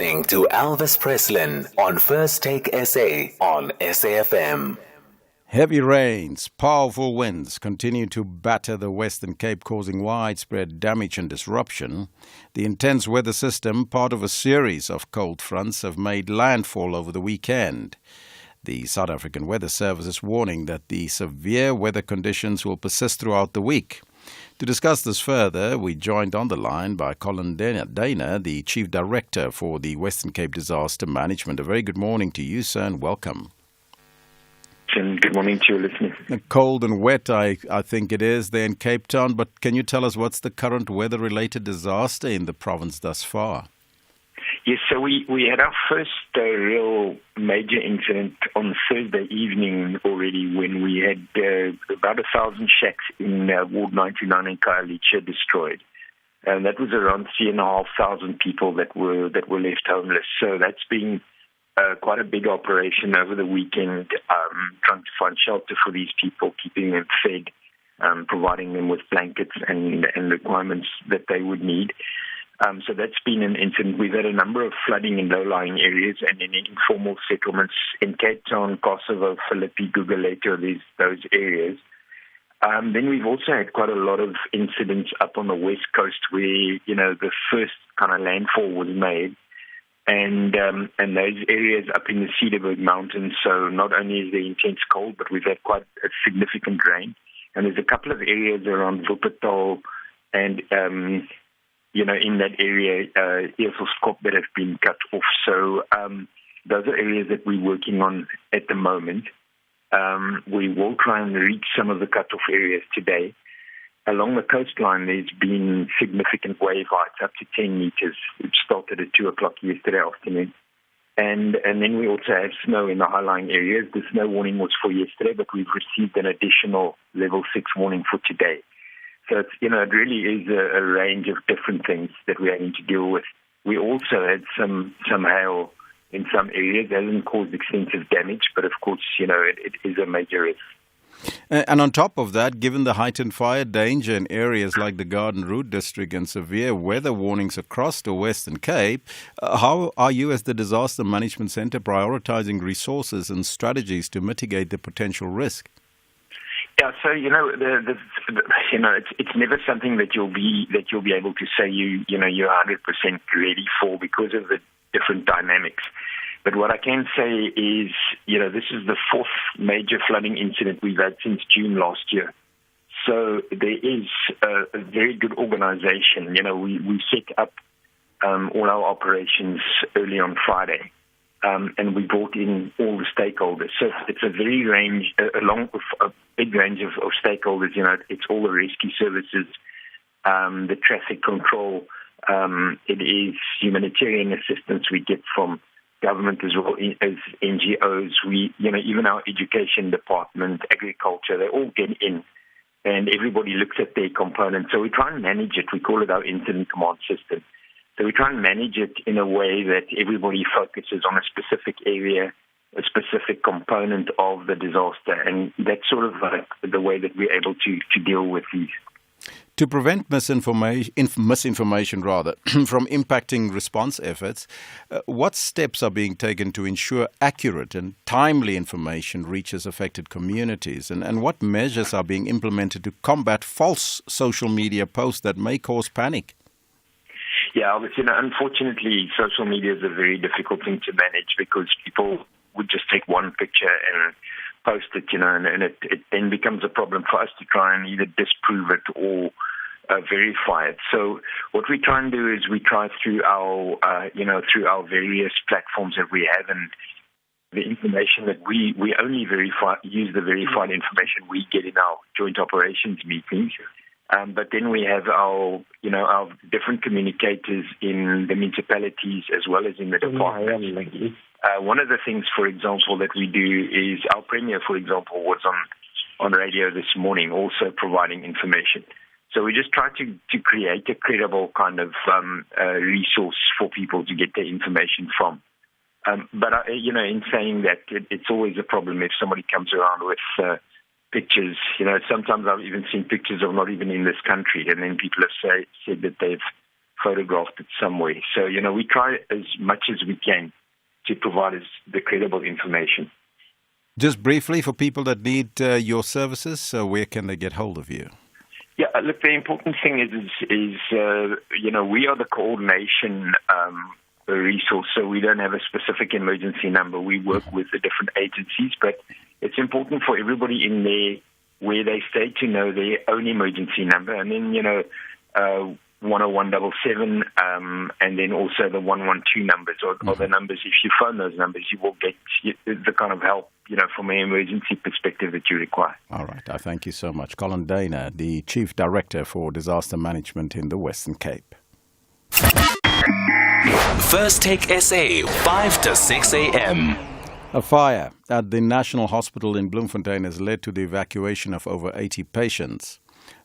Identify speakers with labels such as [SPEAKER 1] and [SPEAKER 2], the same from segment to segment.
[SPEAKER 1] To Elvis Preslin on First Take SA on SAFM.
[SPEAKER 2] Heavy rains, powerful winds continue to batter the Western Cape, causing widespread damage and disruption. The intense weather system, part of a series of cold fronts, have made landfall over the weekend. The South African Weather Service is warning that the severe weather conditions will persist throughout the week. To discuss this further, we joined on the line by Colin Dana, the Chief Director for the Western Cape Disaster Management. A very good morning to you, sir, and welcome.
[SPEAKER 3] Good morning to your listeners.
[SPEAKER 2] Cold and wet, I think it is there in Cape Town, but can you tell us what's the current weather-related disaster in the province thus far?
[SPEAKER 3] Yes, so we had our first real major incident on Thursday evening already when we had about 1,000 shacks in Ward 99 in Khayelitsha destroyed. And that was around 3,500 people that were left homeless. So that's been quite a big operation over the weekend, trying to find shelter for these people, keeping them fed, providing them with blankets and requirements that they would need. So that's been an incident. We've had a number of flooding in low-lying areas and in informal settlements in Cape Town, Kosovo, Philippi, Guguleto, those areas. Then we've also had quite a lot of incidents up on the west coast where, the first kind of landfall was made. And those areas up in the Cedarburg Mountains, so not only is there intense cold, but we've had quite a significant rain. And there's a couple of areas around Wuppertal and in that area, Eerselstkop that have been cut off. So those are areas that we're working on at the moment. We will try and reach some of the cut-off areas today. Along the coastline, there's been significant wave heights up to 10 meters, which started at 2 o'clock yesterday afternoon. And then we also have snow in the high-lying areas. The snow warning was for yesterday, but we've received an additional level 6 warning for today. So it's, it really is a range of different things that we're having to deal with. We also had some hail in some areas. It hasn't caused extensive damage, but of course, it is a major risk.
[SPEAKER 2] And on top of that, given the heightened fire danger in areas like the Garden Route district and severe weather warnings across the Western Cape, how are you as the Disaster Management Centre prioritizing resources and strategies to mitigate the potential risk?
[SPEAKER 3] Yeah, so it's never something that you'll be able to say you're 100% ready for because of the different dynamics. But what I can say is, this is the fourth major flooding incident we've had since June last year. So there is a very good organization. We set up all our operations early on Friday. And we brought in all the stakeholders. So it's a very a big range of stakeholders. It's all the rescue services, the traffic control. It is humanitarian assistance we get from government as well as NGOs. Even our education department, agriculture, they all get in, and everybody looks at their components. So we try and manage it. We call it our incident command system. So we try and manage it in a way that everybody focuses on a specific area, a specific component of the disaster, and that's sort of like the way that we're able to deal with these.
[SPEAKER 2] To prevent misinformation from impacting response efforts, what steps are being taken to ensure accurate and timely information reaches affected communities, and what measures are being implemented to combat false social media posts that may cause panic?
[SPEAKER 3] Yeah, obviously, unfortunately, social media is a very difficult thing to manage because people would just take one picture and post it, and it then becomes a problem for us to try and either disprove it or verify it. So what we try and do is we try through our various platforms that we have, and the information that we only use the verified information we get in our joint operations meetings. But then we have our different communicators in the municipalities as well as in the departments. One of the things, for example, that we do is our Premier, for example, was on radio this morning also providing information. So we just try to create a credible kind of resource for people to get their information from. But in saying that, it's always a problem if somebody comes around with pictures. Sometimes I've even seen pictures of not even in this country, and then people have said that they've photographed it somewhere. So, we try as much as we can to provide us the credible information.
[SPEAKER 2] Just briefly, for people that need your services, where can they get hold of you?
[SPEAKER 3] Yeah, look, the important thing is we are the coordination resource, so we don't have a specific emergency number. We work with the different agencies, but it's important for everybody in there where they stay to know their own emergency number, and then 10177, and then also the 112 numbers or the numbers. If you phone those numbers, you will get the kind of help from an emergency perspective that you require.
[SPEAKER 2] All right, I thank you so much, Colin Dana, the Chief Director for Disaster Management in the Western Cape.
[SPEAKER 1] First Take SA, 5 to 6 a.m.
[SPEAKER 2] A fire at the National Hospital in Bloemfontein has led to the evacuation of over 80 patients.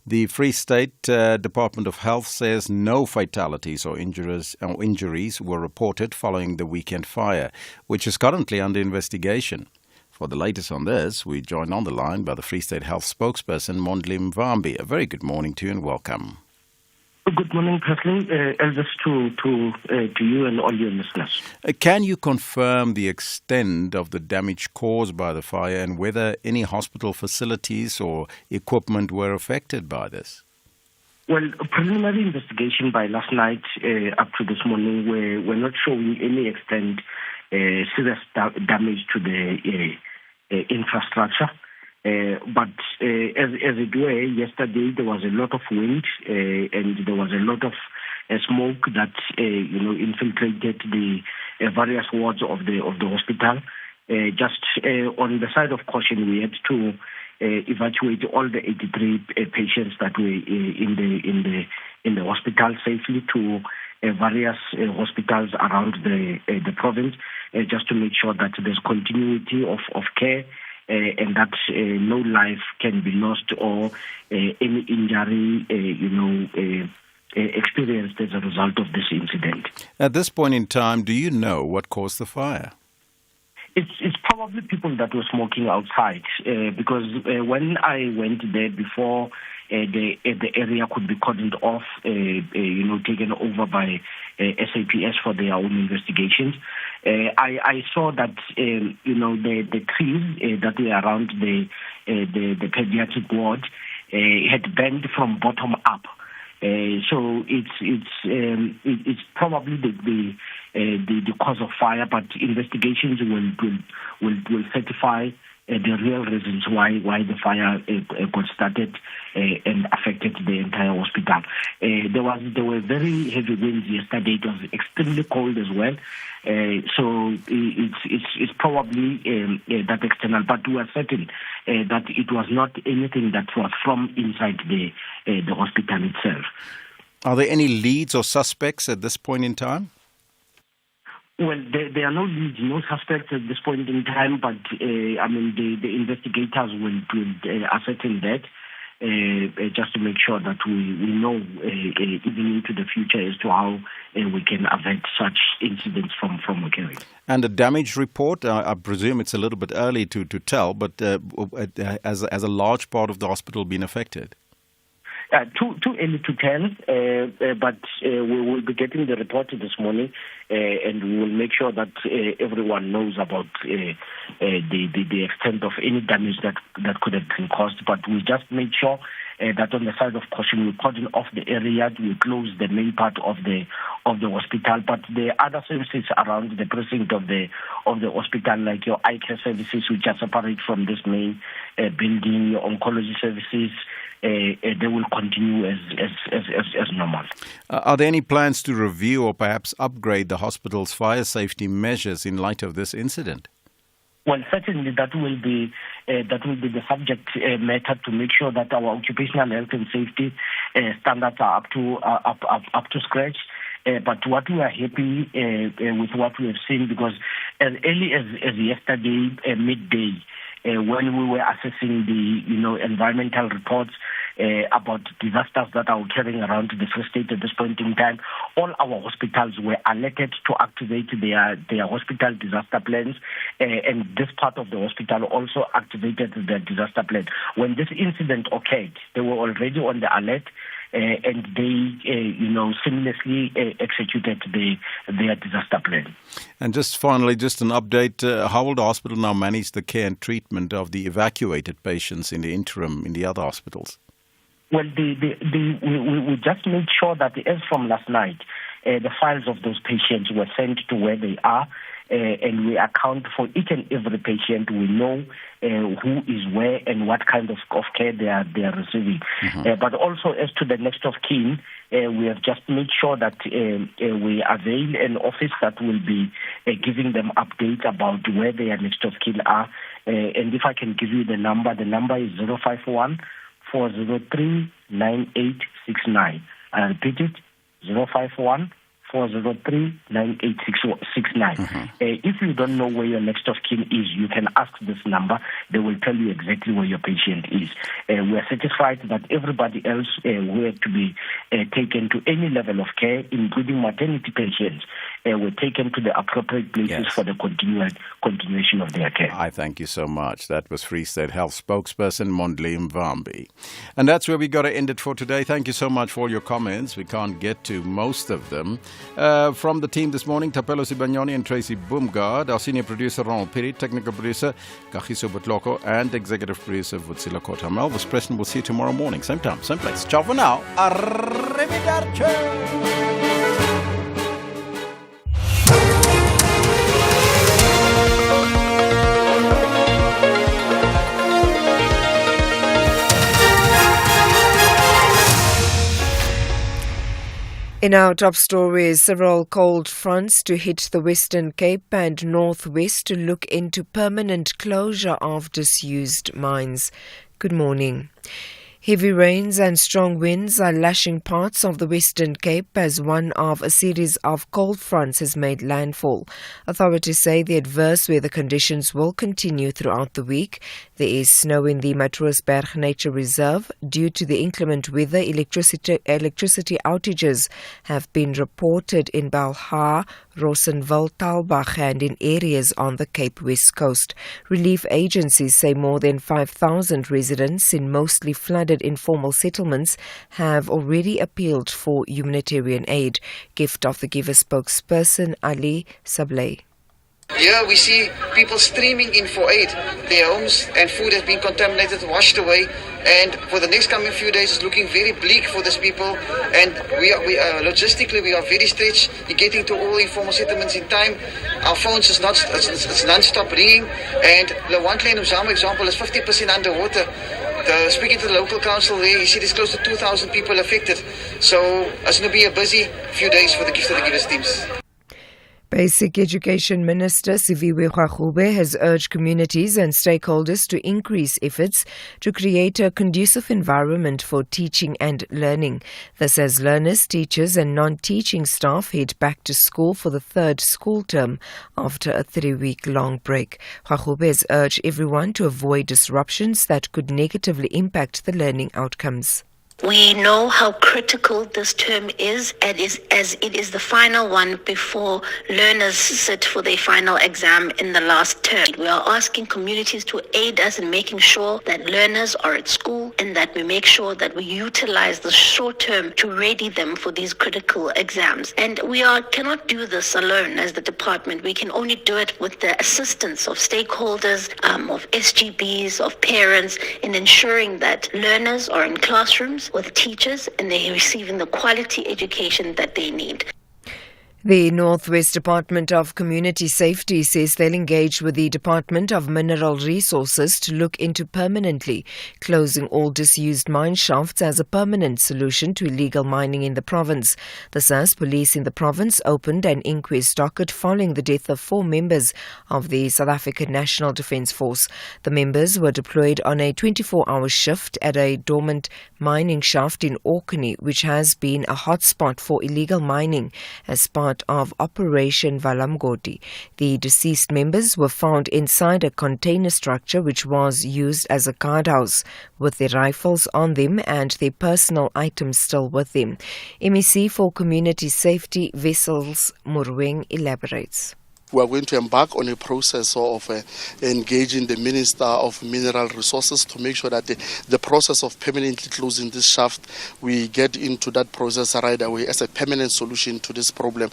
[SPEAKER 2] The Free State Department of Health says no fatalities or injuries were reported following the weekend fire, which is currently under investigation. For the latest on this, we join on the line by the Free State Health spokesperson, Mondli Mvambi. A very good morning to you and welcome.
[SPEAKER 4] Good morning, Presley. Elvis to you and all your listeners.
[SPEAKER 2] Can you confirm the extent of the damage caused by the fire and whether any hospital facilities or equipment were affected by this?
[SPEAKER 4] Well, a preliminary investigation by last night up to this morning we're not showing any extent serious damage to the infrastructure. But as it were, yesterday there was a lot of wind and there was a lot of smoke that infiltrated the various wards of the hospital. Just on the side of caution, we had to evacuate all the 83 patients that were in the hospital safely to various hospitals around the province, just to make sure that there's continuity of care. And that no life can be lost or any injury, experienced as a result of this incident.
[SPEAKER 2] At this point in time, do you know what caused the fire?
[SPEAKER 4] It's probably people that were smoking outside because when I went there before the area could be cordoned off, taken over by SAPS for their own investigations. I saw that the trees that were around the pediatric ward had bent from bottom up. So it's probably the cause of fire, but investigations will certify the real reasons why the fire got started and affected the entire hospital. There were very heavy winds yesterday. It was extremely cold as well. So it's probably that external, but we are certain that it was not anything that was from inside the hospital itself.
[SPEAKER 2] Are there any leads or suspects at this point in time?
[SPEAKER 4] Well, there are no leads, no suspects at this point in time, but the investigators will ascertain that just to make sure that we know even into the future as to how we can avert such incidents from occurring.
[SPEAKER 2] And the damage report, I presume it's a little bit early to tell, but has a large part of the hospital been affected?
[SPEAKER 4] Too early to tell, but we will be getting the report this morning, and we will make sure that everyone knows about the extent of any damage that could have been caused. But we just made sure that on the side of caution, we cordon off the area, we close the main part of the hospital, but the other services around the precinct of the hospital, like your eye care services, which are separate from this main building, your oncology services, they will continue as normal.
[SPEAKER 2] Are there any plans to review or perhaps upgrade the hospital's fire safety measures in light of this incident?
[SPEAKER 4] Well, certainly that will be the subject matter to make sure that our occupational health and safety standards are up to scratch. But what we are happy with what we have seen, because as early as yesterday midday, when we were assessing the environmental reports about disasters that are occurring around the Free State at this point in time, all our hospitals were alerted to activate their hospital disaster plans, and this part of the hospital also activated their disaster plan. When this incident occurred, they were already on the alert. and they, seamlessly executed their disaster plan.
[SPEAKER 2] And just finally, just an update, how will the hospital now manage the care and treatment of the evacuated patients in the interim in the other hospitals?
[SPEAKER 4] Well, we just made sure that as from last night, the files of those patients were sent to where they are, and we account for each and every patient. We know who is where and what kind of care they are receiving. But also as to the next of kin, we have just made sure that we avail an office that will be giving them updates about where their next of kin are. And if I can give you the number is 051 403 9869. I repeat it, 051 403 9869. If you don't know where your next of kin is, you can ask this number. They will tell you exactly where your patient is. We are satisfied that everybody else who had to be taken to any level of care, including maternity patients, were taken to the appropriate places for the continuation of their care.
[SPEAKER 2] I thank you so much. That was Free State Health spokesperson Mondli Mvambi. And that's where we got to end it for today. Thank you so much for all your comments. We can't get to most of them. From the team this morning, Tapelo Sibanyoni and Tracy Boomgard, our senior producer Ronald Piri, technical producer Kagiso Butloko, and executive producer Vutsila Kotamel. Elvis Preston will see you tomorrow morning, same time, same place. Ciao for now. Arrivederci.
[SPEAKER 5] In our top stories, several cold fronts to hit the Western Cape and Northwest to look into permanent closure of disused mines. Good morning. Heavy rains and strong winds are lashing parts of the Western Cape as one of a series of cold fronts has made landfall. Authorities say the adverse weather conditions will continue throughout the week. There is snow in the Matroosberg Nature Reserve. Due to the inclement weather, electricity outages have been reported in Belhar, Rosenville, Talbach and in areas on the Cape West Coast. Relief agencies say more than 5,000 residents in mostly flooded informal settlements have already appealed for humanitarian aid. Gift of the Giver spokesperson Ali Sablé.
[SPEAKER 6] Here we see people streaming in for aid. Their homes and food has been contaminated, washed away, and for the next coming few days it's looking very bleak for these people. And we are logistically we are very stretched in getting to all informal settlements in time. Our phones is it's non-stop ringing, and the one Klein Uzama example is 50% underwater. Speaking to the local council there, he said there's close to 2,000 people affected. So it's going to be a busy few days for the Gift of the Givers teams.
[SPEAKER 5] Basic Education Minister Siviwe Gwagube has urged communities and stakeholders to increase efforts to create a conducive environment for teaching and learning. This as learners, teachers and non-teaching staff head back to school for the third school term after a 3-week-long break. Gwagube has urged everyone to avoid disruptions that could negatively impact the learning outcomes.
[SPEAKER 7] We know how critical this term is, and as it is the final one before learners sit for their final exam in the last term. We are asking communities to aid us in making sure that learners are at school and that we make sure that we utilize the short term to ready them for these critical exams. And we cannot do this alone as the department. We can only do it with the assistance of stakeholders, of SGBs, of parents, in ensuring that learners are in classrooms with teachers and they're receiving the quality education that they need.
[SPEAKER 5] The Northwest Department of Community Safety says they'll engage with the Department of Mineral Resources to look into permanently closing all disused mine shafts as a permanent solution to illegal mining in the province. The SAS police in the province opened an inquest docket following the death of 4 members of the South African National Defence Force. The members were deployed on a 24-hour shift at a dormant mining shaft in Orkney, which has been a hotspot for illegal mining as part of Operation Valamgoti. The deceased members were found inside a container structure which was used as a guardhouse, with their rifles on them and their personal items still with them. MEC for Community Safety Wessels Murweng elaborates.
[SPEAKER 8] We are going to embark on a process of engaging the Minister of Mineral Resources to make sure that the process of permanently closing this shaft, we get into that process right away as a permanent solution to this problem.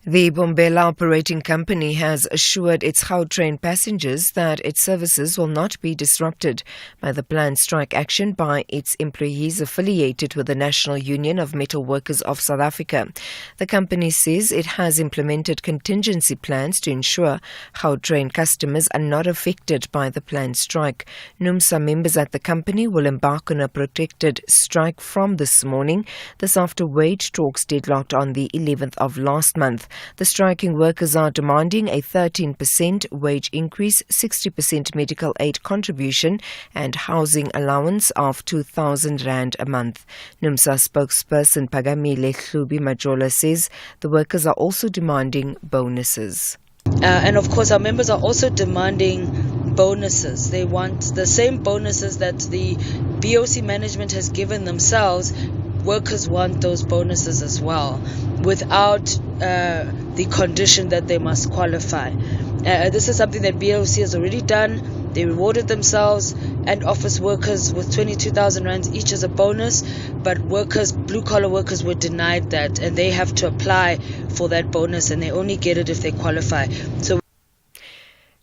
[SPEAKER 5] The Bombela operating company has assured its Gautrain passengers that its services will not be disrupted by the planned strike action by its employees affiliated with the National Union of Metal Workers of South Africa. The company says it has implemented contingency plans to ensure Gautrain customers are not affected by the planned strike. NUMSA members at the company will embark on a protected strike from this morning. This after wage talks deadlocked on the 11th of last month. The striking workers are demanding a 13% wage increase, 60% medical aid contribution and housing allowance of 2,000 rand a month. NUMSA spokesperson Pagamile Hlubi Majola says the workers are also demanding bonuses.
[SPEAKER 9] And of course our members are also demanding bonuses. They want the same bonuses that the BOC management has given themselves. Workers want those bonuses as well, without the condition that they must qualify. This is something that BOC has already done. They rewarded themselves and office workers with 22,000 rands each as a bonus, but workers, blue-collar workers, were denied that, and they have to apply for that bonus, and they only get it if they qualify.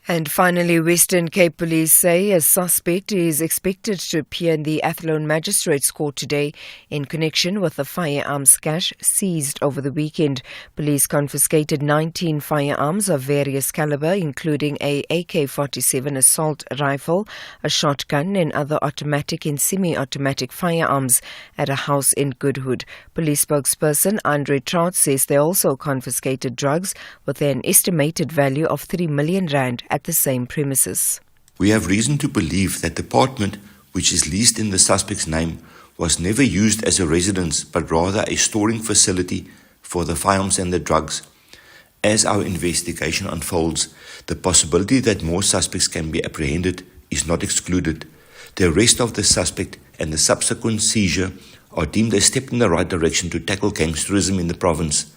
[SPEAKER 5] And finally, Western Cape Police say a suspect is expected to appear in the Athlone Magistrates Court today in connection with the firearms cache seized over the weekend. Police confiscated 19 firearms of various caliber, including a AK-47 assault rifle, a shotgun and other automatic and semi-automatic firearms at a house in Goodwood. Police spokesperson Andre Trout says they also confiscated drugs with an estimated value of 3 million rand at the same premises.
[SPEAKER 10] We have reason to believe that the apartment, which is leased in the suspect's name, was never used as a residence but rather a storing facility for the firearms and the drugs. As our investigation unfolds, the possibility that more suspects can be apprehended is not excluded. The arrest of the suspect and the subsequent seizure are deemed a step in the right direction to tackle gangsterism in the province.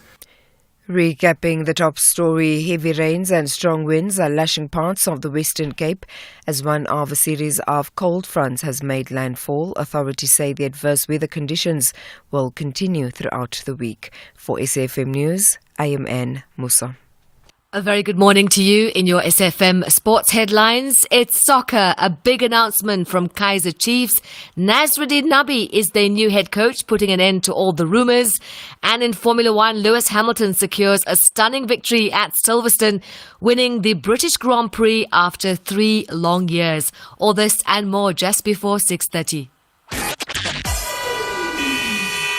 [SPEAKER 5] Recapping the top story, heavy rains and strong winds are lashing parts of the Western Cape as one of a series of cold fronts has made landfall. Authorities say the adverse weather conditions will continue throughout the week. For SAFM News, I am Anne Musa.
[SPEAKER 11] A very good morning to you in your SFM sports headlines. It's soccer. A big announcement from Kaizer Chiefs. Nasruddin Nabi is their new head coach, putting an end to all the rumours. And in Formula One, Lewis Hamilton secures a stunning victory at Silverstone, winning the British Grand Prix after 3 long years. All this and more just before 6:30.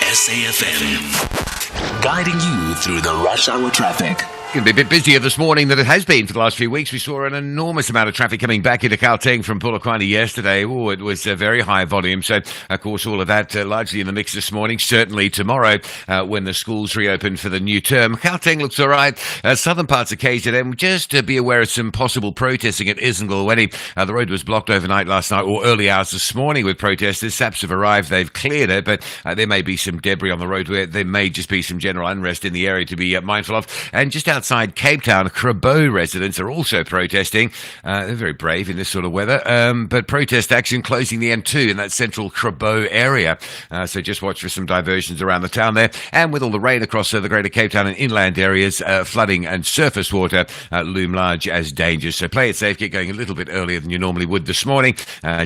[SPEAKER 1] SAFM, guiding you through the rush hour traffic.
[SPEAKER 2] Going to be a bit busier this morning than it has been for the last few weeks. We saw an enormous amount of traffic coming back into Gauteng from Polokwane yesterday. Oh, it was a very high volume. So, of course, all of that largely in the mix this morning. Certainly tomorrow when the schools reopen for the new term. Gauteng looks all right. Southern parts of KZN, just be aware of some possible protesting at Isingilweni. The road was blocked overnight last night or early hours this morning with protesters. SAPs have arrived. They've cleared it, but there may be some debris on the road where there may just be some general unrest in the area to be mindful of. And just outside Cape Town, Krabo residents are also protesting. They're very brave in this sort of weather, but protest action closing the M2 in that central Krabo area. So just watch for some diversions around the town there. And with all the rain across the greater Cape Town and inland areas, flooding and surface water loom large as dangers. So play it safe, get going a little bit earlier than you normally would this morning,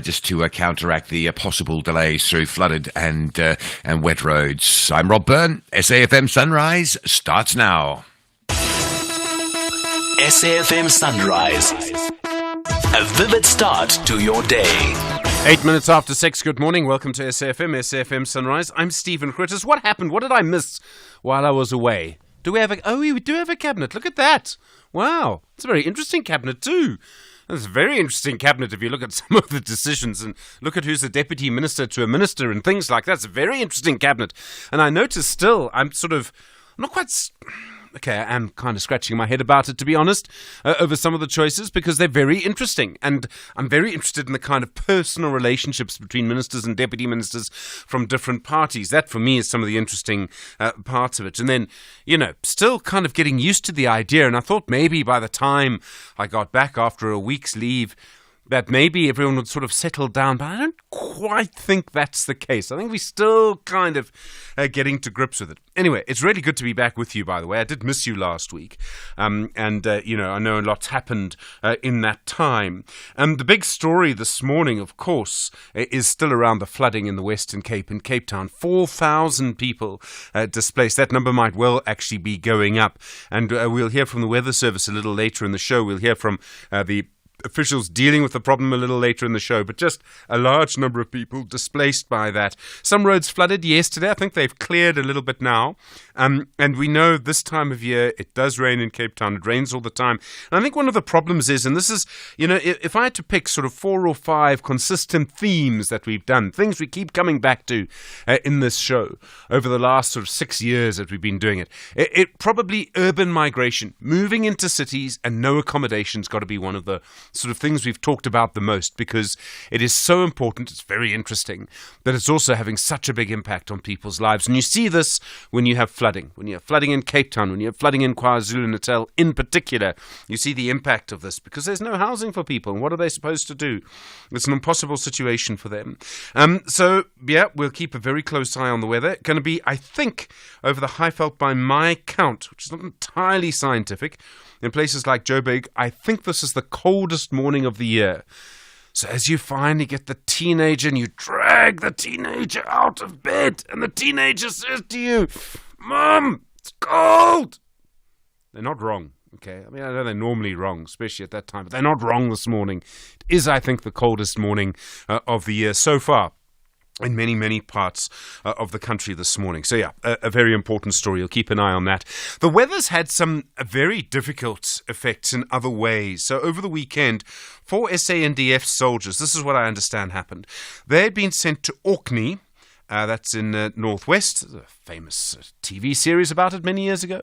[SPEAKER 2] just to counteract the possible delays through flooded and wet roads. I'm Rob Byrne. SAFM Sunrise starts now.
[SPEAKER 1] SAFM Sunrise. A vivid start to your day.
[SPEAKER 12] 8 minutes after 6, good morning. Welcome to SAFM Sunrise. I'm Stephen Critters. What happened? What did I miss while I was away? We do have a cabinet. Look at that. Wow. It's a very interesting cabinet too. It's a very interesting cabinet if you look at some of the decisions and look at who's a deputy minister to a minister and things like that. It's a very interesting cabinet. And I notice still, I'm not quite okay, I am kind of scratching my head about it, to be honest, over some of the choices, because they're very interesting. And I'm very interested in the kind of personal relationships between ministers and deputy ministers from different parties. That, for me, is some of the interesting parts of it. And then, still kind of getting used to the idea. And I thought maybe by the time I got back after a week's leave, that maybe everyone would sort of settle down, but I don't quite think that's the case. I think we're still kind of getting to grips with it. Anyway, it's really good to be back with you, by the way. I did miss you last week, and I know a lot's happened in that time. The big story this morning, of course, is still around the flooding in the Western Cape, in Cape Town. 4,000 people displaced. That number might well actually be going up, and we'll hear from the Weather Service a little later in the show. We'll hear from the officials dealing with the problem a little later in the show, but just a large number of people displaced by that. Some roads flooded yesterday. I think they've cleared a little bit now. And we know this time of year it does rain in Cape Town. It rains all the time. And I think one of the problems is, and this is, if I had to pick sort of 4 or 5 consistent themes that we've done, things we keep coming back to in this show over the last sort of 6 years that we've been doing it probably urban migration, moving into cities and no accommodation's got to be one of the sort of things we've talked about the most, because it is so important, it's very interesting, but it's also having such a big impact on people's lives. And you see this when you have flooding. When you have flooding in Cape Town, when you have flooding in KwaZulu-Natal in particular, you see the impact of this, because there's no housing for people. And what are they supposed to do? It's an impossible situation for them. We'll keep a very close eye on the weather. Going to be, I think, over the Highveld by my count, which is not entirely scientific, in places like Joburg, I think this is the coldest morning of the year. So as you finally get the teenager and you drag the teenager out of bed and the teenager says to you, "Mom, it's cold." They're not wrong, okay? I mean, I know they're normally wrong, especially at that time, but they're not wrong this morning. It is, I think, the coldest morning of the year so far in many, many parts of the country this morning. So a very important story. You'll keep an eye on that. The weather's had some very difficult effects in other ways. So over the weekend, 4 SANDF soldiers, this is what I understand happened. They had been sent to Orkney, that's in Northwest, a famous TV series about it many years ago,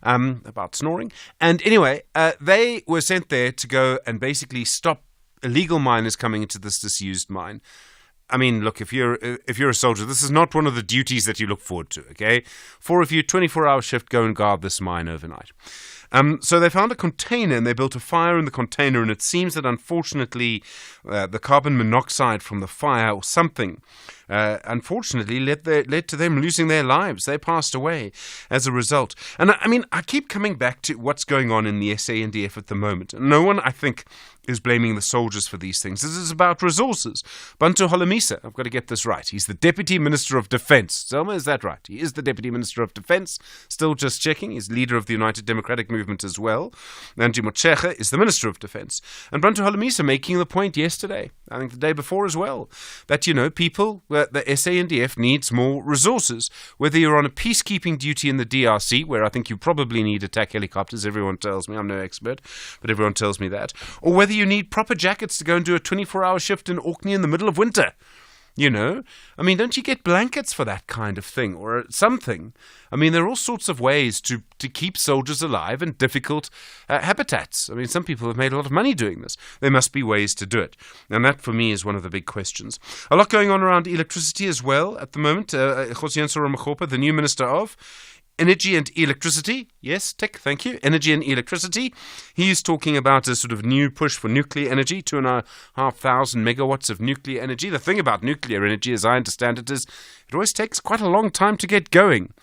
[SPEAKER 12] about snoring. And anyway, they were sent there to go and basically stop illegal miners coming into this disused mine. I mean, look, if you're a soldier, this is not one of the duties that you look forward to, okay? 4 of you, 24-hour shift, go and guard this mine overnight. So they found a container and they built a fire in the container, and it seems that unfortunately the carbon monoxide from the fire or something unfortunately led to them losing their lives. They passed away as a result. And I mean, I keep coming back to what's going on in the SANDF at the moment. No one, I think, is blaming the soldiers for these things. This is about resources. Bantu Holomisa, I've got to get this right. He's the Deputy Minister of Defence. Selma, is that right? He is the Deputy Minister of Defence. Still just checking. He's leader of the United Democratic Movement as well. Angie Motshekga is the Minister of Defence. And Bantu Holomisa making the point yesterday, I think the day before as well, that, people, the SANDF needs more resources. Whether you're on a peacekeeping duty in the DRC, where I think you probably need attack helicopters, everyone tells me, I'm no expert, but everyone tells me that, or whether you need proper jackets to go and do a 24-hour shift in Orkney in the middle of winter. I mean, don't you get blankets for that kind of thing or something? I mean, there are all sorts of ways to keep soldiers alive in difficult habitats. I mean, some people have made a lot of money doing this. There must be ways to do it. And that, for me, is one of the big questions. A lot going on around electricity as well at the moment. Josienso Ramakgopa, the new Minister of Energy and Electricity. Yes, Tech, thank you. Energy and Electricity. He's talking about a sort of new push for nuclear energy, 2,500 megawatts of nuclear energy. The thing about nuclear energy, as I understand it, is it always takes quite a long time to get going.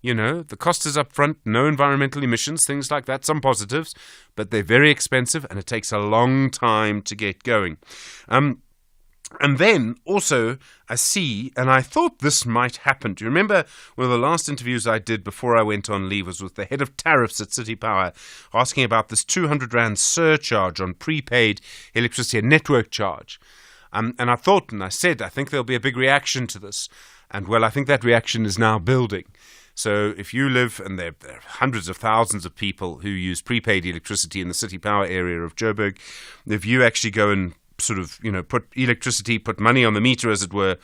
[SPEAKER 12] The cost is up front, no environmental emissions, things like that, some positives, but they're very expensive and it takes a long time to get going. And then also I see, and I thought this might happen. Do you remember one of the last interviews I did before I went on leave was with the head of tariffs at City Power, asking about this 200 Rand surcharge on prepaid electricity, a network charge. And I thought, and I said, I think there'll be a big reaction to this. And well, I think that reaction is now building. So if you live, and there are hundreds of thousands of people who use prepaid electricity in the City Power area of Joburg, if you actually go and sort of, put money on the meter, as it were,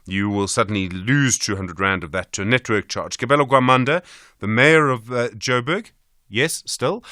[SPEAKER 12] you will suddenly lose 200 Rand of that to a network charge. Kabelo Gwamanda, the mayor of Joburg, Yes, still,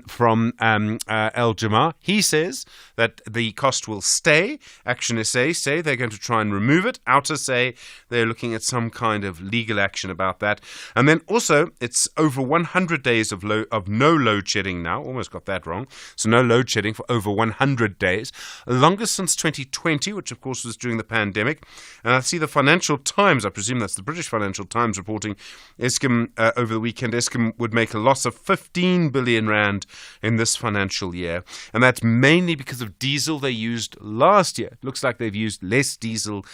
[SPEAKER 12] from El Jamar. He says that the cost will stay. Action SA say they're going to try and remove it. Outer say they're looking at some kind of legal action about that. And then also, it's over 100 days of no load shedding now. Almost got that wrong. So no load shedding for over 100 days. Longest since 2020, which of course was during the pandemic. And I see the Financial Times, I presume that's the British Financial Times, reporting Eskom over the weekend. Eskom would make a loss of 15 billion rand in this financial year. And that's mainly because of diesel they used last year. It looks like they've used less diesel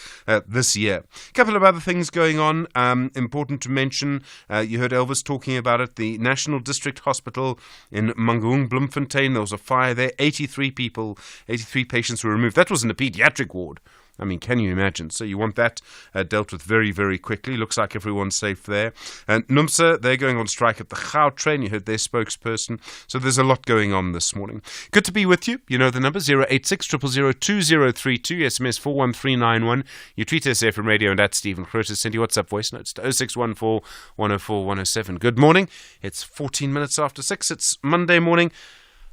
[SPEAKER 12] this year. A couple of other things going on. Important to mention, you heard Elvis talking about it, the National District Hospital in Mangaung, Bloemfontein. There was a fire there. 83 patients were removed. That was in the pediatric ward. I mean, can you imagine? So you want that dealt with very, very quickly. Looks like everyone's safe there. And NUMSA, they're going on strike at the Gautrain. You heard their spokesperson. So there's a lot going on this morning. Good to be with you. You know the number, 086 000 2032, SMS 41391. You tweet us here from radio and at Stephen Curtis. Send your WhatsApp voice notes to 0614 104 107. Good morning. It's 14 minutes after 6. It's Monday morning.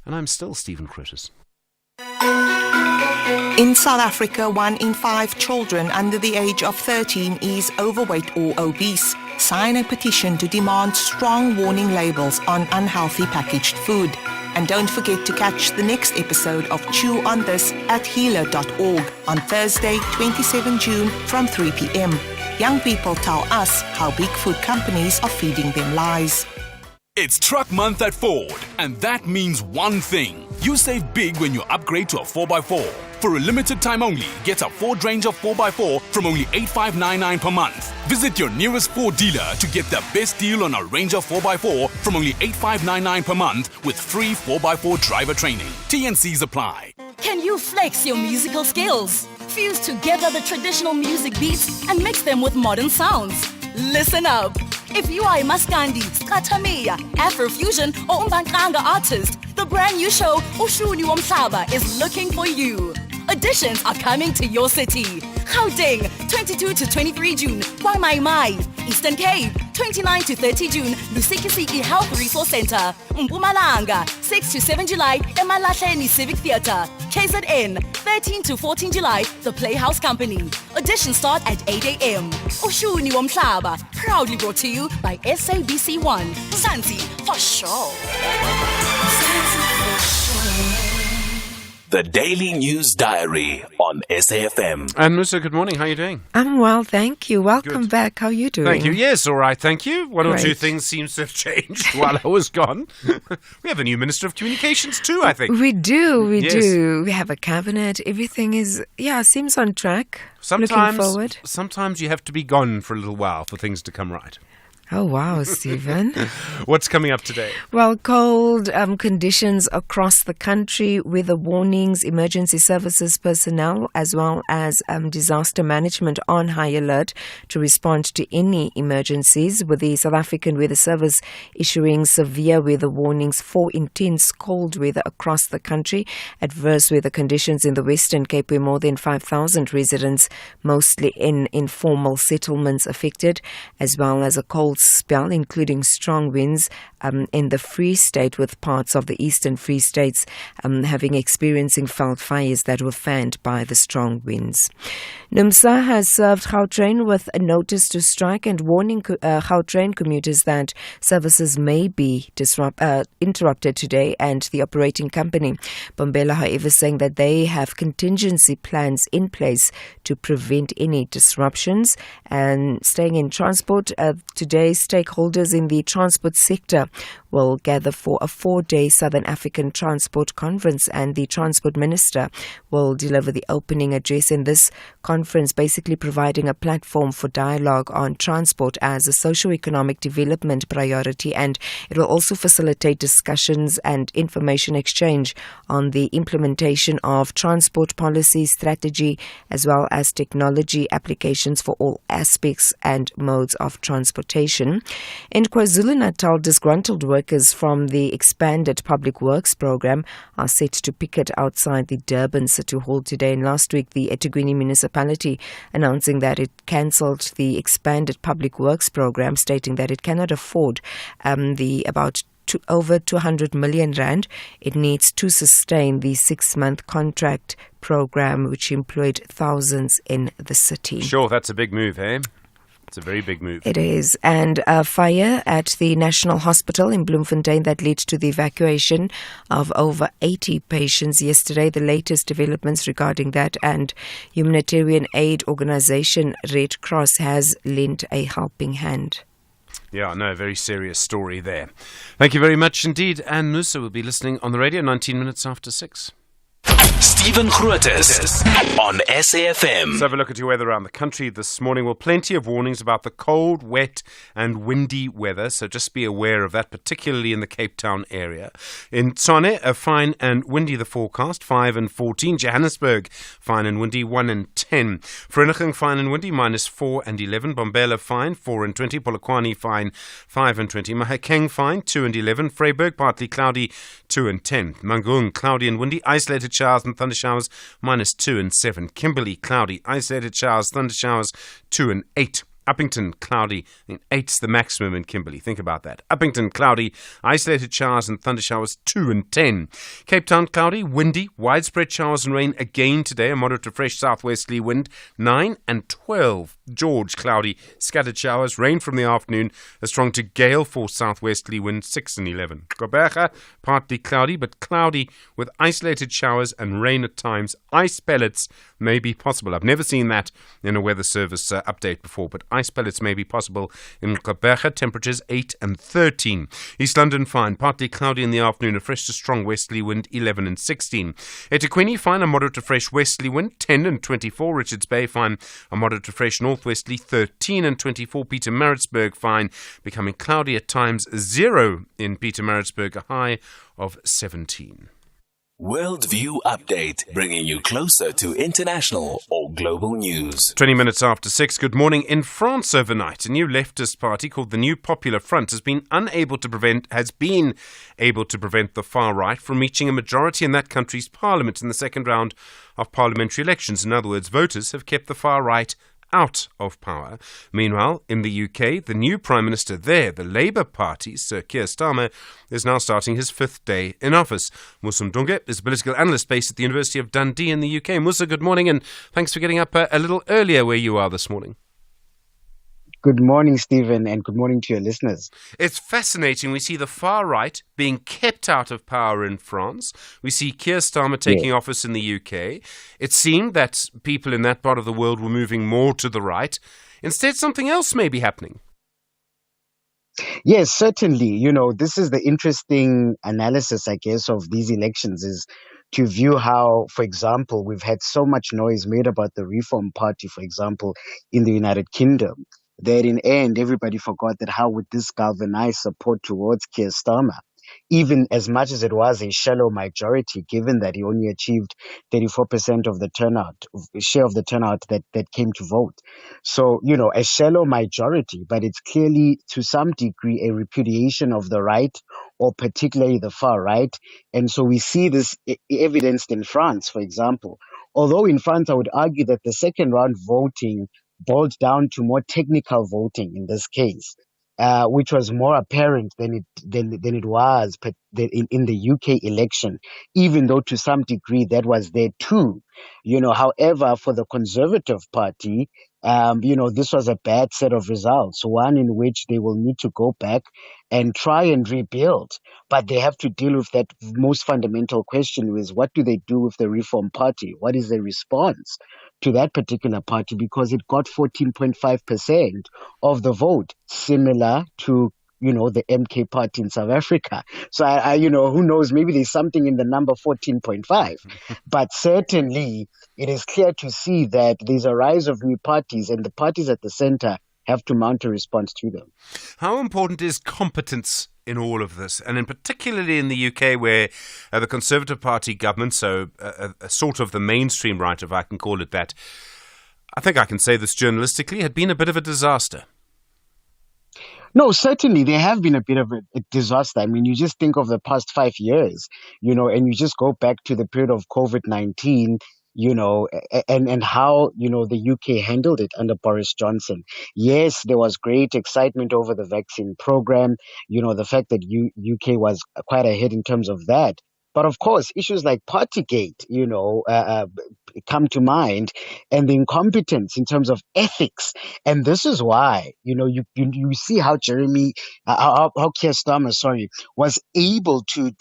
[SPEAKER 12] And I'm still Stephen Curtis.
[SPEAKER 13] In South Africa, 1 in 5 children under the age of 13 is overweight or obese. Sign a petition to demand strong warning labels on unhealthy packaged food. And don't forget to catch the next episode of Chew on This at healer.org on Thursday, 27 June from 3 p.m. Young people tell us how big food companies are feeding them lies.
[SPEAKER 14] It's Truck Month at Ford, and that means one thing. You save big when you upgrade to a 4x4. For a limited time only, get a Ford Range of 4x4 from only $8,599 per month. Visit your nearest Ford dealer to get the best deal on a Range of 4x4 from only $8,599 per month with free 4x4 driver training. TNCs apply.
[SPEAKER 15] Can you flex your musical skills? Fuse together the traditional music beats and mix them with modern sounds. Listen up. If you are a Maskandi, Skatamiya, Afrofusion or Umbankanga artist, the brand new show Ushuni Womhlaba is looking for you. Auditions are coming to your city. Gauteng, 22 to 23 June, Mai, Eastern Cape, 29 to 30 June, Lusikisiki Health Resource Center, Mpumalanga, 6 to 7 July, Emalahleni Civic Theatre, KZN, 13 to 14 July, The Playhouse Company. Auditions start at 8 a.m. Ushuni Womhlaba, proudly brought to you by SABC1. Zanzi, for sure.
[SPEAKER 1] The Daily News Diary on SAFM.
[SPEAKER 12] And Musa, good morning. How are you doing?
[SPEAKER 5] I'm well, thank you. Welcome back. How are you doing?
[SPEAKER 12] Thank you. Yes, all right, thank you. One or two
[SPEAKER 5] Great.
[SPEAKER 12] things seems to have changed while I was gone. We have a new Minister of Communications too, I think.
[SPEAKER 5] We do.
[SPEAKER 12] Yes.
[SPEAKER 5] We have a cabinet. Everything is, seems on track. Looking forward.
[SPEAKER 12] Sometimes you have to be gone for a little while for things to come right.
[SPEAKER 5] Oh, wow, Stephen.
[SPEAKER 12] What's coming up today?
[SPEAKER 5] Well, cold conditions across the country, weather warnings, emergency services personnel, as well as disaster management on high alert to respond to any emergencies, with the South African Weather Service issuing severe weather warnings for intense cold weather across the country. Adverse weather conditions in the Western Cape, where more than 5,000 residents, mostly in informal settlements, affected, as well as a cold spell, including strong winds in the Free State, with parts of the Eastern Free States experiencing felt fires that were fanned by the strong winds. NUMSA has served Gautrain with a notice to strike and warning Gautrain commuters that services may be interrupted today, and the operating company, Bombela, however, saying that they have contingency plans in place to prevent any disruptions. And staying in transport, today stakeholders in the transport sector will gather for a 4-day Southern African Transport Conference, and the Transport Minister will deliver the opening address in this conference, basically providing a platform for dialogue on transport as a socio-economic development priority, and it will also facilitate discussions and information exchange on the implementation of transport policy strategy, as well as technology applications for all aspects and modes of transportation. In KwaZulu-Natal, disgruntled workers from the expanded public works program are set to picket outside the Durban City Hall today. And last week, the eThekwini municipality announcing that it cancelled the expanded public works program, stating that it cannot afford the about to over 200 million rand it needs to sustain the 6-month contract program, which employed thousands in the city.
[SPEAKER 12] Sure, that's a big move, eh? It's a very big move.
[SPEAKER 5] It is. And a fire at the National Hospital in Bloemfontein that led to the evacuation of over 80 patients yesterday. The latest developments regarding that, and humanitarian aid organisation Red Cross has lent a helping hand.
[SPEAKER 12] Yeah, no, very serious story there. Thank you very much indeed. And Musa will be listening on the radio 19 minutes after 6.
[SPEAKER 1] Stephen Grootes on SAFM.
[SPEAKER 12] Let's have a look at your weather around the country this morning. Well, plenty of warnings about the cold, wet and windy weather, so just be aware of that, particularly in the Cape Town area. In Tshwane, a fine and windy the forecast, 5 and 14. Johannesburg, fine and windy, 1 and 10. Vereeniging, fine and windy, -4 and 11. Bombela, fine, 4 and 20. Polokwane, fine, 5 and 20. Mahakeng, fine, 2 and 11. Vryburg, partly cloudy, 2 and 10. Mangaung, cloudy and windy, isolated showers and thunder showers, -2 and 7. Kimberley, cloudy, isolated showers, thunder showers, 2 and 8. Uppington, cloudy, 8's the maximum in Kimberley. Think about that. Uppington, cloudy, isolated showers and thunder showers, 2 and 10. Cape Town, cloudy, windy, widespread showers and rain again today, a moderate to fresh southwesterly wind, 9 and 12. George, cloudy, scattered showers, rain from the afternoon, a strong to gale force southwesterly wind, 6 and 11. Gqeberha, partly cloudy, but cloudy with isolated showers and rain at times. Ice pellets may be possible. I've never seen that in a weather service update before, but ice pellets may be possible in Gqeberha, temperatures 8 and 13. East London, fine, partly cloudy in the afternoon, a fresh to strong westerly wind, 11 and 16. eThekwini, fine, a moderate to fresh westerly wind, 10 and 24. Richards Bay, fine, a moderate to fresh northwesterly, 13 and 24. Pietermaritzburg, fine, becoming cloudy at times, 0 in Pietermaritzburg, a high of 17.
[SPEAKER 1] Worldview Update, bringing you closer to international or global news.
[SPEAKER 12] 20 minutes after 6, good morning. In France overnight, a new leftist party called the New Popular Front has been able to prevent the far right from reaching a majority in that country's parliament in the second round of parliamentary elections. In other words, voters have kept the far right out of power. Meanwhile, in the UK, the new Prime Minister there, the Labour Party, Sir Keir Starmer, is now starting his 5th day in office. Musa Mdunge is a political analyst based at the University of Dundee in the UK. Musa, good morning, and thanks for getting up a little earlier where you are this morning.
[SPEAKER 16] Good morning, Stephen, and good morning to your listeners.
[SPEAKER 12] It's fascinating. We see the far right being kept out of power in France. We see Keir Starmer taking office in the UK. It seemed that people in that part of the world were moving more to the right. Instead, something else may be happening.
[SPEAKER 16] Yes, certainly. You know, this is the interesting analysis, I guess, of these elections is to view how, for example, we've had so much noise made about the Reform Party, for example, in the United Kingdom, that in end, everybody forgot that how would this galvanize support towards Keir Starmer, even as much as it was a shallow majority, given that he only achieved 34% of the share of the turnout that came to vote. So, you know, a shallow majority, but it's clearly to some degree a repudiation of the right, or particularly the far right. And so we see this evidenced in France, for example. Although in France, I would argue that the second round voting boiled down to more technical voting in this case, which was more apparent than it was in the UK election, even though to some degree that was there too. You know, however, for the Conservative Party, this was a bad set of results, one in which they will need to go back and try and rebuild. But they have to deal with that most fundamental question is, what do they do with the Reform Party? What is the response to that particular party? Because it got 14.5% of the vote, similar to the MK party in South Africa. So who knows, maybe there's something in the number 14.5, but certainly it is clear to see that there's a rise of new parties, and the parties at the center have to mount a response to them.
[SPEAKER 12] How important is competence in all of this, and in particularly in the UK, where the Conservative Party government, so a sort of the mainstream right, if I can call it that, I think I can say this journalistically, had been a bit of a disaster?
[SPEAKER 16] No, certainly there have been a bit of a disaster. I mean, you just think of the past 5 years, and you just go back to the period of COVID-19. and how, the UK handled it under Boris Johnson. Yes, there was great excitement over the vaccine program, the fact that UK was quite ahead in terms of that. But of course, issues like Partygate, come to mind, and the incompetence in terms of ethics. And this is why, you see how how Keir Starmer, was able to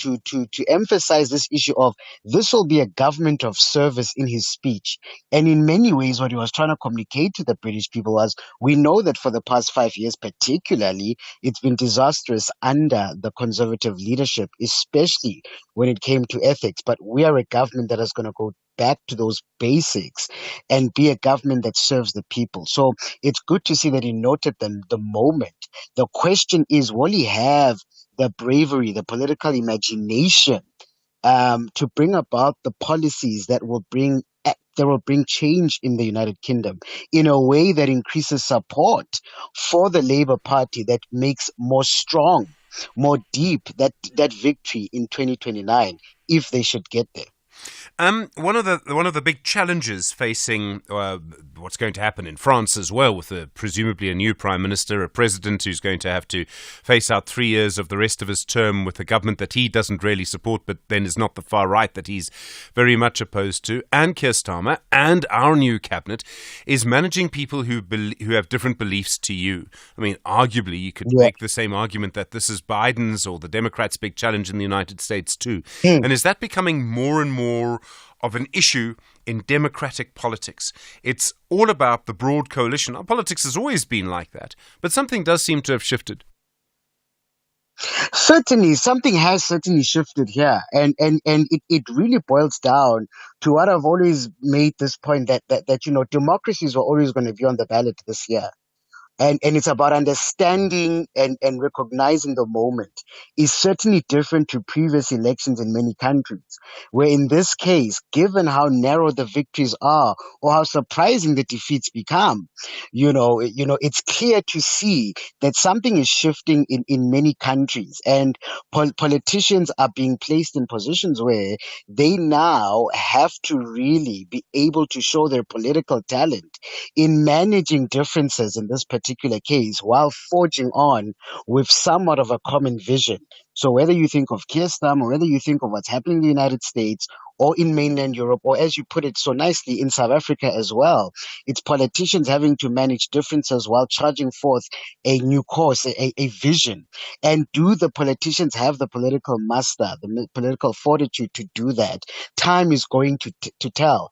[SPEAKER 16] emphasize this issue of this will be a government of service in his speech. And in many ways, what he was trying to communicate to the British people was, we know that for the past 5 years, particularly, it's been disastrous under the Conservative leadership, especially when it came to ethics. But we are a government that is going to go back to those basics and be a government that serves the people. So it's good to see that he noted the moment. The question is, will he have the bravery, the political imagination to bring about the policies that will bring change in the United Kingdom in a way that increases support for the Labour Party, that makes more strong, more deep that victory in 2029 if they should get there.
[SPEAKER 12] One of the big challenges facing what's going to happen in France as well, with presumably a new prime minister, a president who's going to have to face out 3 years of the rest of his term with a government that he doesn't really support, but then is not the far right that he's very much opposed to, and Keir Starmer and our new cabinet, is managing people who have different beliefs to you. I mean, arguably, you could make the same argument that this is Biden's or the Democrats' big challenge in the United States too. And is that becoming more and more of an issue in democratic politics? It's all about the broad coalition. Our politics has always been like that, but something does seem to have shifted.
[SPEAKER 16] Certainly, something has certainly shifted here, and it really boils down to what I've always made this point, that democracies were always going to be on the ballot this year. And it's about understanding and recognizing the moment is certainly different to previous elections in many countries, where in this case, given how narrow the victories are or how surprising the defeats become, it's clear to see that something is shifting in many countries, and politicians are being placed in positions where they now have to really be able to show their political talent in managing differences in this particular case while forging on with somewhat of a common vision. So whether you think of Keir Starmer, or whether you think of what's happening in the United States or in mainland Europe, or as you put it so nicely, in South Africa as well, it's politicians having to manage differences while charging forth a new course, a vision. And do the politicians have the political muster, the political fortitude to do that? Time is going to tell.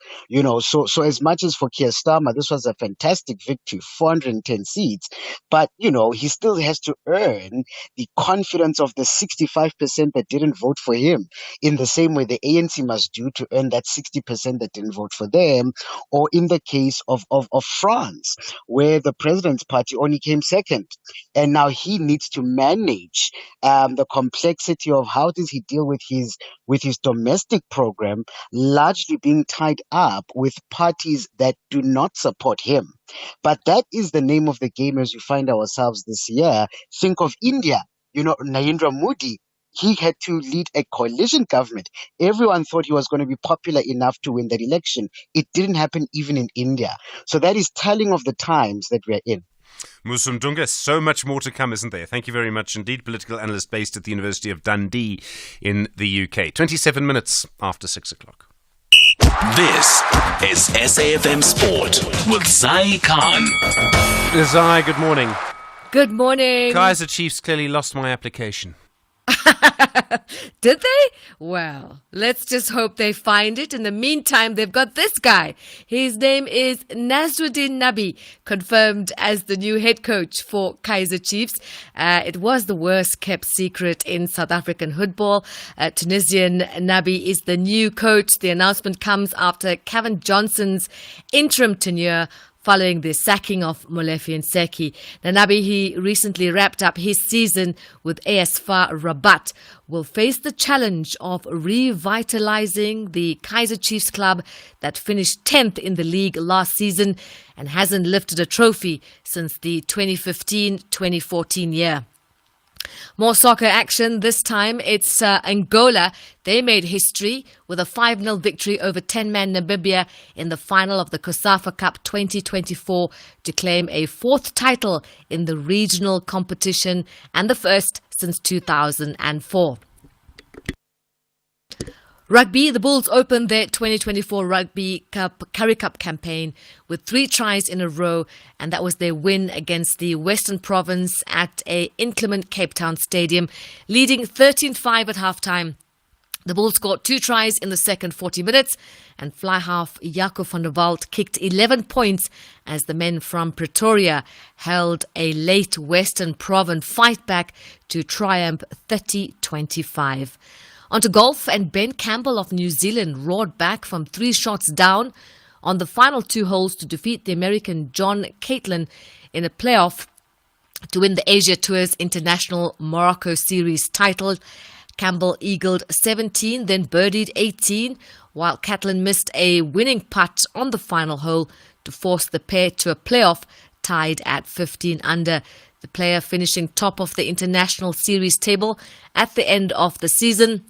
[SPEAKER 16] So as much as for Keir Starmer, this was a fantastic victory, 410 seats, but, he still has to earn the confidence of the 65% that didn't vote for him, in the same way the ANC must do to earn that 60% that didn't vote for them, or in the case of France, where the president's party only came second. And now he needs to manage the complexity of how does he deal with his domestic program, largely being tied up with parties that do not support him. But that is the name of the game as we find ourselves this year. Think of India. Narendra Modi, he had to lead a coalition government. Everyone thought he was going to be popular enough to win that election. It didn't happen even in India. So that is telling of the times that we're in.
[SPEAKER 12] Musum Dunga, so much more to come, isn't there? Thank you very much indeed. Political analyst based at the University of Dundee in the UK. 27 minutes after 6 o'clock.
[SPEAKER 1] This is SAFM Sport with Zai Khan.
[SPEAKER 12] Zai, good morning.
[SPEAKER 11] Good morning.
[SPEAKER 12] Kaizer Chiefs clearly lost my application.
[SPEAKER 11] Did they? Well, let's just hope they find it. In the meantime, they've got this guy. His name is Nasruddin Nabi, confirmed as the new head coach for Kaizer Chiefs. It was the worst kept secret in South African football. Tunisian Nabi is the new coach. The announcement comes after Kevin Johnson's interim tenure following the sacking of Molefi Nseki. Nabi, he recently wrapped up his season with AS FAR Rabat, will face the challenge of revitalizing the Kaizer Chiefs club that finished 10th in the league last season and hasn't lifted a trophy since the 2015-2014 year. More soccer action. This time it's Angola. They made history with a 5-0 victory over 10-man Namibia in the final of the COSAFA Cup 2024 to claim a 4th title in the regional competition and the first since 2004. Rugby, the Bulls opened their 2024 Rugby Cup Currie Cup campaign with 3 tries in a row, and that was their win against the Western Province at a inclement Cape Town stadium, leading 13-5 at halftime. The Bulls scored 2 tries in the second 40 minutes, and fly half Jaco van der Walt kicked 11 points as the men from Pretoria held a late Western Province fight back to triumph 30-25. Onto golf, and Ben Campbell of New Zealand roared back from 3 shots down on the final 2 holes to defeat the American John Catlin in a playoff to win the Asia Tour's International Morocco Series title. Campbell eagled 17, then birdied 18, while Catlin missed a winning putt on the final hole to force the pair to a playoff tied at 15 under. The player finishing top of the International Series table at the end of the season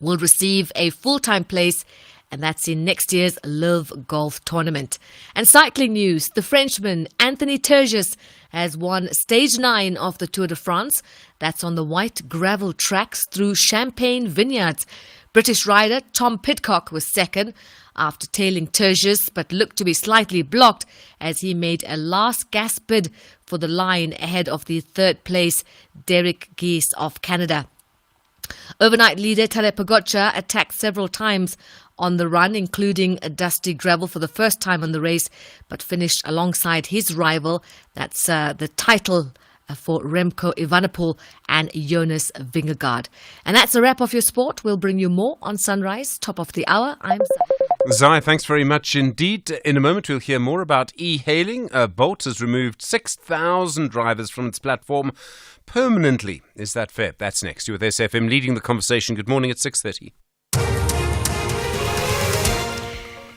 [SPEAKER 11] will receive a full-time place, and that's in next year's Live Golf Tournament. And cycling news, the Frenchman Anthony Turgis has won Stage 9 of the Tour de France. That's on the white gravel tracks through Champagne Vineyards. British rider Tom Pidcock was second after tailing Turgis, but looked to be slightly blocked as he made a last gasp bid for the line ahead of the third place Derek Geese of Canada. Overnight leader Tadej Pogačar attacked several times on the run, including a dusty gravel for the first time in the race, but finished alongside his rival. That's the title for Remco Evenepoel and Jonas Vingegaard. And that's a wrap of your sport. We'll bring you more on Sunrise, top of the hour. I'm
[SPEAKER 12] Zai, thanks very much indeed. In a moment, we'll hear more about e-hailing. Bolt has removed 6,000 drivers from its platform permanently. Is that fair? That's next. You're with SFM leading the conversation. Good morning at 6:30.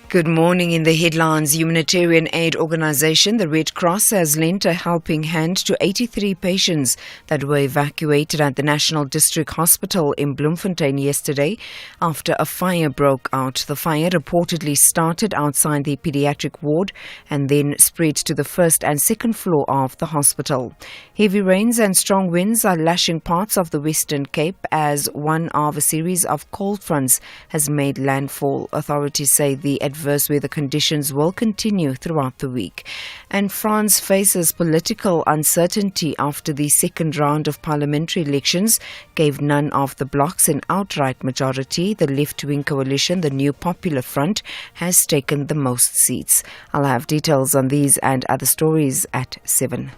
[SPEAKER 5] Good morning. In the headlines, humanitarian aid organisation the Red Cross has lent a helping hand to 83 patients that were evacuated at the National District Hospital in Bloemfontein yesterday after a fire broke out. The fire reportedly started outside the paediatric ward and then spread to the first and second floor of the hospital. Heavy rains and strong winds are lashing parts of the Western Cape as one of a series of cold fronts has made landfall. Authorities say the adverse weather conditions will continue throughout the week. And France faces political uncertainty after the second round of parliamentary elections gave none of the blocs an outright majority. The left-wing coalition, the New Popular Front, has taken the most seats. I'll have details on these and other stories at 7.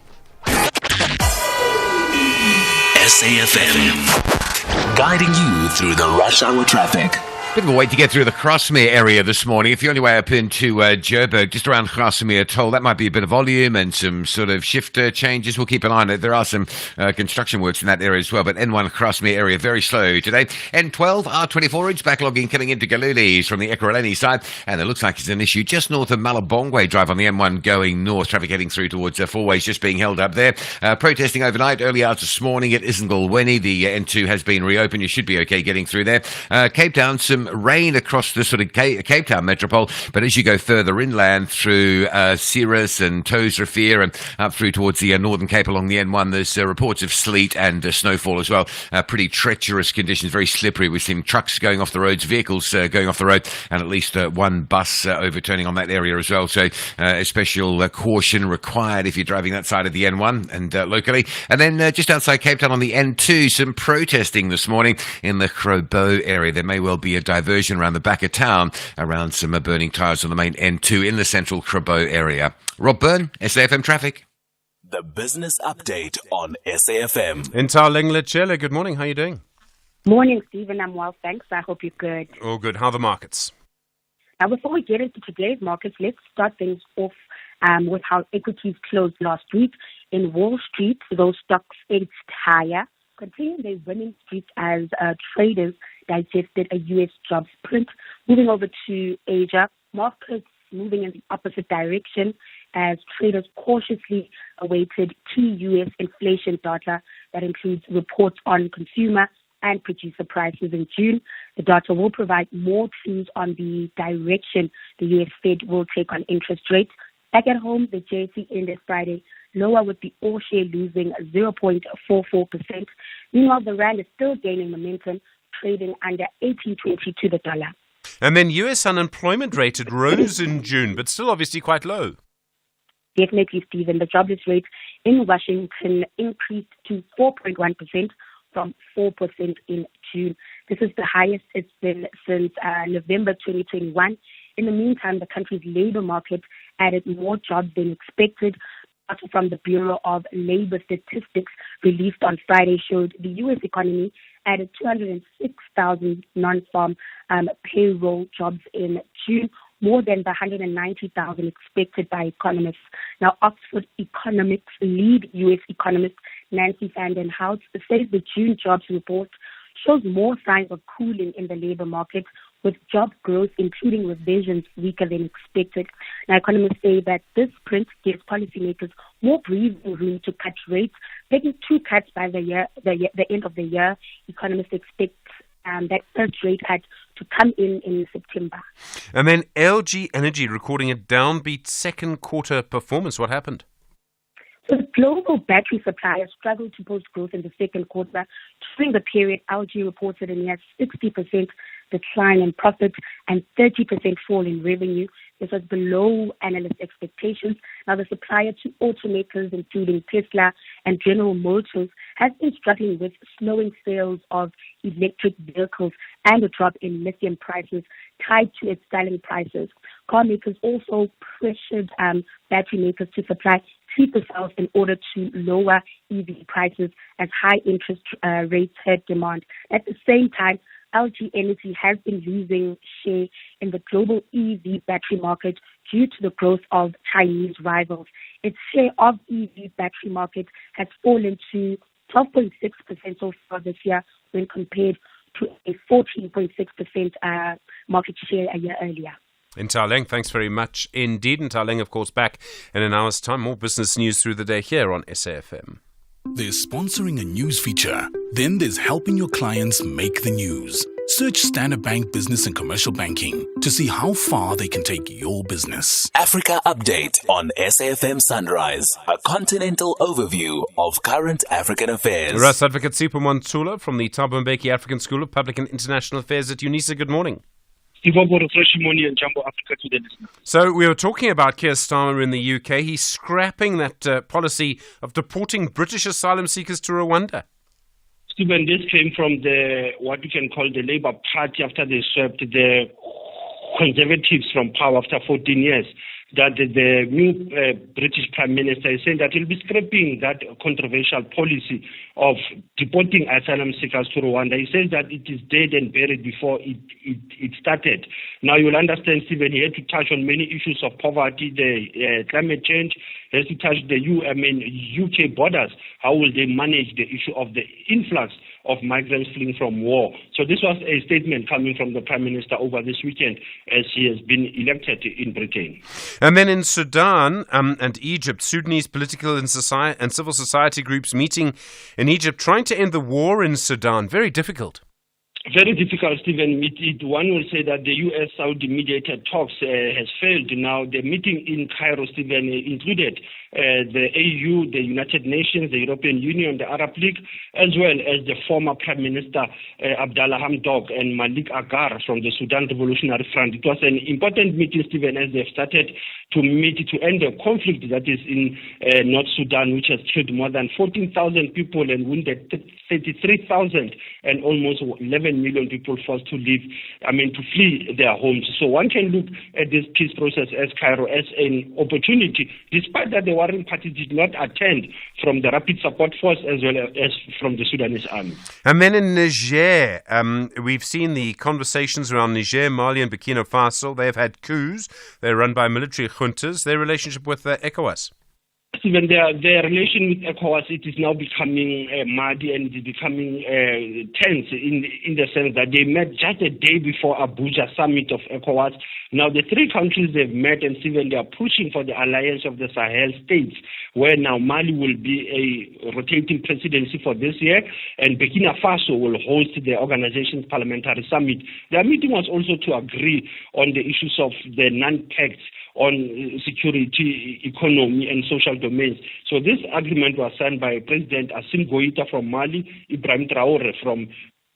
[SPEAKER 1] SAFM, guiding you through the rush hour traffic.
[SPEAKER 17] Bit of a wait to get through the Grasmere area this morning. If you're on your way up into Joburg, just around Grasmere Toll, that might be a bit of volume and some sort of shift changes. We'll keep an eye on it. There are some construction works in that area as well, but N1 Grasmere area very slow today. N12 R24 inch backlogging coming into Galulis from the Ekurhuleni side, and it looks like it's an issue just north of Malabongwe Drive on the M1 going north. Traffic heading through towards Four Ways just being held up there. Protesting overnight, early hours this morning at Isingulweni. The N2 has been reopened. You should be okay getting through there. Cape Town, some rain across the sort of Cape Town metropole, but as you go further inland through Ceres and Toesrivier and up through towards the Northern Cape along the N1, there's reports of sleet and snowfall as well. Pretty treacherous conditions, very slippery. We've seen trucks going off the roads, vehicles going off the road, and at least one bus overturning on that area as well. So a special caution required if you're driving that side of the N1 and locally. And then just outside Cape Town on the N2, some protesting this morning in the Grootes area. There may well be a diversion around the back of town around some burning tyres on the main N2 in the central Grootes area. Rob Byrne, SAFM Traffic.
[SPEAKER 1] The business update on SAFM.
[SPEAKER 12] Intal Lenglechele, good morning. How are you doing?
[SPEAKER 18] Morning, Stephen. I'm well, thanks. I hope you're good.
[SPEAKER 12] All good. How are the markets?
[SPEAKER 18] Now, before we get into today's markets, let's start things off with how equities closed last week. In Wall Street, those stocks edged higher, continuing their winning streak as traders digested a U.S. jobs print. Moving over to Asia, markets moving in the opposite direction. as traders cautiously awaited key U.S. inflation data that includes reports on consumer and producer prices in June. The data will provide more clues on the direction the U.S. Fed will take on interest rates. Back at home, the JSE ended Friday lower, with the all-share losing 0.44%. Meanwhile, the rand is still gaining momentum, trading under 18.20 to the dollar.
[SPEAKER 12] And then US unemployment rate, it rose in June, but still obviously quite low.
[SPEAKER 18] Definitely, Stephen. The jobless rate in Washington increased to 4.1% from 4% in June. This is the highest it's been since November 2021. In the meantime, the country's labor market added more jobs than expected. Data from the Bureau of Labor Statistics released on Friday showed the U.S. economy added 206,000 non-farm payroll jobs in June, more than the 190,000 expected by economists. Now, Oxford Economics lead U.S. economist Nancy Vanden Hout says the June jobs report shows more signs of cooling in the labor market, with job growth, including revisions, weaker than expected. Now, economists say that this print gives policymakers more breathing room to cut rates, taking 2 cuts by the end of the year. Economists expect that third rate cut to come in September.
[SPEAKER 12] And then LG Energy recording a downbeat second quarter performance. What happened?
[SPEAKER 18] So the global battery suppliers struggled to post growth in the second quarter. During the period, LG reported a near 60% decline in profit and 30% fall in revenue. This was below analyst expectations. Now, the supplier to automakers, including Tesla and General Motors, has been struggling with slowing sales of electric vehicles and a drop in lithium prices tied to its selling prices. Car makers also pressured battery makers to supply cheaper cells in order to lower EV prices as high interest rates hurt demand. At the same time, LG Energy has been losing share in the global EV battery market due to the growth of Chinese rivals. Its share of EV battery market has fallen to 12.6% so far this year when compared to a 14.6% market share a year earlier.
[SPEAKER 12] Ntaleng, thanks very much indeed. Ntaleng, of course, back in an hour's time. More business news through the day here on SAFM.
[SPEAKER 14] There's sponsoring a news feature. Then there's helping your clients make the news. Search Standard Bank Business and Commercial Banking to see how far they can take your business.
[SPEAKER 1] Africa Update on SAFM Sunrise, a continental overview of current African affairs.
[SPEAKER 12] Russ Advocate Sipho Mantula from the Thabo Mbeki African School of Public and International Affairs at UNISA. Good morning. So we were talking about Keir Starmer in the UK. He's scrapping that policy of deporting British asylum seekers to Rwanda.
[SPEAKER 19] Stephen, this came from what we can call the Labour Party after they swept the Conservatives from power after 14 years. That the new British Prime Minister is saying that he'll be scrapping that controversial policy of deporting asylum seekers to Rwanda. He says that it is dead and buried before it started. Now you'll understand, Stephen, he had to touch on many issues of poverty, the climate change, he has to touch the UK borders. How will they manage the issue of the influx of migrants fleeing from war? So this was a statement coming from the Prime Minister over this weekend as he has been elected in Britain.
[SPEAKER 12] And then in Sudan and Egypt, Sudanese political and civil society groups meeting in Egypt, trying to end the war in Sudan. Very difficult.
[SPEAKER 19] Very difficult, Stephen. One will say that the US-Saudi mediated talks has failed. Now, the meeting in Cairo, Stephen, included the AU, the United Nations, the European Union, the Arab League, as well as the former Prime Minister Abdallah Hamdok and Malik Agar from the Sudan Revolutionary Front. It was an important meeting, Stephen, as they've started to meet to end the conflict that is in North Sudan, which has killed more than 14,000 people and wounded 33,000 and almost 11 million people forced to flee their homes. So one can look at this peace process as Cairo as an opportunity, despite that the warring parties did not attend from the Rapid Support Force as well as from the Sudanese army.
[SPEAKER 12] And then in Niger, we've seen the conversations around Niger, Mali and Burkina Faso. They've had coups. They're run by military juntas. Their relationship with ECOWAS.
[SPEAKER 19] Even their relation with ECOWAS, it is now becoming muddy and it is becoming tense in the sense that they met just a day before Abuja summit of ECOWAS. Now the three countries they've met and even they are pushing for the alliance of the Sahel states, where now Mali will be a rotating presidency for this year and Burkina Faso will host the organization's parliamentary summit. Their meeting was also to agree on the issues of the non-pact on security, economy, and social domains. So this agreement was signed by President Assimi Goïta from Mali, Ibrahim Traoré from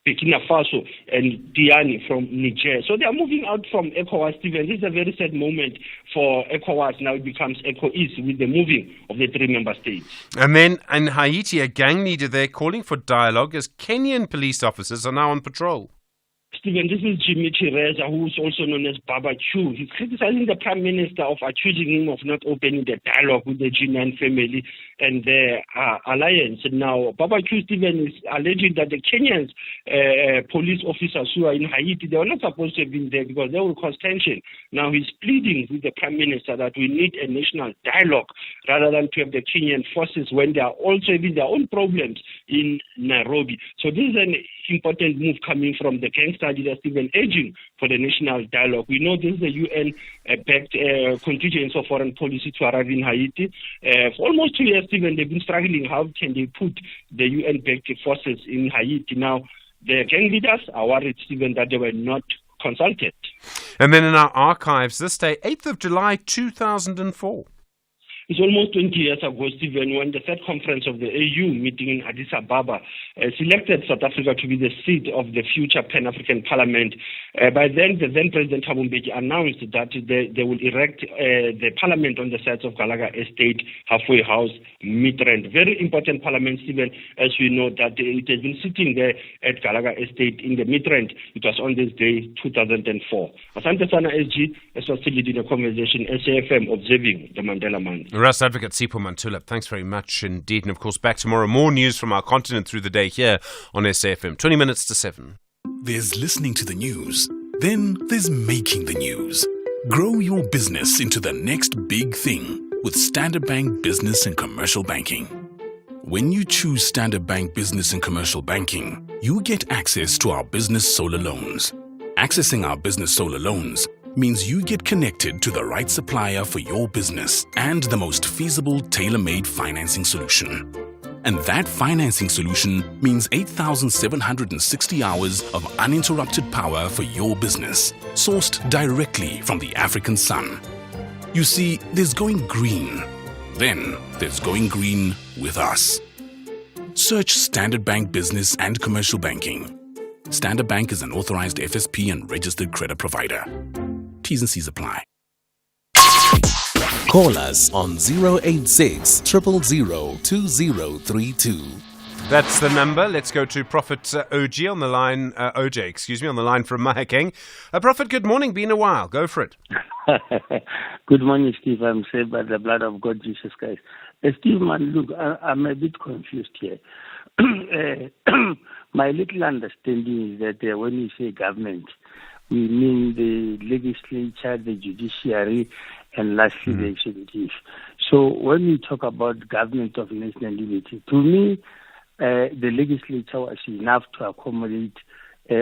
[SPEAKER 19] Burkina Faso, and Diani from Niger. So they are moving out from ECOWAS, Stephen. This is a very sad moment for ECOWAS. Now it becomes ECOIS with the moving of the three member states.
[SPEAKER 12] And then in Haiti, a gang leader there calling for dialogue as Kenyan police officers are now on patrol.
[SPEAKER 19] Stephen, this is Jimmy Chireza, who is also known as Baba Q. He's criticizing the Prime Minister of accusing him of not opening the dialogue with the G9 family and their alliance. Now, Baba Q, Stephen, is alleging that the Kenyans police officers who are in Haiti, they were not supposed to have been there because they will cause tension. Now, he's pleading with the Prime Minister that we need a national dialogue rather than to have the Kenyan forces when they are also having their own problems in Nairobi. So this is an important move coming from the gangster leader Stephen urging for the national dialogue. We know this is a UN-backed contingent of foreign policy to arrive in Haiti. For almost 2 years, Stephen, they've been struggling. How can they put the UN-backed forces in Haiti? Now, the gang leaders are worried, Stephen, that they were not consulted.
[SPEAKER 12] And then in our archives this day, 8th of July 2004.
[SPEAKER 19] It's almost 20 years ago, Stephen, when the third conference of the AU meeting in Addis Ababa selected South Africa to be the seat of the future Pan-African Parliament. By then, the then President Thabo Mbeki announced that they will erect the parliament on the sites of Gallagher Estate, Halfway House, Midrand. Very important parliament, Stephen, as we know that it has been sitting there at Gallagher Estate in the Midrand. It was on this day, 2004. Asante Sana SG, as was still leading a conversation, SAFM, observing the Mandela Man.
[SPEAKER 12] Rust Advocate Sipho Mantula, thanks very much indeed. And of course, back tomorrow, more news from our continent through the day here on SAFM. 20 minutes to 7.
[SPEAKER 14] There's listening to the news. Then there's making the news. Grow your business into the next big thing with Standard Bank Business and Commercial Banking. When you choose Standard Bank Business and Commercial Banking, you get access to our business solar loans. Accessing our business solar loans means you get connected to the right supplier for your business and the most feasible tailor-made financing solution. And that financing solution means 8,760 hours of uninterrupted power for your business, sourced directly from the African sun. You see, there's going green. Then there's going green with us. Search Standard Bank Business and Commercial Banking. Standard Bank is an authorized FSP and registered credit provider. T's and C's apply.
[SPEAKER 1] Call us on 086 000 2032.
[SPEAKER 12] That's the number. Let's go to Prophet OJ on the line. OJ, on the line from Mahakeng. Prophet, good morning. Been a while. Go for it.
[SPEAKER 20] Good morning, Steve. I'm saved by the blood of God, Jesus Christ. Steve, man, look, I'm a bit confused here. My little understanding is that when you say government, we mean the legislature, the judiciary, and lastly the executive. So when we talk about government of national unity, to me, the legislature was enough to accommodate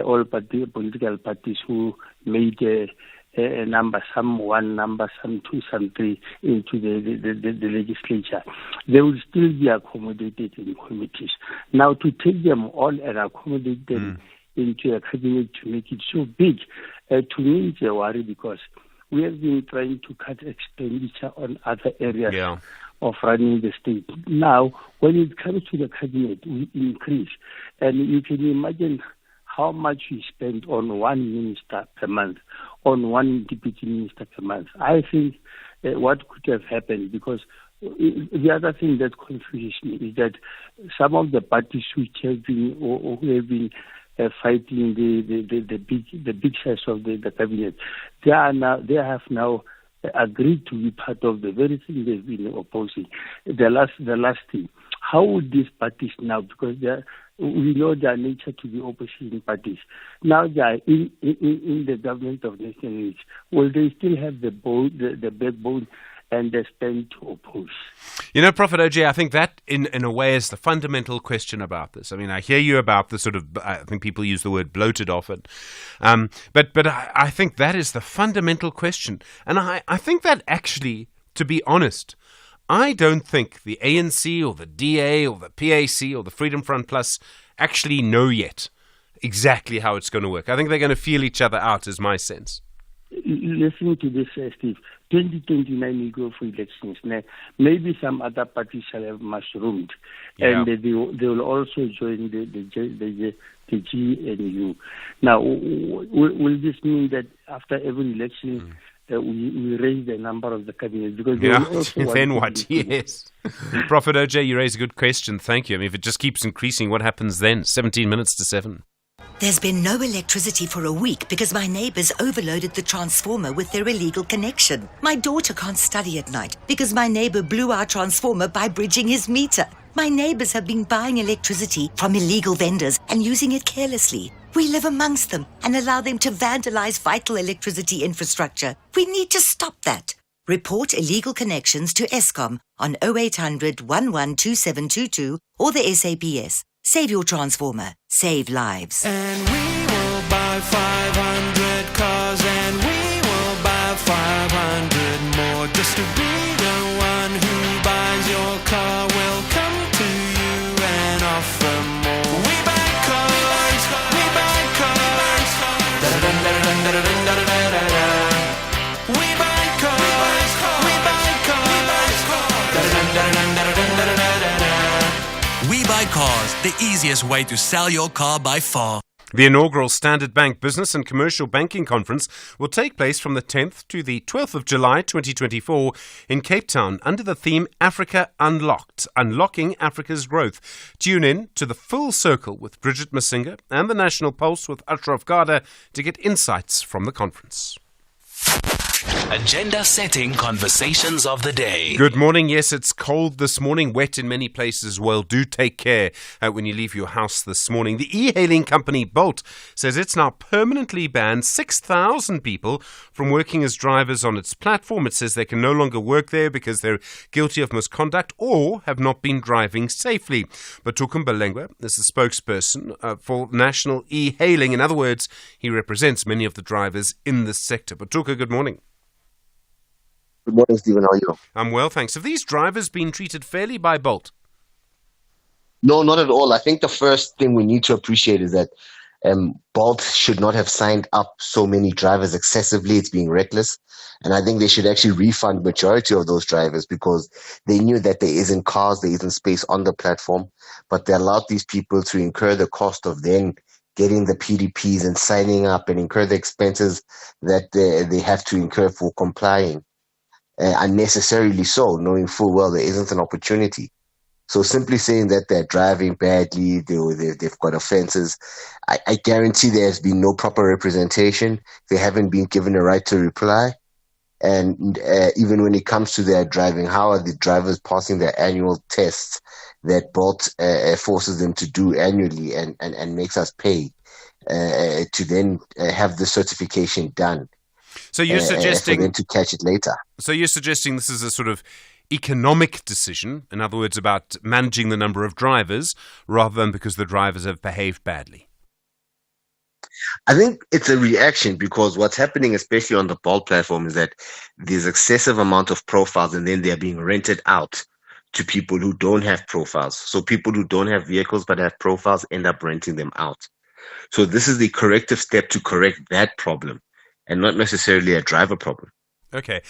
[SPEAKER 20] all political parties who made a number, some one number, some two, some three, into the legislature. They will still be accommodated in committees. Now, to take them all and accommodate them into a cabinet to make it so big, to me it's a worry because we have been trying to cut expenditure on other areas of running the state. Now, when it comes to the cabinet, we increase. And you can imagine how much we spend on one minister per month, on one deputy minister per month. I think what could have happened, because the other thing that confuses me is that some of the parties which have been or who have been fighting the big size of the cabinet, they have now agreed to be part of the very thing they've been opposing. The last thing, how would these parties now, because we know their nature to be opposition parties, now they are in the government of national unity, will they still have the backbone and they stand to oppose.
[SPEAKER 12] You know, Prophet OJ, I think that in a way is the fundamental question about this. I mean, I hear you about the sort of, I think people use the word bloated often, but I think that is the fundamental question. And I think that actually, to be honest, I don't think the ANC or the DA or the PAC or the Freedom Front Plus actually know yet exactly how it's going to work. I think they're going to feel each other out, is my sense.
[SPEAKER 20] Listen to this, Steve. 2029 we go for elections. Now, maybe some other parties shall have mushroomed, and they will also join the GNU. Now, will this mean that after every election we raise the number of the cabinet? Because
[SPEAKER 12] then what? Yes. Prophet OJ, you raise a good question. Thank you. I mean, if it just keeps increasing, what happens then? 17 minutes to 7.
[SPEAKER 21] There's been no electricity for a week because my neighbours overloaded the transformer with their illegal connection. My daughter can't study at night because my neighbour blew our transformer by bridging his meter. My neighbours have been buying electricity from illegal vendors and using it carelessly. We live amongst them and allow them to vandalise vital electricity infrastructure. We need to stop that. Report illegal connections to Eskom on 0800 112722 or the SAPS. Save your transformer. Save lives.
[SPEAKER 22] And we will buy 500 cars and we will buy 500 more. Just to be the one who buys your car will come to you and offer more. We buy cars, we buy cars. Da-da-dun-da-da-dun-da-da-dun-da-da-da. We buy cars, we buy cars. Da-da-dun-da-da-dun-da-da-dun-da-da-da. We buy cars, the easiest way to sell your car by far.
[SPEAKER 12] The inaugural Standard Bank Business and Commercial Banking Conference will take place from the 10th to the 12th of July 2024 in Cape Town under the theme Africa Unlocked, Unlocking Africa's Growth. Tune in to the Full Circle with Bridget Masinga and the National Pulse with Ashraf Garda to get insights from the conference.
[SPEAKER 1] Agenda-setting conversations of the day.
[SPEAKER 12] Good morning. Yes, it's cold this morning, wet in many places. Well, do take care when you leave your house this morning. The e-hailing company Bolt says it's now permanently banned 6,000 people from working as drivers on its platform. It says they can no longer work there because they're guilty of misconduct or have not been driving safely. But Tukum Balengwa is the spokesperson for National E-Hailing. In other words, he represents many of the drivers in this sector. But Tuka, good morning.
[SPEAKER 23] Good morning, Stephen. How are you?
[SPEAKER 12] I'm well, thanks. Have these drivers been treated fairly by Bolt?
[SPEAKER 23] No, not at all. I think the first thing we need to appreciate is that Bolt should not have signed up so many drivers excessively. It's being reckless. And I think they should actually refund majority of those drivers because they knew that there isn't cars, there isn't space on the platform, but they allowed these people to incur the cost of then getting the PDPs and signing up and incur the expenses that they have to incur for complying. Unnecessarily so, knowing full well there isn't an opportunity. So simply saying that they're driving badly, they've got offenses, I guarantee there has been no proper representation. They haven't been given a right to reply. And even when it comes to their driving, how are the drivers passing their annual tests that Bolt forces them to do annually and makes us pay to then have the certification done?
[SPEAKER 12] So you're suggesting
[SPEAKER 23] for them to catch it later.
[SPEAKER 12] So you're suggesting this is a sort of economic decision, in other words, about managing the number of drivers, rather than because the drivers have behaved badly?
[SPEAKER 23] I think it's a reaction because what's happening, especially on the Bolt platform, is that there's excessive amount of profiles and then they're being rented out to people who don't have profiles. So people who don't have vehicles but have profiles end up renting them out. So this is the corrective step to correct that problem, and not necessarily a driver problem.
[SPEAKER 12] Okay.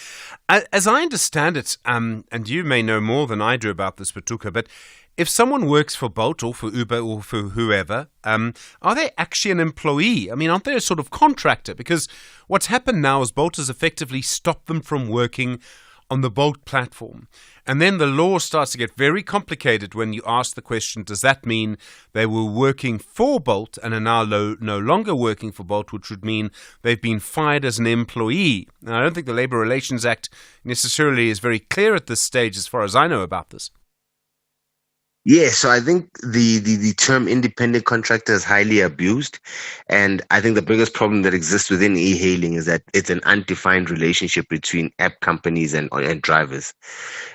[SPEAKER 12] As I understand it, and you may know more than I do about this, Patuka, but if someone works for Bolt or for Uber or for whoever, are they actually an employee? I mean, aren't they a sort of contractor? Because what's happened now is Bolt has effectively stopped them from working on the Bolt platform. And then the law starts to get very complicated when you ask the question, does that mean they were working for Bolt and are now no longer working for Bolt, which would mean they've been fired as an employee? Now, I don't think the Labour Relations Act necessarily is very clear at this stage as far as I know about this.
[SPEAKER 23] Yeah, so I think the term independent contractor is highly abused. And I think the biggest problem that exists within e-hailing is that it's an undefined relationship between app companies and drivers.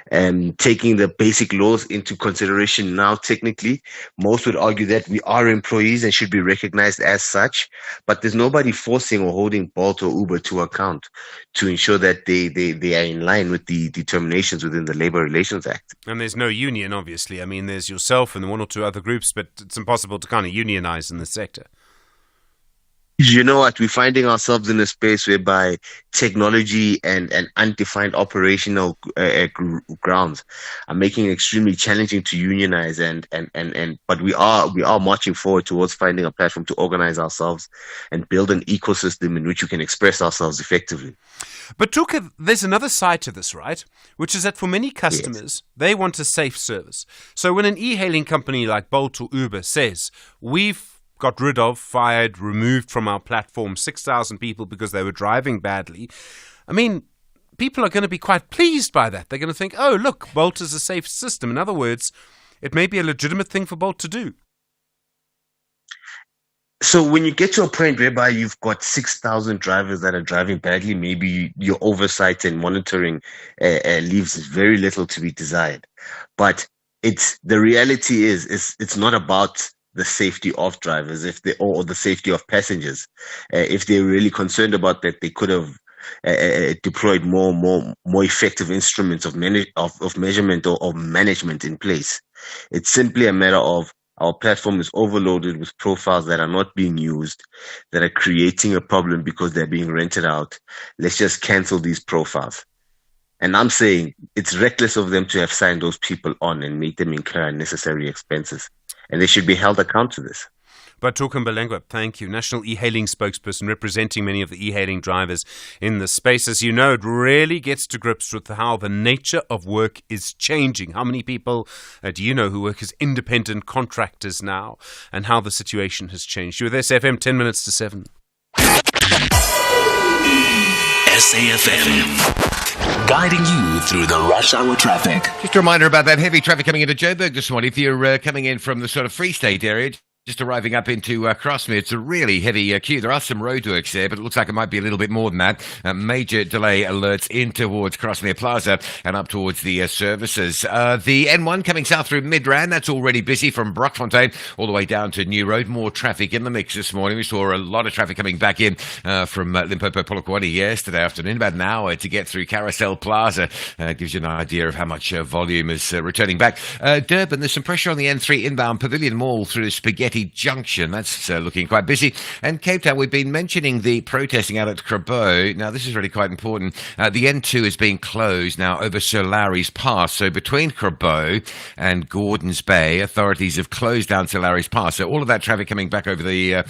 [SPEAKER 23] Taking the basic laws into consideration now, technically, most would argue that we are employees and should be recognized as such. But there's nobody forcing or holding Bolt or Uber to account to ensure that they are in line with the determinations within the Labor Relations Act.
[SPEAKER 12] And there's no union, obviously. I mean, there's yourself and one or two other groups, but it's impossible to kind of unionize in this sector.
[SPEAKER 23] You know what? We're finding ourselves in a space whereby technology and undefined operational grounds are making it extremely challenging to unionize. But we are marching forward towards finding a platform to organize ourselves and build an ecosystem in which we can express ourselves effectively.
[SPEAKER 12] But Tuka, there's another side to this, right? Which is that for many customers, they want a safe service. So when an e-hailing company like Bolt or Uber says, we've got rid of, fired, removed from our platform 6,000 people because they were driving badly, I mean, people are going to be quite pleased by that. They're going to think, oh, look, Bolt is a safe system. In other words, it may be a legitimate thing for Bolt to do.
[SPEAKER 23] So when you get to a point whereby you've got 6,000 drivers that are driving badly, maybe your oversight and monitoring leaves very little to be desired. But the reality is it's not about the safety of drivers or the safety of passengers. If they're really concerned about that, they could have deployed more effective instruments of measurement or management in place. It's simply a matter of our platform is overloaded with profiles that are not being used, that are creating a problem because they're being rented out. Let's just cancel these profiles. And I'm saying it's reckless of them to have signed those people on and made them incur unnecessary expenses. And they should be held accountable to this.
[SPEAKER 12] But Tuka Mbalengwa, thank you. National e-hailing spokesperson representing many of the e-hailing drivers in the space. As you know, it really gets to grips with how the nature of work is changing. How many people do you know who work as independent contractors now, and how the situation has changed? You're with SAFM, 10 minutes to 7.
[SPEAKER 1] SAFM. Guiding you through the rush hour traffic.
[SPEAKER 17] Just a reminder about that heavy traffic coming into Joburg this morning. If you're coming in from the sort of Free State area, just arriving up into Crossmere, it's a really heavy queue. There are some roadworks there, but it looks like it might be a little bit more than that. Major delay alerts in towards Crossmere Plaza and up towards the services. The N1 coming south through Midrand, that's already busy from Brockfontein all the way down to New Road. More traffic in the mix this morning. We saw a lot of traffic coming back in from Limpopo Polokwane yesterday afternoon, about an hour to get through Carousel Plaza. Gives you an idea of how much volume is returning back. Durban, there's some pressure on the N3 inbound Pavilion Mall through Spaghetti Junction. That's looking quite busy. And Cape Town, we've been mentioning the protesting out at Grootes. Now, this is really quite important. The N2 is being closed now over Sir Larry's Pass. So between Grootes and Gordons Bay, authorities have closed down Sir Larry's Pass. So all of that traffic coming back over the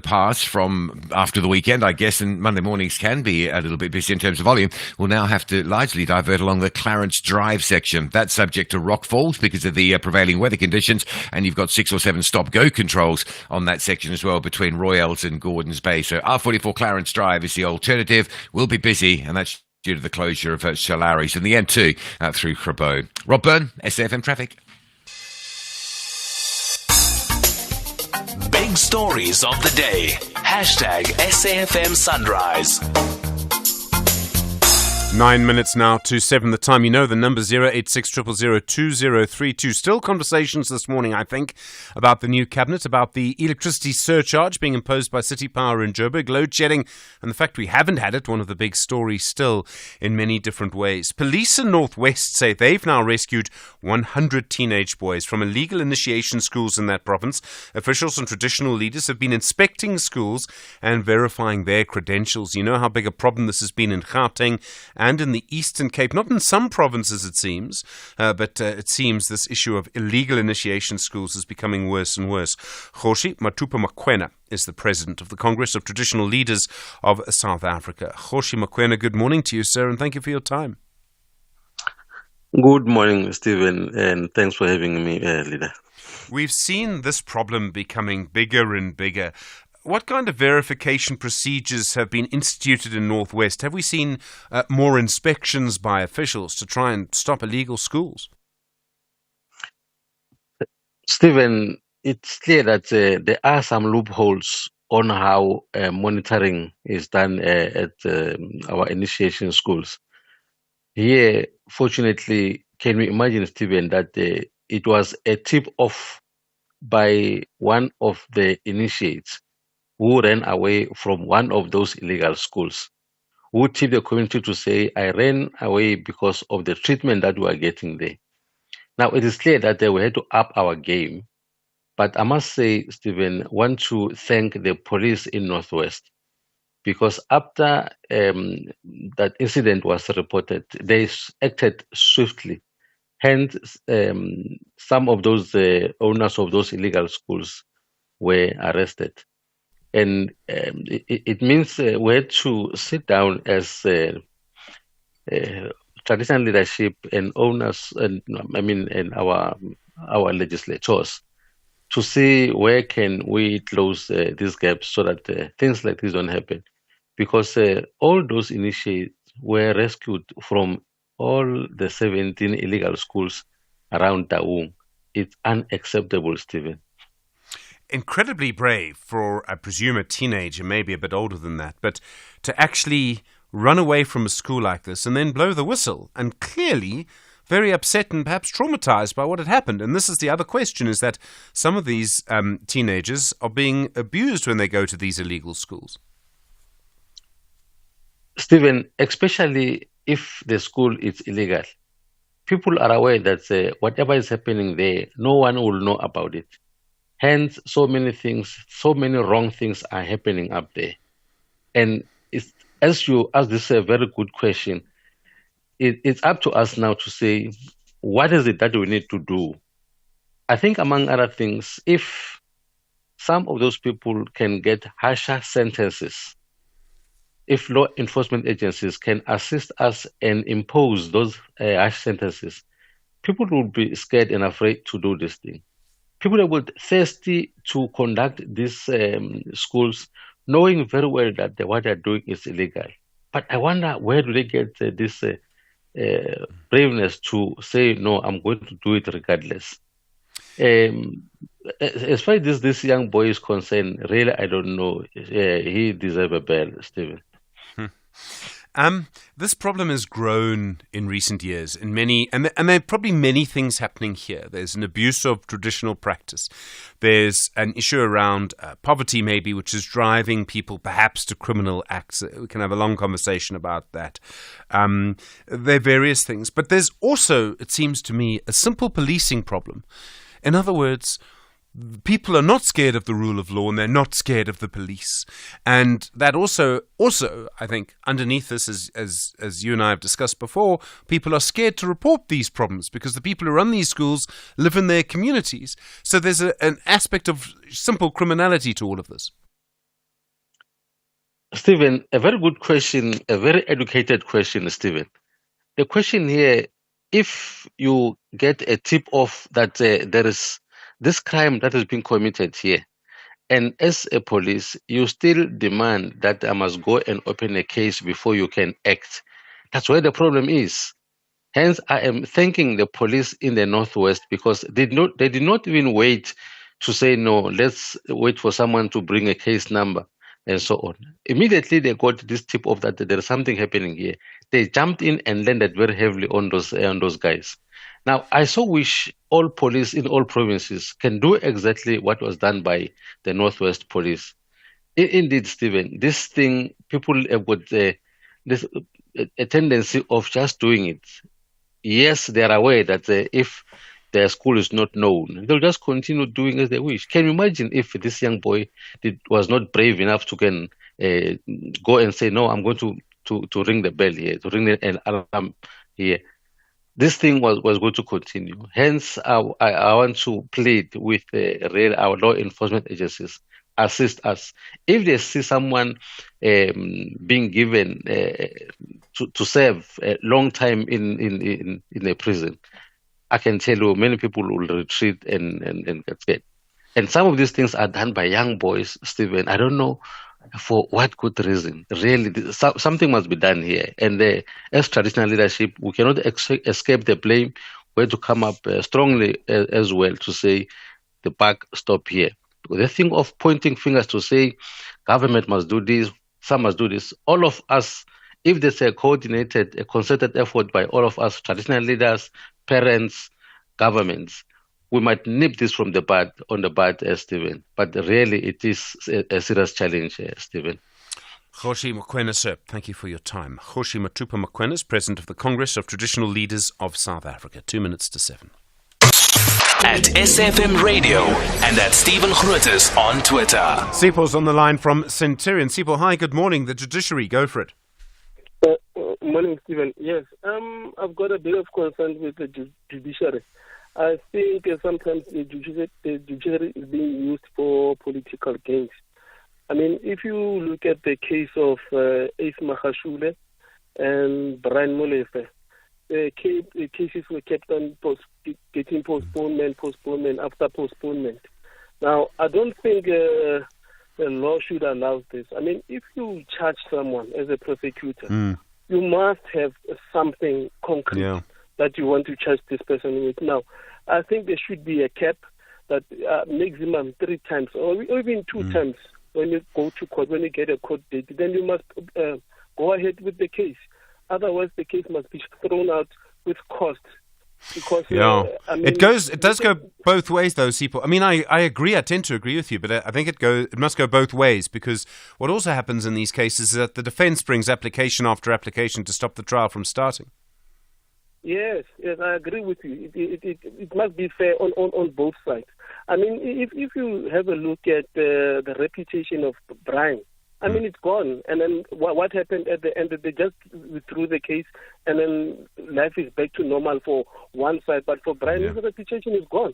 [SPEAKER 17] pass from after the weekend, I guess, and Monday mornings can be a little bit busy in terms of volume, will now have to largely divert along the Clarence Drive section. That's subject to rock falls because of the prevailing weather conditions, and you've got 6 or 7 stop-go controls on that section as well between Royals and Gordons Bay. So R44 Clarence Drive is the alternative. Will be busy, and that's due to the closure of Sir Larry's and the N2 through Grootes. Rob Byrne, SAFM Traffic.
[SPEAKER 1] Big stories of the day. #SAFM Sunrise.
[SPEAKER 12] 9 minutes now to 7. The time, you know the number, 086 000 2032. Still conversations this morning, I think, about the new cabinet, about the electricity surcharge being imposed by City Power in Joburg, load shedding, and the fact we haven't had it, one of the big stories still in many different ways. Police in Northwest say they've now rescued 100 teenage boys from illegal initiation schools in that province. Officials and traditional leaders have been inspecting schools and verifying their credentials. You know how big a problem this has been in Gauteng and in the Eastern Cape, not in some provinces it seems, but it seems this issue of illegal initiation schools is becoming worse and worse. Kgoshi Matupa-Mokoena is the president of the Congress of Traditional Leaders of South Africa. Kgoshi Mokoena, good morning to you, sir, and thank you for your time.
[SPEAKER 3] Good morning, Stephen, and thanks for having me, leader.
[SPEAKER 12] We've seen this problem becoming bigger and bigger. What kind of verification procedures have been instituted in Northwest? Have we seen more inspections by officials to try and stop illegal schools?
[SPEAKER 3] Stephen, it's clear that there are some loopholes on how monitoring is done at our initiation schools. Here, fortunately, can we imagine, Stephen, that it was a tip off by one of the initiates who ran away from one of those illegal schools, who tipped the community to say, I ran away because of the treatment that we are getting there. Now, it is clear that we had to up our game. But I must say, Stephen, want to thank the police in Northwest, because after that incident was reported, they acted swiftly. Hence, some of those owners of those illegal schools were arrested. And it means we had to sit down as traditional leadership and owners, and our legislators, to see where can we close these gaps so that things like this don't happen. Because all those initiates were rescued from all the 17 illegal schools around Taung. It's unacceptable, Stephen.
[SPEAKER 12] Incredibly brave for, I presume, a teenager, maybe a bit older than that, but to actually run away from a school like this and then blow the whistle, and clearly very upset and perhaps traumatized by what had happened. And this is the other question, is that some of these teenagers are being abused when they go to these illegal schools.
[SPEAKER 3] Stephen, especially if the school is illegal, people are aware that whatever is happening there, no one will know about it. Hence, so many things, so many wrong things are happening up there. And as you ask, this is a very good question. It's up to us now to say, what is it that we need to do? I think, among other things, if some of those people can get harsher sentences, if law enforcement agencies can assist us and impose those harsh sentences, people will be scared and afraid to do this thing. People are thirsty to conduct these schools, knowing very well that what they're doing is illegal. But I wonder, where do they get this braveness to say, no, I'm going to do it regardless? As far as this young boy is concerned, really, I don't know. He deserves a bell, Stephen.
[SPEAKER 12] This problem has grown in recent years in many, and there are probably many things happening here. There's an abuse of traditional practice. There's an issue around poverty, maybe, which is driving people perhaps to criminal acts. We can have a long conversation about that. There are various things. But there's also, it seems to me, a simple policing problem. In other words, people are not scared of the rule of law, and they're not scared of the police. And that also, I think, underneath this, as you and I have discussed before, people are scared to report these problems because the people who run these schools live in their communities. So there's an aspect of simple criminality to all of this.
[SPEAKER 3] Stephen, a very good question, a very educated question, Stephen. The question here, if you get a tip-off that there is this crime that has been committed here, and as a police, you still demand that I must go and open a case before you can act. That's where the problem is. Hence, I am thanking the police in the Northwest, because they did not even wait to say, no, let's wait for someone to bring a case number and so on. Immediately, they got this tip off that there is something happening here. They jumped in and landed very heavily on those guys. Now, I so wish all police in all provinces can do exactly what was done by the Northwest Police. Indeed, Stephen, this thing, people have got a tendency of just doing it. Yes, they are aware that if their school is not known, they'll just continue doing as they wish. Can you imagine if this young boy was not brave enough to go and say, no, I'm going to ring the bell here, to ring an alarm here? This thing was going to continue. Hence, I want to plead with our law enforcement agencies, assist us. If they see someone being given to serve a long time in a prison, I can tell you many people will retreat and get scared. And some of these things are done by young boys, Stephen. I don't know for what good reason. Really, something must be done here. And as traditional leadership, we cannot escape the blame. We have to come up strongly as well to say the buck stop here. The thing of pointing fingers to say government must do this, some must do this, all of us, if there's a concerted effort by all of us, traditional leaders, parents, governments, we might nip this from the bud, Stephen. But really, it is a serious challenge, Stephen.
[SPEAKER 12] Kgoshi Mokoena, sir, thank you for your time. Kgoshi Matupa Mokoena is President of the Congress of Traditional Leaders of South Africa. 7:02.
[SPEAKER 1] At SFM Radio and at Stephen Grootes on Twitter.
[SPEAKER 12] Sipo's on the line from Centurion. Sipo, hi, good morning. The Judiciary, go for it.
[SPEAKER 4] Morning, Stephen. Yes, I've got a bit of concern with the Judiciary. I think sometimes the Judiciary is being used for political gains. I mean, if you look at the case of Ace Magashule and Brian Molefe, the cases were kept on getting postponement after postponement. Now, I don't think the law should allow this. I mean, if you charge someone as a prosecutor, you must have something concrete that you want to charge this person with. Now, I think there should be a cap that maximum 3 times or even 2 times when you go to court, when you get a court date, then you must go ahead with the case. Otherwise, the case must be thrown out with cost. Because I mean,
[SPEAKER 12] it does go both ways, though, Sipo. I mean, I agree. I tend to agree with you, but I think it must go both ways, because what also happens in these cases is that the defence brings application after application to stop the trial from starting.
[SPEAKER 4] Yes, I agree with you. It must be fair on both sides. I mean, if you have a look at the reputation of Brian, I mean, it's gone. And then what happened at the end? They just withdrew the case, and then life is back to normal for one side. But for Brian, his reputation is gone.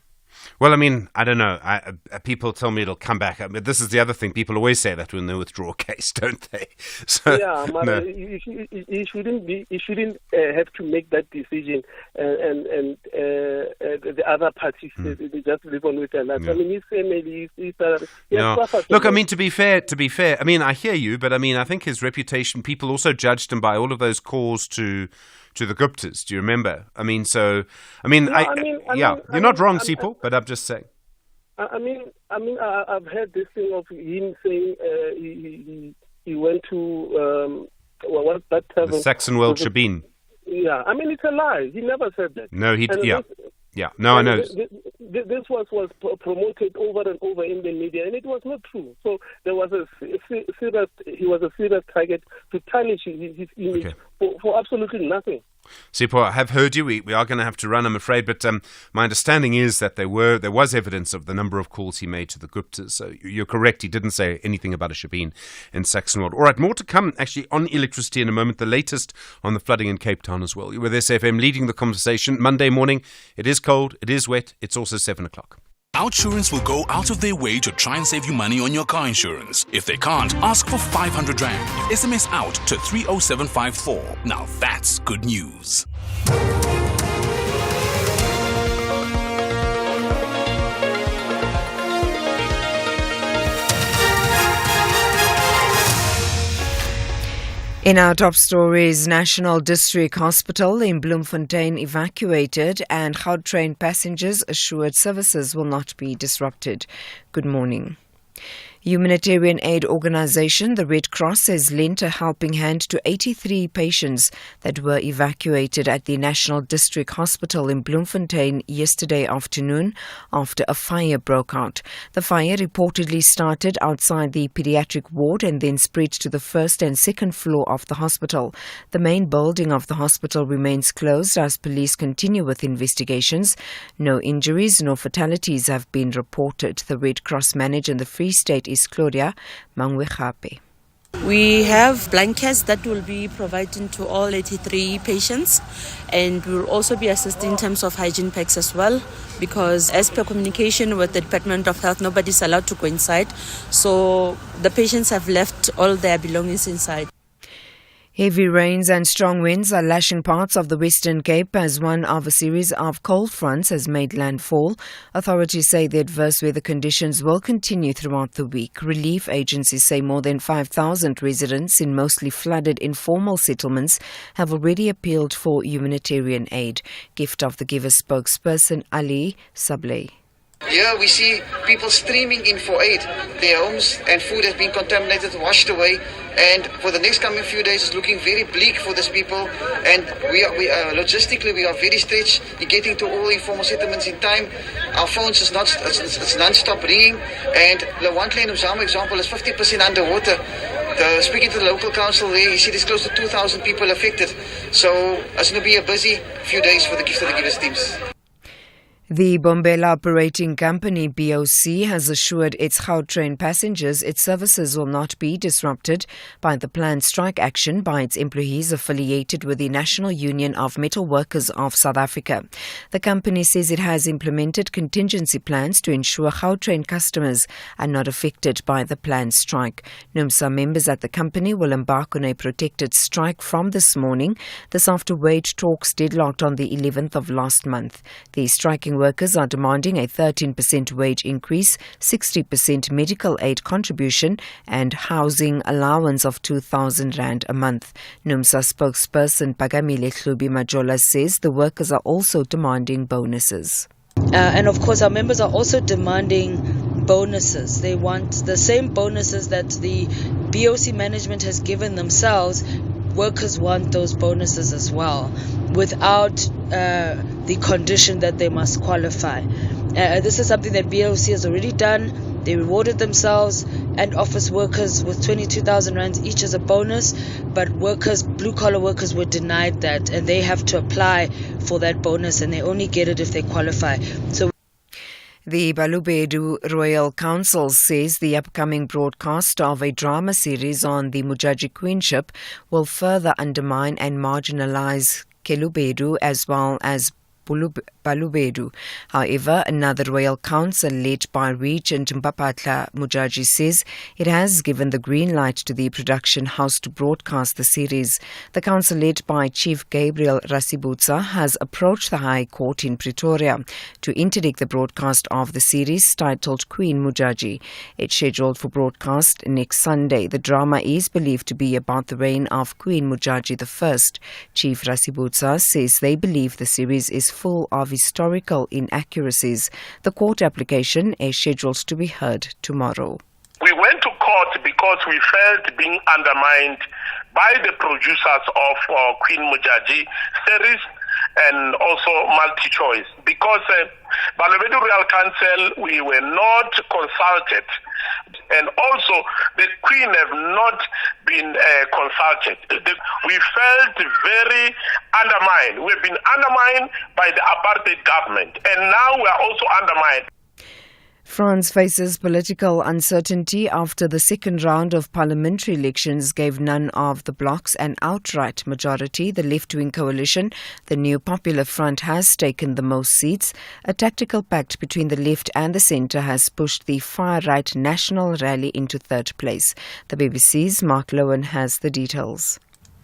[SPEAKER 12] Well, I mean, I don't know. People tell me it'll come back. I mean, this is the other thing. People always say that when they withdraw a case, don't they? So,
[SPEAKER 4] yeah, he shouldn't have to make that decision, and the other parties they just live on with their lives. I mean, his family,
[SPEAKER 12] Look, I mean, to be fair, I mean, I hear you, but I mean, I think his reputation. People also judged him by all of those calls to the Guptas. Do you remember? I mean, you're not wrong, Sipo, but I'm just saying.
[SPEAKER 4] I mean, I've heard this thing of him saying he went to what's that tavern?
[SPEAKER 12] The Saxon World Shabin.
[SPEAKER 4] Yeah, I mean, it's a lie. He never said that.
[SPEAKER 12] No, I know.
[SPEAKER 4] This was promoted over and over in the media, and it was not true. So there was he was a serious target to tarnish his image for absolutely nothing.
[SPEAKER 12] Sipo, I have heard you. We are going to have to run, I'm afraid. But my understanding is that there was evidence of the number of calls he made to the Guptas. So you're correct. He didn't say anything about a Shabin in Saxon World. All right, more to come, actually, on electricity in a moment. The latest on the flooding in Cape Town as well. You're with SFM leading the conversation. Monday morning, it is cold, it is wet. It's also 7 o'clock.
[SPEAKER 14] Outsurance will go out of their way to try and save you money on your car insurance. If they can't, ask for 500 Rand. SMS out to 30754. Now that's good news.
[SPEAKER 5] In our top stories, National District Hospital in Bloemfontein evacuated and Gautrain passengers assured services will not be disrupted. Good morning. Humanitarian aid organisation the Red Cross has lent a helping hand to 83 patients that were evacuated at the National District Hospital in Bloemfontein yesterday afternoon after a fire broke out. The fire reportedly started outside the paediatric ward and then spread to the first and second floor of the hospital. The main building of the hospital remains closed as police continue with investigations. No injuries nor fatalities have been reported. The Red Cross manager in the Free State is Claudia Mangwegape.
[SPEAKER 6] We have blankets that will be providing to all 83 patients, and we will also be assisting in terms of hygiene packs as well, because as per communication with the Department of Health, nobody's allowed to go inside. So the patients have left all their belongings inside.
[SPEAKER 5] Heavy rains and strong winds are lashing parts of the Western Cape as one of a series of cold fronts has made landfall. Authorities say the adverse weather conditions will continue throughout the week. Relief agencies say more than 5,000 residents in mostly flooded informal settlements have already appealed for humanitarian aid. Gift of the Giver spokesperson Ali Sableh.
[SPEAKER 7] Here we see people streaming in for aid. Their homes and food has been contaminated, washed away, and for the next coming few days it's looking very bleak for these people. And logistically we are very stretched in getting to all informal settlements in time. Our phones is it's non-stop ringing, and Lawandle and Uzama example is 50% underwater. Speaking to the local council there, he said there's close to 2,000 people affected. So it's going to be a busy few days for the Givers teams.
[SPEAKER 5] The Bombela Operating Company, BOC, has assured its Gautrain passengers its services will not be disrupted by the planned strike action by its employees affiliated with the National Union of Metal Workers of South Africa. The company says it has implemented contingency plans to ensure Gautrain customers are not affected by the planned strike. NUMSA members at the company will embark on a protected strike from this morning. This after wage talks deadlocked on the 11th of last month. The striking workers are demanding a 13% wage increase, 60% medical aid contribution and housing allowance of 2,000 rand a month. NUMSA spokesperson Pagamile Hlubi Majola says the workers are also demanding bonuses.
[SPEAKER 6] And of course our members are also demanding bonuses. They want the same bonuses that the BOC management has given themselves. Workers want those bonuses as well, without the condition that they must qualify. This is something that BOC has already done. They rewarded themselves and office workers with 22,000 rands each as a bonus, but workers, blue-collar workers, were denied that, and they have to apply for that bonus, and they only get it if they qualify. So
[SPEAKER 5] the Balobedu Royal Council says the upcoming broadcast of a drama series on the Mujaji Queenship will further undermine and marginalize Kelubedu as well as Balobedu. However, another royal council led by Regent Mpapatla Mujaji says it has given the green light to the production house to broadcast the series. The council led by Chief Gabriel Rasibutsa has approached the High Court in Pretoria to interdict the broadcast of the series titled Queen Mujaji. It's scheduled for broadcast next Sunday. The drama is believed to be about the reign of Queen Mujaji I. Chief Rasibutsa says they believe the series is full of historical inaccuracies. The court application is scheduled to be heard tomorrow.
[SPEAKER 8] We went to court because we felt being undermined by the producers of Queen Mujaji series and also multi-choice. Because Balobedu Royal Council, we were not consulted, and also the Queen have not been consulted. We felt very undermined. We've been undermined by the apartheid government, and now we are also undermined.
[SPEAKER 5] France faces political uncertainty after the second round of parliamentary elections gave none of the blocs an outright majority. The left-wing coalition, the New Popular Front, has taken the most seats. A tactical pact between the left and the centre has pushed the far-right National Rally into third place. The BBC's Mark Lowen has the details.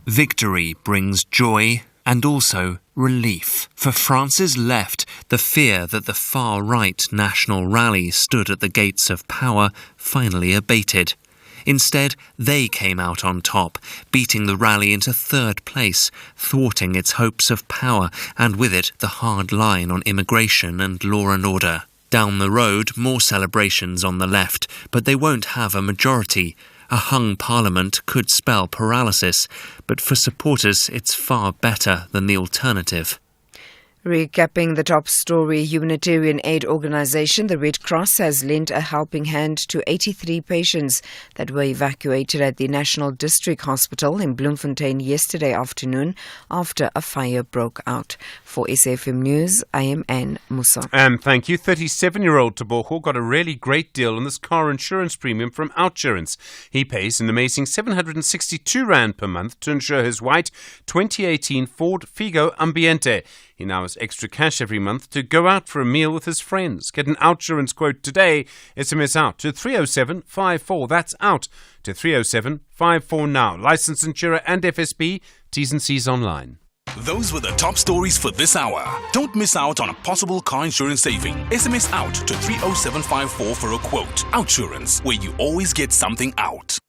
[SPEAKER 9] Victory brings joy and also relief. For France's left, the fear that the far-right National Rally stood at the gates of power finally abated. Instead, they came out on top, beating the rally into third place, thwarting its hopes of power, and with it the hard line on immigration and law and order. Down the road, more celebrations on the left, but they won't have a majority. A hung parliament could spell paralysis, but for supporters it's far better than the alternative.
[SPEAKER 5] Recapping the top story, humanitarian aid organisation the Red Cross has lent a helping hand to 83 patients that were evacuated at the National District Hospital in Bloemfontein yesterday afternoon after a fire broke out. For SAFM News, I am Anne Musa.
[SPEAKER 12] Thank you. 37-year-old Tebogo got a really great deal on this car insurance premium from Outsurance. He pays an amazing 762 Rand per month to insure his white 2018 Ford Figo Ambiente. He now has extra cash every month to go out for a meal with his friends. Get an Outsurance quote today. SMS out to 30754. That's out to 30754 now. Licensed insurer and FSB. T's and C's online.
[SPEAKER 14] Those were the top stories for this hour. Don't miss out on a possible car insurance saving. SMS out to 30754 for a quote. Outsurance, where you always get something out.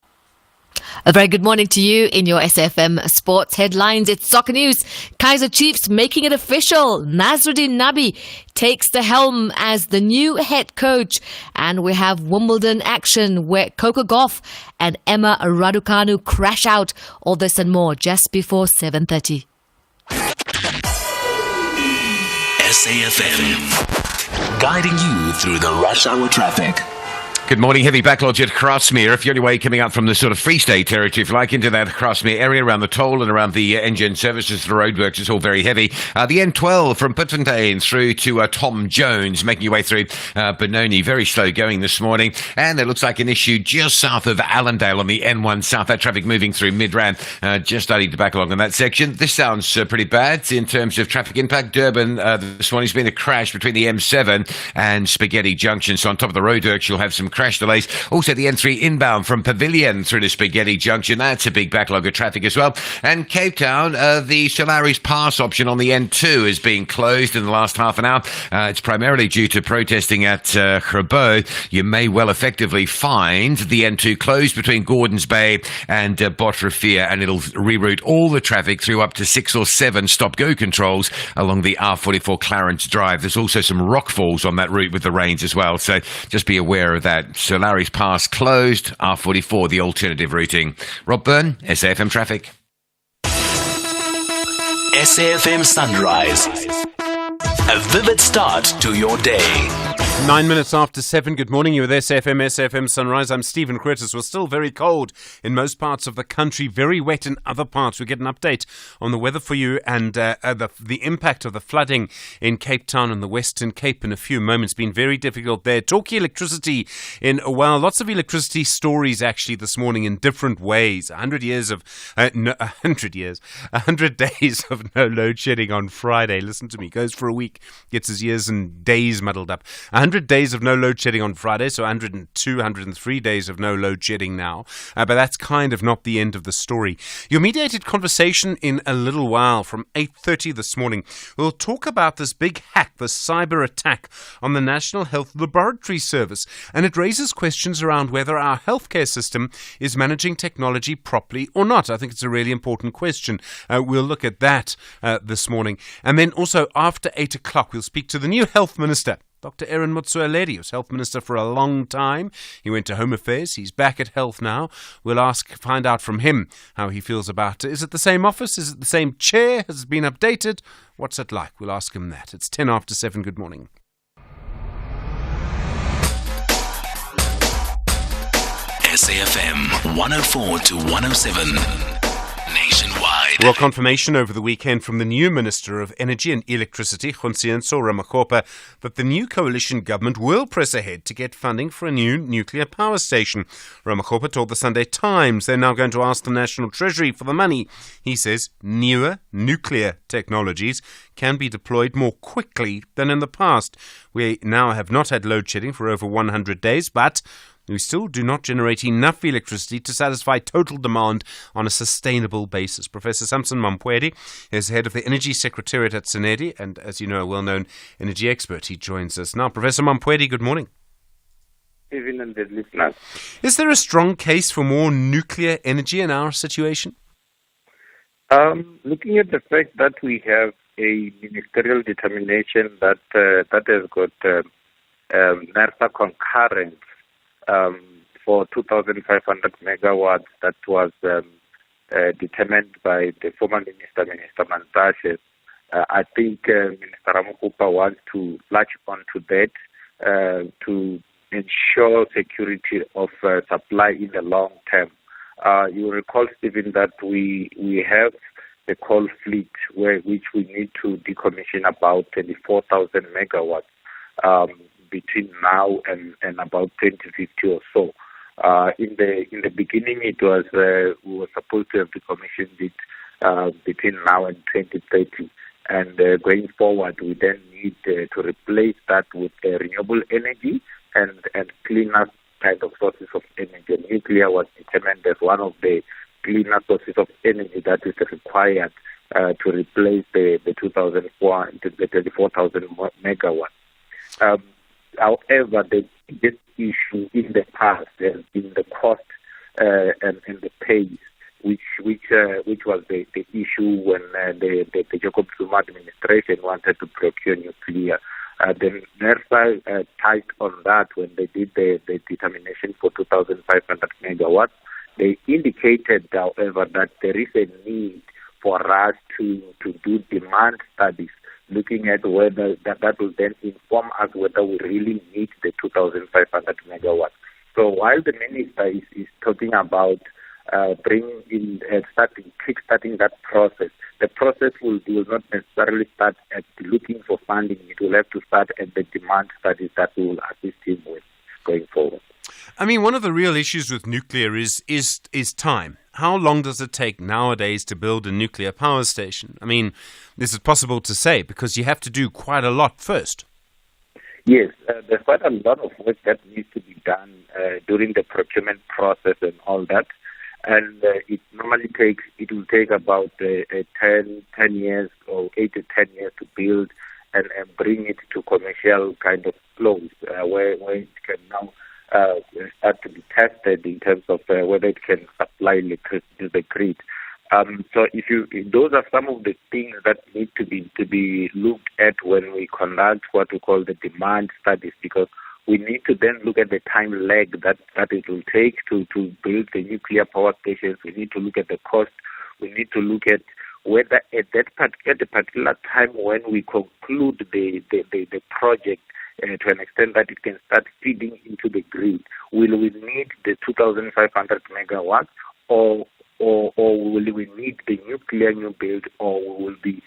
[SPEAKER 11] A very good morning to you in your SFM Sports Headlines. It's soccer news. Kaizer Chiefs making it official. Nasruddin Nabi takes the helm as the new head coach. And we have Wimbledon action where Coco Gauff and Emma Raducanu crash out. All this and more just before 7:30.
[SPEAKER 1] SAFM, guiding you through the rush hour traffic.
[SPEAKER 17] Good morning. Heavy backlogs at Graatsmere. If you're only way coming up from the sort of Free State territory, if you like, into that Graatsmere area around the toll and around the engine services, the roadworks, it's all very heavy. The N12 from Puttfontein through to Tom Jones, making your way through Benoni. Very slow going this morning. And it looks like an issue just south of Allendale on the N1 South. That traffic moving through Midrand, just starting to backlog on that section. This sounds pretty bad in terms of traffic impact. Durban, this morning's been a crash between the M7 and Spaghetti Junction. So on top of the roadworks, you'll have some crash delays. Also, the N3 inbound from Pavilion through to Spaghetti Junction. That's a big backlog of traffic as well. And Cape Town, the Solaris Pass option on the N2 is being closed in the last half an hour. It's primarily due to protesting at Grabo. You may well effectively find the N2 closed between Gordons Bay and Bottrafia, and it'll reroute all the traffic through up to 6 or 7 stop-go controls along the R44 Clarence Drive. There's also some rock falls on that route with the rains as well, so just be aware of that. Solaris Pass closed, R44 the alternative routing. Rob Byrne, SAFM Traffic.
[SPEAKER 1] SAFM Sunrise. A vivid start to your day.
[SPEAKER 12] 9 minutes after 7. Good morning. You're with SAFM Sunrise. I'm Stephen Curtis. We're still very cold in most parts of the country, very wet in other parts. We get an update on the weather for you and the impact of the flooding in Cape Town and the Western Cape in a few moments. Been very difficult there. Talking electricity in a while. Lots of electricity stories actually this morning in different ways. 100 days of no load shedding on Friday. Listen to me. Goes for a week. Gets his years and days muddled up. 100 days of no load shedding on Friday, so 102, 103 days of no load shedding now. But that's kind of not the end of the story. Your mediated conversation in a little while from 8:30 this morning. We'll talk about this big hack, this cyber attack on the National Health Laboratory Service. And it raises questions around whether our healthcare system is managing technology properly or not. I think it's a really important question. We'll look at that this morning. And then also after 8 o'clock, we'll speak to the new Health Minister, Dr. Aaron Motsoaledi, who's Health Minister for a long time. He went to Home Affairs. He's back at Health now. We'll find out from him how he feels about it. Is it the same office? Is it the same chair? Has it been updated? What's it like? We'll ask him that. It's 10 after 7. Good morning.
[SPEAKER 1] SAFM 104 to 107. Nationwide.
[SPEAKER 12] Well, confirmation over the weekend from the new Minister of Energy and Electricity, Censorship, Ramakgopa, that the new coalition government will press ahead to get funding for a new nuclear power station. Ramakgopa told the Sunday Times they're now going to ask the National Treasury for the money. He says newer nuclear technologies can be deployed more quickly than in the past. We now have not had load shedding for over 100 days, but we still do not generate enough electricity to satisfy total demand on a sustainable basis. Professor Samson Mampwedi is head of the Energy Secretariat at Senedi and, as you know, a well-known energy expert. He joins us now. Professor Mampwedi, good morning.
[SPEAKER 2] Even in the listeners.
[SPEAKER 12] Is there a strong case for more nuclear energy in our situation?
[SPEAKER 2] Looking at the fact that we have a ministerial determination that has got NERSA concurrent for 2,500 megawatts that was determined by the former Minister Mantashe. I think Minister Ramakgopa wants to latch on to that to ensure security of supply in the long term. You recall, Stephen, that we have the coal fleet which we need to decommission about 24,000 megawatts between now and about 2050 or so. In the beginning, it was we were supposed to have decommissioned it between now and 2030, and going forward, we then need to replace that with renewable energy and cleaner kind of sources of energy. And nuclear was determined as one of the cleaner sources of energy that is required to replace the 24,000 megawatts. However, the biggest issue in the past has been the cost and the pace, which was the issue when the Jacob Zuma administration wanted to procure nuclear. The NERSA tied on that when they did the determination for 2,500 megawatts. They indicated, however, that there is a need for us to do demand studies, looking at whether that will then inform us whether we really need the 2,500 megawatts. So while the minister is talking about bringing in, kickstarting that process, the process will not necessarily start at looking for funding. It will have to start at the demand studies that we will assist him with going forward.
[SPEAKER 12] I mean, one of the real issues with nuclear is time. How long does it take nowadays to build a nuclear power station? I mean, this is possible to say because you have to do quite a lot first.
[SPEAKER 2] Yes, there's quite a lot of work that needs to be done during the procurement process and all that. And it will take about 10 years or 8 to 10 years to build and bring it to commercial kind of flows where it can now start to be tested in terms of whether it can supply electricity to the grid. So if those are some of the things that need to be looked at when we conduct what we call the demand studies, because we need to then look at the time lag that it will take to build the nuclear power stations. We need to look at the cost. We need to look at whether at the particular time when we conclude the project to an extent that it can start feeding into the grid, will we need the 2,500 megawatts or will we need the nuclear new build, or we will be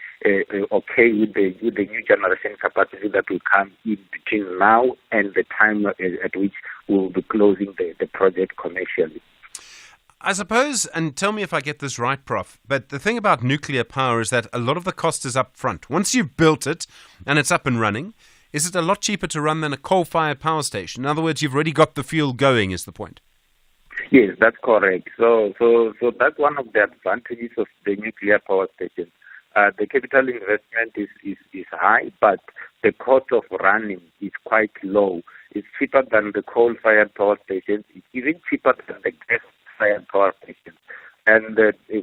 [SPEAKER 2] okay with the new generation capacity that will come in between now and the time at which we will be closing the project commercially.
[SPEAKER 12] I suppose, and tell me if I get this right, Prof, but the thing about nuclear power is that a lot of the cost is up front. Once you've built it and it's up and running, is it a lot cheaper to run than a coal-fired power station? In other words, you've already got the fuel going, is the point.
[SPEAKER 2] Yes, that's correct. So that's one of the advantages of the nuclear power station. The capital investment is high, but the cost of running is quite low. It's cheaper than the coal-fired power stations. It's even cheaper than the gas-fired power stations. And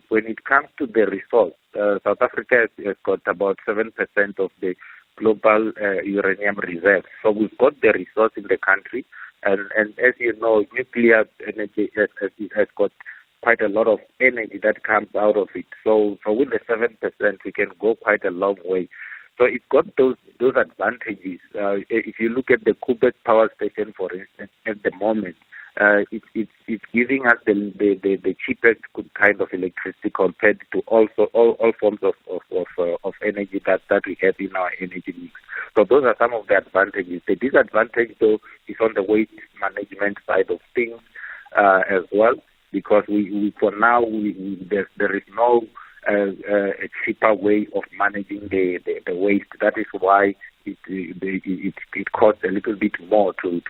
[SPEAKER 2] when it comes to the resource, South Africa has got about 7% of the global uranium reserve. So we've got the resource in the country. And as you know, nuclear energy has got quite a lot of energy that comes out of it. So with the 7%, we can go quite a long way. So it's got those advantages. If you look at the Quebec power station, for instance, at the moment, it's giving us the cheapest kind of electricity compared to also all forms of energy that we have in our energy mix. So those are some of the advantages. The disadvantage, though, is on the waste management side of things as well, because we for now there is no a cheaper way of managing the waste. That is why it costs a little bit more to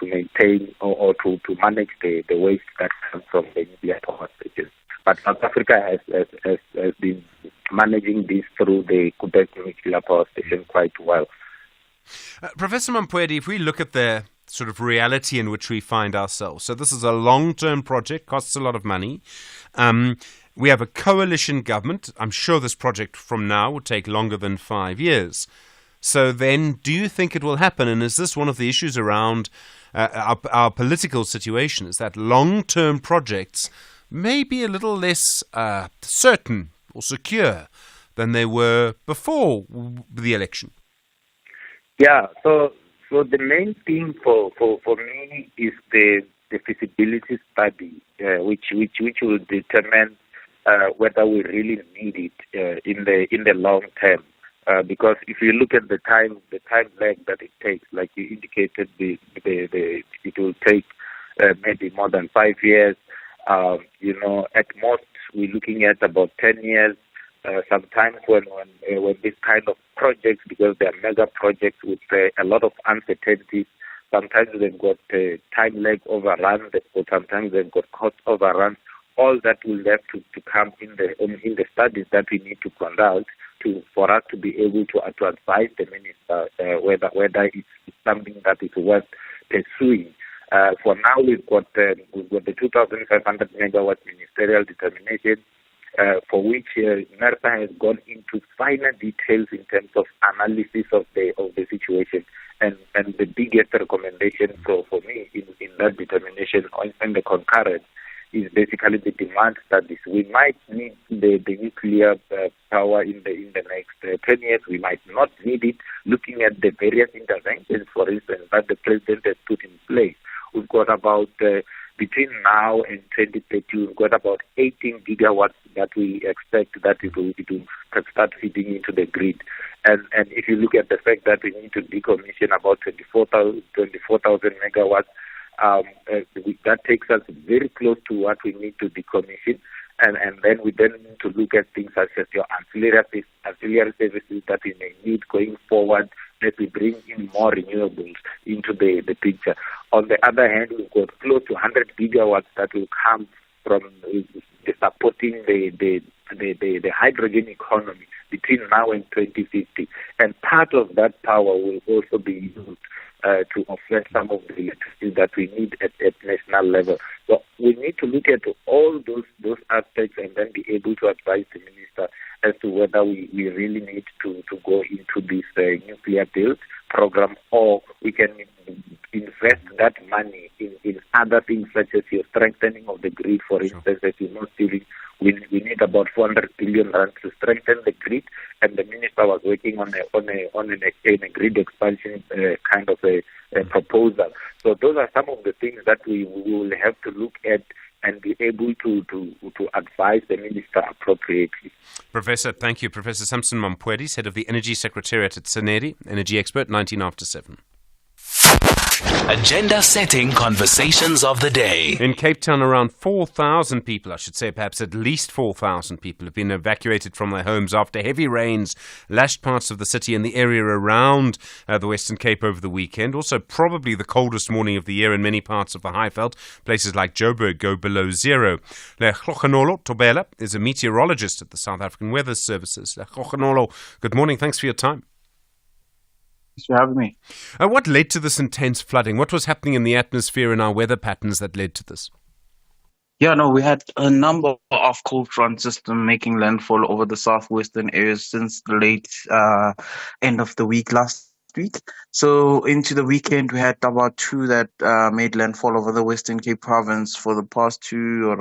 [SPEAKER 2] maintain or to manage the waste that comes from the nuclear power stations. But South Africa has been managing this through the Quebec nuclear power station quite well.
[SPEAKER 12] Professor Mampwedi, if we look at the sort of reality in which we find ourselves, so this is a long-term project, costs a lot of money. We have a coalition government. I'm sure this project from now would take longer than 5 years. So then, do you think it will happen? And is this one of the issues around our political situation, is that long-term projects may be a little less certain or secure than they were before the election?
[SPEAKER 2] Yeah, so the main thing for me is the feasibility study, which will determine whether we really need it in the long term. Because if you look at the time lag that it takes, like you indicated, it will take maybe more than 5 years. At most we're looking at about 10 years. Sometimes when this kind of projects, because they are mega projects with a lot of uncertainties, sometimes they've got time lag overruns, or sometimes they've got cost overruns. All that will have to come in the studies that we need to conduct for us to be able to advise the minister whether it's something that is worth pursuing. For now, we've got the 2,500 megawatt ministerial determination, for which NERSA has gone into finer details in terms of analysis of the situation. And the biggest recommendation for me in that determination and the concurrence is basically the demand studies. We might need the nuclear power in the next 10 years. We might not need it. Looking at the various interventions, for instance, that the president has put in place, we've got about between now and 2030, we've got about 18 gigawatts that we expect that it will start feeding into the grid. And if you look at the fact that we need to decommission about 24,000 megawatts, that takes us very close to what we need to decommission. And then we need to look at things such as your ancillary services that we may need going forward, that we bring in more renewables into the picture. On the other hand, we've got close to 100 gigawatts that will come from supporting the hydrogen economy between now and 2050. And part of that power will also be used to offset some of the electricity that we need at national level. So we need to look at all those aspects and then be able to advise the minister as to whether we really need to go into this nuclear build program, or we can invest that money in other things such as your strengthening of the grid. For instance, as you know, we need about 400 billion rand to strengthen the grid, and the minister was working on a grid expansion kind of a proposal. So those are some of the things that we will have to look at and be able to advise the minister appropriately.
[SPEAKER 12] Professor, thank you. Professor Samson Mampwedis, head of the Energy Secretariat at Seneri, energy expert, 19 after 7.
[SPEAKER 1] Agenda setting conversations of the day.
[SPEAKER 12] In Cape Town, around 4,000 people, I should say perhaps at least 4,000 people, have been evacuated from their homes after heavy rains lashed parts of the city and the area around the Western Cape over the weekend. Also, probably the coldest morning of the year in many parts of the Highveld. Places like Joburg go below zero. Lekgoggenolo Tobela is a meteorologist at the South African Weather Services. Lekgoggenolo, good morning. Thanks for your time.
[SPEAKER 10] Thanks for having me.
[SPEAKER 12] What led to this intense flooding? What was happening in the atmosphere and our weather patterns that led to this?
[SPEAKER 10] We had a number of cold front systems making landfall over the southwestern areas since the late end of the week last week. So into the weekend, we had about two that made landfall over the Western Cape province for the past 2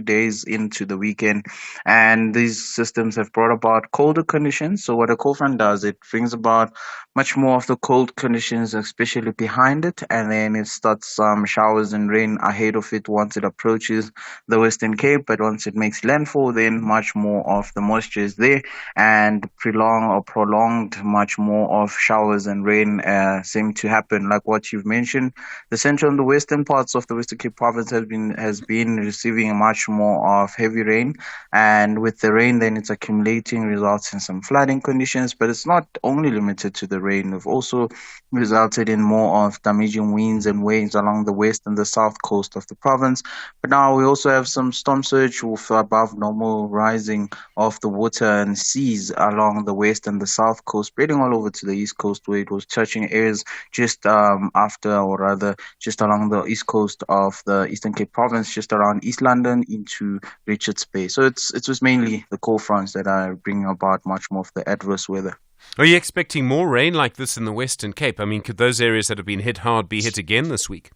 [SPEAKER 10] days into the weekend. And these systems have brought about colder conditions. So what a cold front does, it brings about much more of the cold conditions, especially behind it. And then it starts some showers and rain ahead of it once it approaches the Western Cape. But once it makes landfall, then much more of the moisture is there, and prolonged much more of showers and rain seem to happen. Like what you've mentioned, the central and the western parts of the Western Cape province has been receiving much more of heavy rain, and with the rain then it's accumulating, results in some flooding conditions. But it's not only limited to the rain. We've also resulted in more of damaging winds and waves along the west and the south coast of the province. But now we also have some storm surge with above normal rising of the water and seas along the west and the south coast, spreading all over to the east coast, where it was touching areas just along the east coast of the Eastern Cape province, just around East London into Richards Bay. So it was mainly the cold fronts that are bringing about much more of the adverse weather.
[SPEAKER 12] Are you expecting more rain like this in the Western Cape? I mean, could those areas that have been hit hard be hit again this week?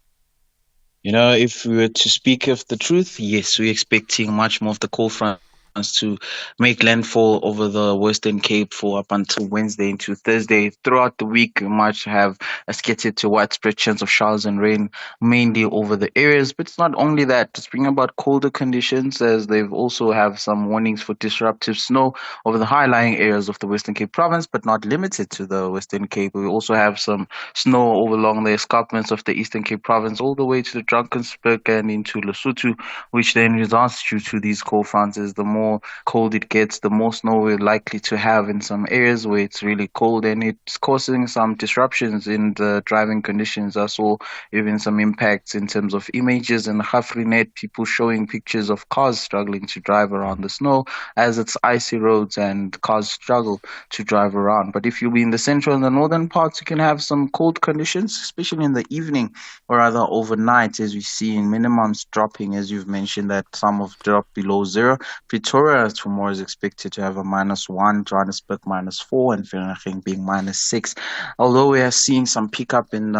[SPEAKER 10] If we were to speak of the truth, yes, we're expecting much more of the cold front to make landfall over the Western Cape for up until Wednesday into Thursday. Throughout the week, we might have a scattered to widespread chance of showers and rain, mainly over the areas. But it's not only that. It's bringing about colder conditions, as they've also have some warnings for disruptive snow over the high-lying areas of the Western Cape province, but not limited to the Western Cape. We also have some snow over along the escarpments of the Eastern Cape province, all the way to the Drakensberg and into Lesotho, which then results due to these cold fronts as the more more cold it gets, the more snow we're likely to have in some areas where it's really cold, and it's causing some disruptions in the driving conditions. I saw even some impacts in terms of images and Hafrinet, people showing pictures of cars struggling to drive around the snow as it's icy roads and cars struggle to drive around. But if you'll be in the central and the northern parts, you can have some cold conditions, especially in the evening or rather overnight, as we see in minimums dropping, as you've mentioned, that some have dropped below zero. Pretoria tomorrow is expected to have a -1, Johannesburg -4, and Vereeniging being -6. Although we are seeing some pickup in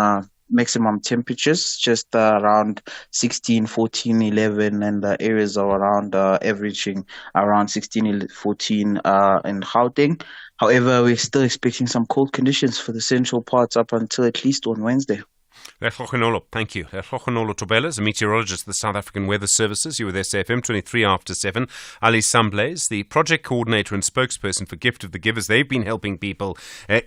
[SPEAKER 10] maximum temperatures, just around 16, 14, 11, and the areas are around averaging around 16, 14 in Gauteng. However, we're still expecting some cold conditions for the central parts up until at least on Wednesday.
[SPEAKER 12] Thank you. Tobela is a meteorologist at the South African Weather Services. You were with SAFM 23 after 7. Ali Sambles, the project coordinator and spokesperson for Gift of the Givers. They've been helping people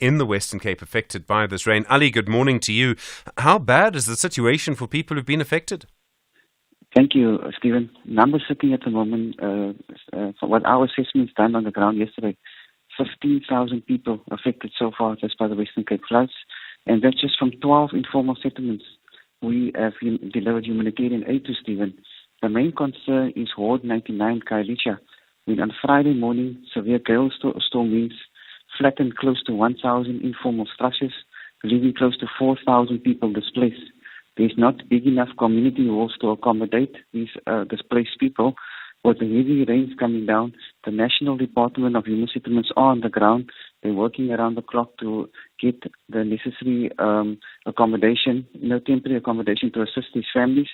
[SPEAKER 12] in the Western Cape affected by this rain. Ali, good morning to you. How bad is the situation for people who've been affected?
[SPEAKER 13] Thank you, Stephen. Numbers sitting at the moment, for what our assessments done on the ground yesterday, 15,000 people affected so far just by the Western Cape floods. And that's just from 12 informal settlements. We have delivered humanitarian aid to Stephen. The main concern is Ward 99, Kailicha, when on Friday morning, severe gale storm winds flattened close to 1,000 informal structures, leaving close to 4,000 people displaced. There's not big enough community walls to accommodate these displaced people. With the heavy rains coming down, the National Department of Human Settlements are on the ground. They're working around the clock to get the necessary accommodation, temporary accommodation to assist these families.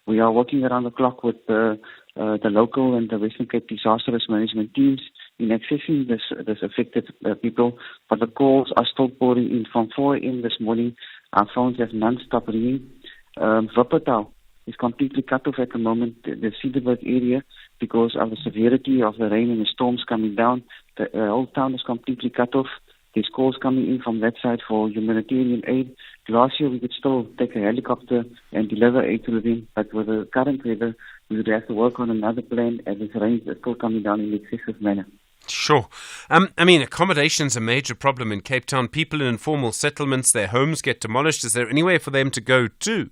[SPEAKER 13] We are working around the clock with the local and the Western Cape disaster risk management teams in accessing this affected people. But the calls are still pouring in from 4 a.m. this morning. Our phones have non-stop ringing. Wuppertal is completely cut off at the moment, the Cedarburg area, because of the severity of the rain and the storms coming down. The whole town is completely cut off. There's calls coming in from that side for humanitarian aid. Last year we could still take a helicopter and deliver aid to them, but with the current weather, we would have to work on another plan as this rain is still coming down in an excessive manner.
[SPEAKER 12] Sure. Accommodation's a major problem in Cape Town. People in informal settlements, their homes get demolished. Is there anywhere for them to go to?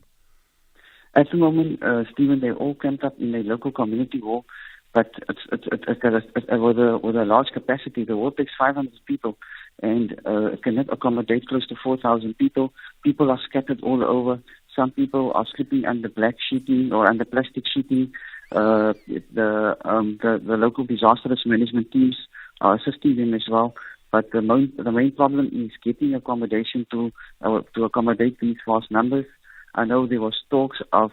[SPEAKER 13] At the moment, Stephen, they're all camped up in a local community hall, but it's with a large capacity. The hall takes 500 people, and it can accommodate close to 4,000 people. People are scattered all over. Some people are sleeping under black sheeting or under plastic sheeting. The local disaster risk management teams are assisting them as well. But the main problem is getting accommodation to accommodate these vast numbers. I know there was talks of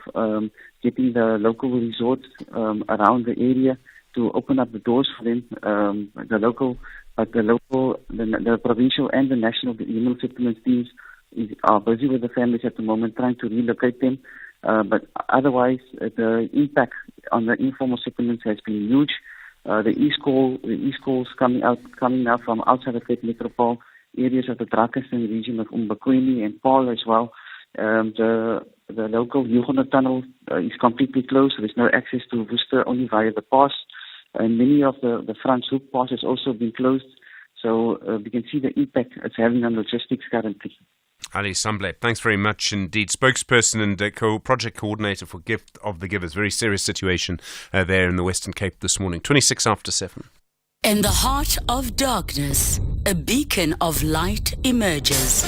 [SPEAKER 13] getting the local resorts around the area to open up the doors for them. The provincial and the national human settlements teams are busy with the families at the moment, trying to relocate them. But otherwise, the impact on the informal settlements has been huge. The East Coast coming now from outside the Cape Metropole, areas of the Drakensberg region of Umbakwini and Paul as well. The local Huguenot tunnel is completely closed. There's no access to Worcester, only via the pass. And many of the Frans Hoek pass has also been closed. So we can see the impact it's having on logistics currently.
[SPEAKER 12] Ali Samble, thanks very much indeed. Spokesperson and project coordinator for Gift of the Givers. Very serious situation there in the Western Cape this morning. 26 after 7.
[SPEAKER 15] In the heart of darkness, a beacon of light emerges.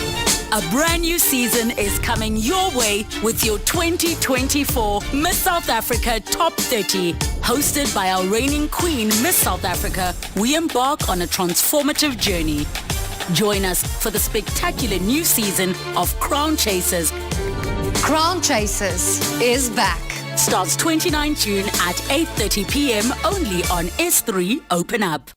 [SPEAKER 15] A brand new season is coming your way with your 2024 Miss South Africa Top 30. Hosted by our reigning queen, Miss South Africa, we embark on a transformative journey. Join us for the spectacular new season of Crown Chasers.
[SPEAKER 16] Crown Chasers is back.
[SPEAKER 15] Starts 29 June at 8:30 p.m. only on S3 Open Up.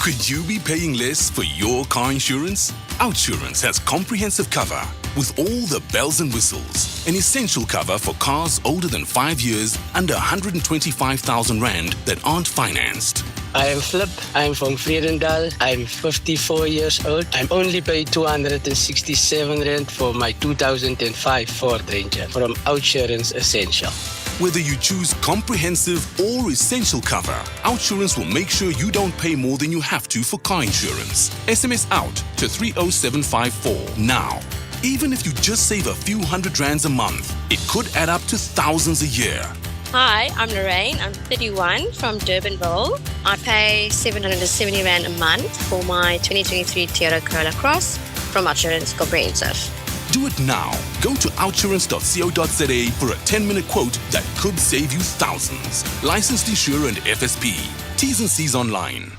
[SPEAKER 14] Could you be paying less for your car insurance? Outsurance has comprehensive cover with all the bells and whistles. An essential cover for cars older than 5 years under 125,000 Rand that aren't financed.
[SPEAKER 24] I am Flip. I'm from Vredendal. I'm 54 years old. I'm only paid 267 Rand for my 2005 Ford Ranger from Outsurance Essential.
[SPEAKER 14] Whether you choose comprehensive or essential cover, OUTsurance will make sure you don't pay more than you have to for car insurance. SMS OUT to 30754 now. Even if you just save a few R100 a month, it could add up to thousands a year.
[SPEAKER 18] Hi, I'm Lorraine. I'm 31 from Durbanville. I pay R770 a month for my 2023 Toyota Corolla Cross from OUTsurance Comprehensive.
[SPEAKER 14] Do it now. Go to outsurance.co.za for a 10-minute quote that could save you thousands. Licensed insurer and FSP. T's and C's online.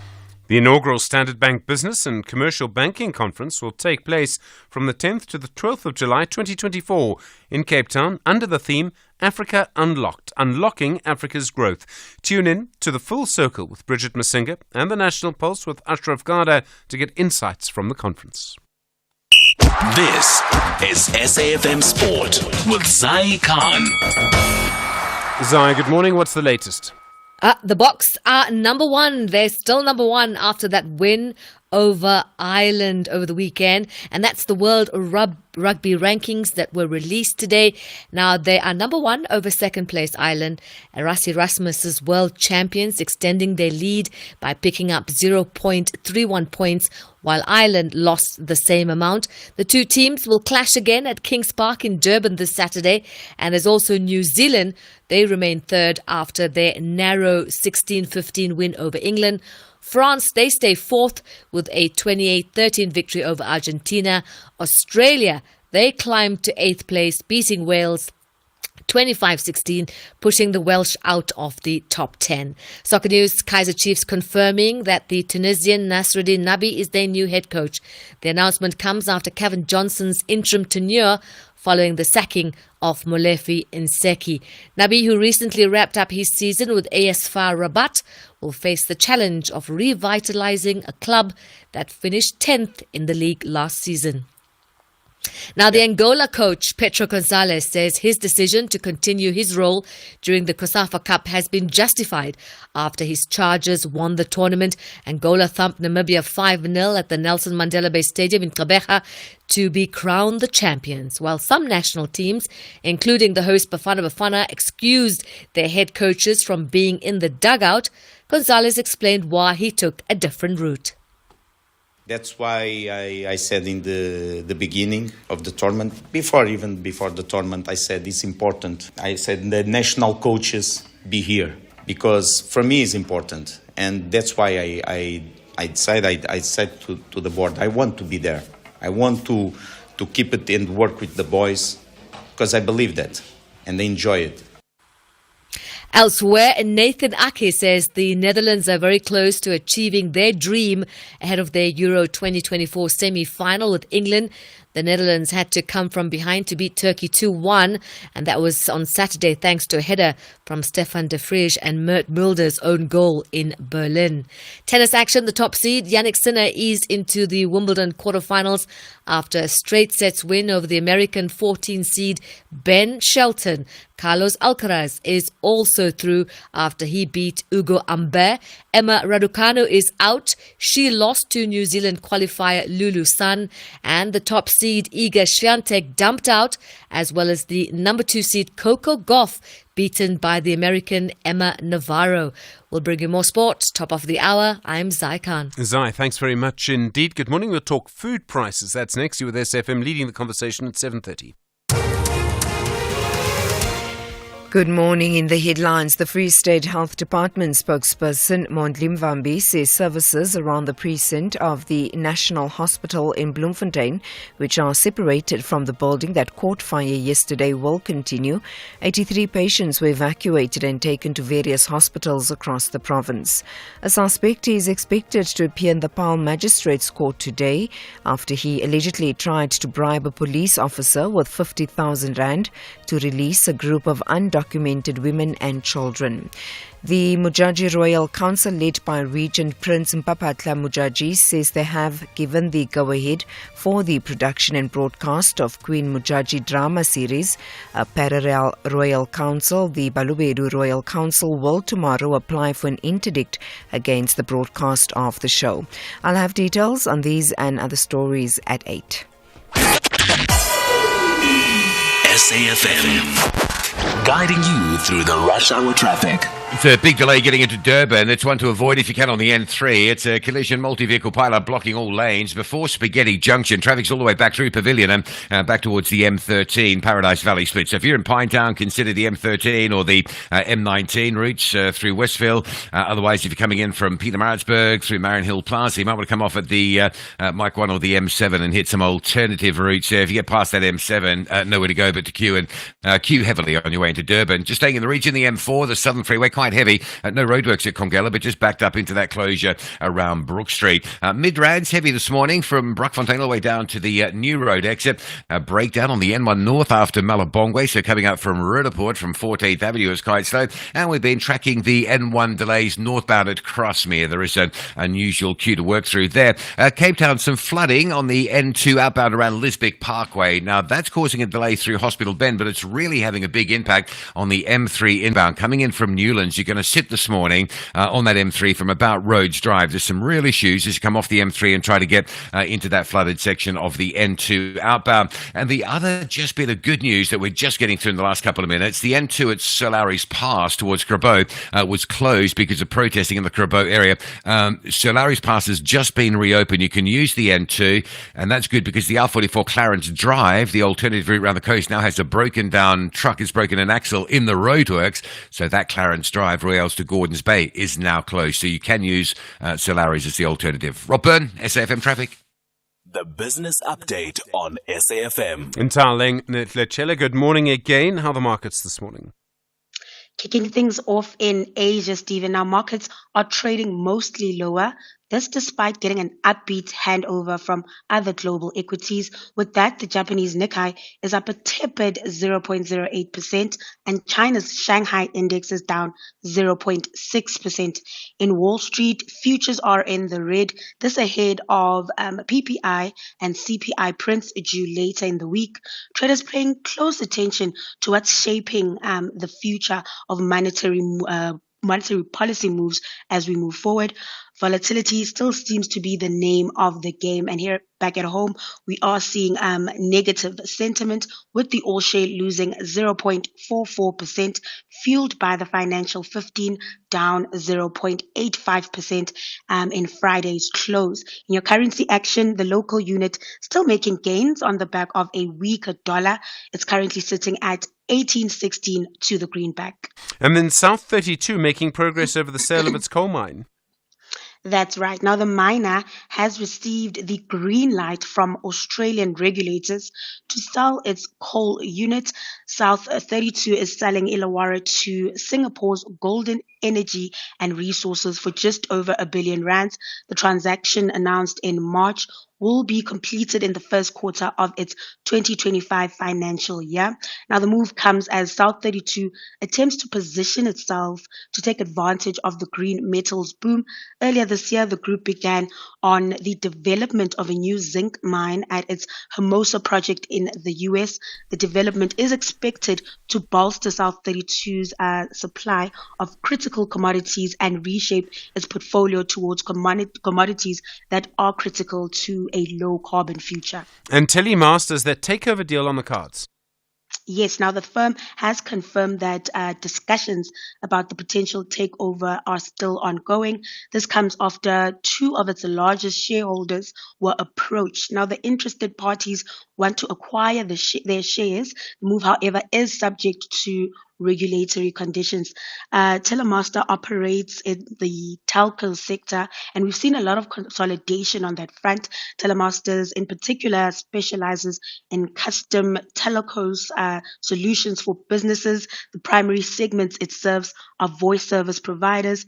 [SPEAKER 12] The inaugural Standard Bank Business and Commercial Banking Conference will take place from the 10th to the 12th of July 2024 in Cape Town under the theme Africa Unlocked, Unlocking Africa's Growth. Tune in to The Full Circle with Bridget Masinga and The National Pulse with Ashraf Garda to get insights from the conference.
[SPEAKER 1] This is SAFM Sport with Zai Khan.
[SPEAKER 12] Zai, good morning. What's the latest?
[SPEAKER 11] The Boks are number one. They're still number one after that win over Ireland over the weekend. And that's the World Rugby rankings that were released today. Now, they are number one over second place Ireland. Rassie Erasmus's world champions, extending their lead by picking up 0.31 points, while Ireland lost the same amount. The two teams will clash again at Kings Park in Durban this Saturday. And there's also New Zealand. They remain third after their narrow 16-15 win over England. France, they stay fourth with a 28-13 victory over Argentina. Australia, they climbed to eighth place, beating Wales 25-16, pushing the Welsh out of the top 10. Soccer News, Kaizer Chiefs confirming that the Tunisian Nasruddin Nabi is their new head coach. The announcement comes after Kevin Johnson's interim tenure following the sacking of Molefi Nseki. Nabi, who recently wrapped up his season with AS FAR Rabat, will face the challenge of revitalizing a club that finished 10th in the league last season. Now, the Angola coach, Petro Gonzalez, says his decision to continue his role during the COSAFA Cup has been justified after his Chargers won the tournament. Angola thumped Namibia 5-0 at the Nelson Mandela Bay Stadium in Gqeberha to be crowned the champions, while some national teams, including the host Bafana Bafana, excused their head coaches from being in the dugout. Gonzalez explained why he took a different route.
[SPEAKER 19] That's why I said in the beginning of the tournament, before the tournament, I said it's important. I said the national coaches be here because for me it's important. And that's why I decided, I said to the board, I want to be there. I want to keep it and work with the boys because I believe that and they enjoy it.
[SPEAKER 11] Elsewhere, Nathan Ake says the Netherlands are very close to achieving their dream ahead of their Euro 2024 semi-final with England. The Netherlands had to come from behind to beat Turkey 2-1, and that was on Saturday thanks to a header from Stefan de Vrij and Mert Mulder's own goal in Berlin. Tennis action, the top seed, Jannik Sinner, eased into the Wimbledon quarterfinals after a straight sets win over the American 14 seed Ben Shelton. Carlos Alcaraz is also through after he beat Ugo Humbert. Emma Raducanu is out. She lost to New Zealand qualifier Lulu Sun, and the top seed Iga Swiatek dumped out, as well as the number 2 seed Coco Gauff, beaten by the American Emma Navarro. We'll bring you more sport. Top of the hour, I'm Zai Khan.
[SPEAKER 12] Zai, thanks very much indeed. Good morning. We'll talk food prices. That's next. You with SFM leading the conversation at 7:30.
[SPEAKER 5] Good morning. In the headlines, the Free State Health Department spokesperson Mondli Mvambi says services around the precinct of the National Hospital in Bloemfontein, which are separated from the building that caught fire yesterday, will continue. 83 patients were evacuated and taken to various hospitals across the province. A suspect is expected to appear in the Paarl Magistrates Court today after he allegedly tried to bribe a police officer with 50,000 rand to release a group of undocumented women and children. The Mujaji Royal Council, led by Regent Prince Mpapatla Mujaji, says they have given the go-ahead for the production and broadcast of Queen Mujaji drama series. A parallel Royal Council, the Balobedu Royal Council, will tomorrow apply for an interdict against the broadcast of the show. I'll have details on these and other stories at 8.
[SPEAKER 1] SAFM guiding you through the rush hour traffic.
[SPEAKER 17] It's a big delay getting into Durban. It's one to avoid if you can on the N3. It's a collision multi-vehicle pileup blocking all lanes before Spaghetti Junction. Traffic's all the way back through Pavilion and back towards the M13 Paradise Valley split. So if you're in Pinetown, consider the M13 or the M19 routes through Westville. Otherwise, if you're coming in from Pietermaritzburg through Marion Hill Plaza, you might want to come off at the Mike 1 or the M7 and hit some alternative routes there. If you get past that M7, nowhere to go but to queue, and queue heavily on your way into Durban. Just staying in the region, the M4, the Southern Freeway, quite heavy. No roadworks at Congella, but just backed up into that closure around Brook Street. Mid-Rands heavy this morning from Brockfontein all the way down to the New Road exit. Breakdown on the N1 North after Malabongwe, so coming up from Rudaport from 14th Avenue is quite slow. And we've been tracking the N1 delays northbound at Crossmere. There is an unusual queue to work through there. Cape Town, some flooding on the N2 outbound around Lisbeck Parkway. Now, that's causing a delay through Hospital Bend, but it's really having a big impact on the M3 inbound. Coming in from Newlands, you're going to sit this morning on that M3 from about Rhodes Drive. There's some real issues as you come off the M3 and try to get into that flooded section of the N2 outbound. And the other just bit of good news that we're just getting through in the last couple of minutes, the N2 at Sir Lowry's Pass towards Grabo was closed because of protesting in the Grabo area. Sir Lowry's Pass has just been reopened. You can use the N2, and that's good because the R44 Clarence Drive, the alternative route around the coast, now has a broken down truck. Has broken an axle in the roadworks, so that Clarence Drive, Royals to Gordons Bay, is now closed. So you can use Sir Lowry's as the alternative. Rob Byrne, SAFM Traffic.
[SPEAKER 1] The business update on SAFM.
[SPEAKER 12] Ntaleng Ntlechela, good morning again. How are the markets this morning?
[SPEAKER 20] Kicking things off in Asia, Stephen. Now, markets are trading mostly lower. This despite getting an upbeat handover from other global equities. With that, the Japanese Nikkei is up a tepid 0.08%, and China's Shanghai index is down 0.6%. In Wall Street, futures are in the red. This ahead of PPI and CPI prints due later in the week. Traders paying close attention to what's shaping the future of monetary policy moves as we move forward. Volatility still seems to be the name of the game. And here back at home, we are seeing negative sentiment with the all share losing 0.44%, fueled by the financial 15 down 0.85% in Friday's close. In your currency action, the local unit still making gains on the back of a weaker dollar. It's currently sitting at 18.16 to the greenback.
[SPEAKER 12] And then South 32 making progress over the sale of its coal mine.
[SPEAKER 20] That's right. Now, the miner has received the green light from Australian regulators to sell its coal unit. South 32 is selling Illawarra to Singapore's Golden Energy and Resources for just over R1 billion. The transaction, announced in March, will be completed in the first quarter of its 2025 financial year. Now, the move comes as South 32 attempts to position itself to take advantage of the green metals boom. Earlier this year, the group began on the development of a new zinc mine at its Hermosa project in the US. The development is expected to bolster South 32's supply of critical commodities and reshape its portfolio towards commodities that are critical to a low carbon future.
[SPEAKER 12] And Telemasters, that takeover deal on the cards.
[SPEAKER 20] Yes, now the firm has confirmed that discussions about the potential takeover are still ongoing. This comes after two of its largest shareholders were approached. Now, the interested parties want to acquire their shares. The move, however, is subject to regulatory conditions. Telemaster operates in the telco sector, and we've seen a lot of consolidation on that front. Telemasters, in particular, specializes in custom telecos solutions for businesses. The primary segments it serves are voice service providers,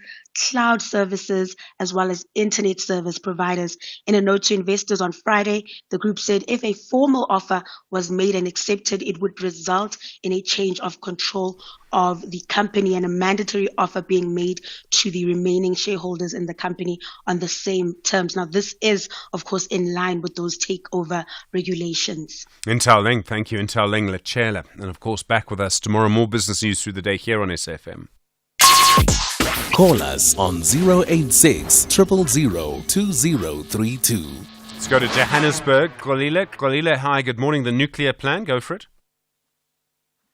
[SPEAKER 20] cloud services, as well as internet service providers. In a note to investors on Friday, the group said if a formal offer was made and accepted, it would result in a change of control of the company and a mandatory offer being made to the remaining shareholders in the company on the same terms. Now, this is, of course, in line with those takeover regulations.
[SPEAKER 12] Ntaleng, thank you. Ntaleng Ntlechela. And, of course, back with us tomorrow. More business news through the day here on SFM.
[SPEAKER 1] Call us on 086 000 2032.
[SPEAKER 12] Let's go to Johannesburg. Kolile, hi, good morning. The nuclear plan, go for it.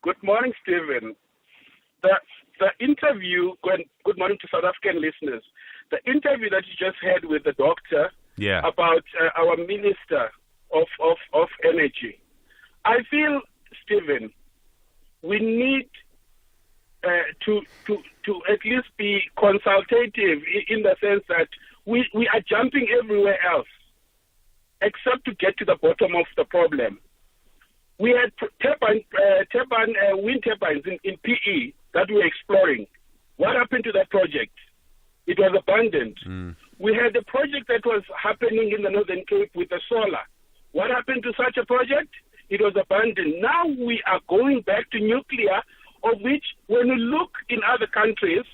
[SPEAKER 21] Good morning, Stephen.
[SPEAKER 3] the interview, good morning to South African listeners, the interview that you just had with the doctor about our Minister of Energy, I feel, Stephen, we need to at least be consultative in the sense that we are jumping everywhere else except to get to the bottom of the problem. We had wind turbines in PE that we were exploring. What happened to that project? It was abandoned. We had a project that was happening in the Northern Cape with the solar. What happened to such a project? It was abandoned. Now we are going back to nuclear, of which when you look in other countries,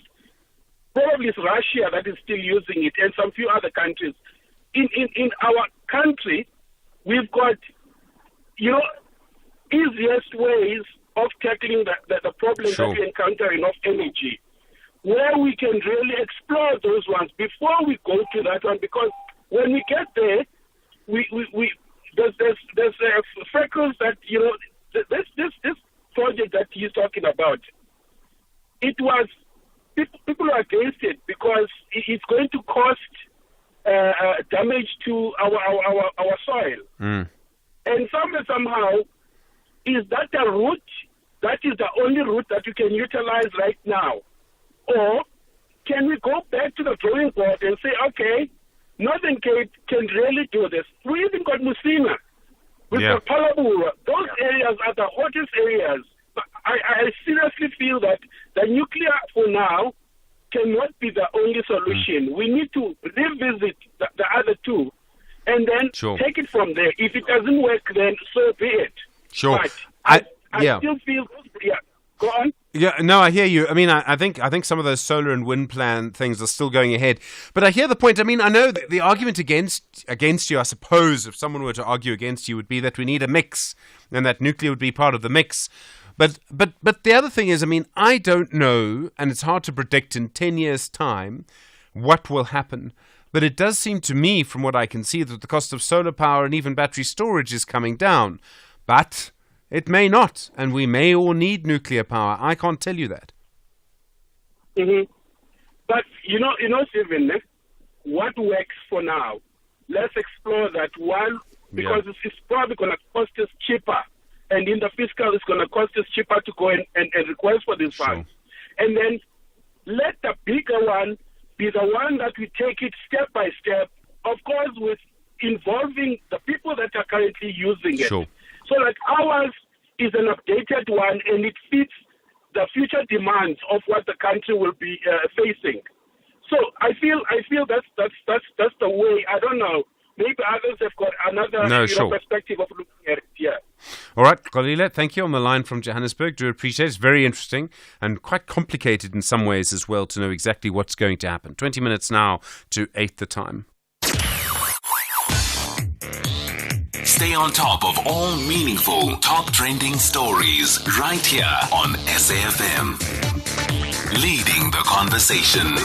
[SPEAKER 3] probably it's Russia that is still using it and some few other countries. In our country, we've got, easiest ways of tackling the problems that we encounter in energy, where we can really explore those ones before we go to that one, because when we get there, there's freckles that, this project that he's talking about, it was, people are against it because it's going to cost damage to our soil. And somehow, is that a route that is the only route that you can utilize right now? Or can we go back to the drawing board and say, okay, Northern Cape can really do this? We even got Musina with the Palabura. Those areas are the hottest areas. But I seriously feel that the nuclear for now cannot be the only solution. We need to revisit the other two and then take it from there. If it doesn't work, then so be it.
[SPEAKER 12] Sure.
[SPEAKER 3] But I still feel, go on.
[SPEAKER 12] Yeah, no, I hear you. I mean, I think some of those solar and wind plan things are still going ahead. But I hear the point. I mean, I know that the argument against you, I suppose, if someone were to argue against you, would be that we need a mix and that nuclear would be part of the mix. But the other thing is, I mean, I don't know, and it's hard to predict in 10 years' time what will happen. But it does seem to me, from what I can see, that the cost of solar power and even battery storage is coming down. But it may not, and we may all need nuclear power. I can't tell you that.
[SPEAKER 3] But Stephen, what works for now? Let's explore that one, because it's probably going to cost us cheaper, and in the fiscal, it's going to cost us cheaper to go and request for these funds. And then let the bigger one be the one that we take it step by step, of course, with involving the people that are currently using it. So that ours is an updated one and it fits the future demands of what the country will be facing. So I feel that's the way. I don't know. Maybe others have got another perspective of looking at it. Yeah.
[SPEAKER 12] All right, Kolile, thank you. On the line from Johannesburg. Do appreciate it. It's very interesting and quite complicated in some ways as well to know exactly what's going to happen. 20 minutes now to 8 the time.
[SPEAKER 1] Stay on top of all meaningful, top trending stories right here on SAFM. Leading the conversation.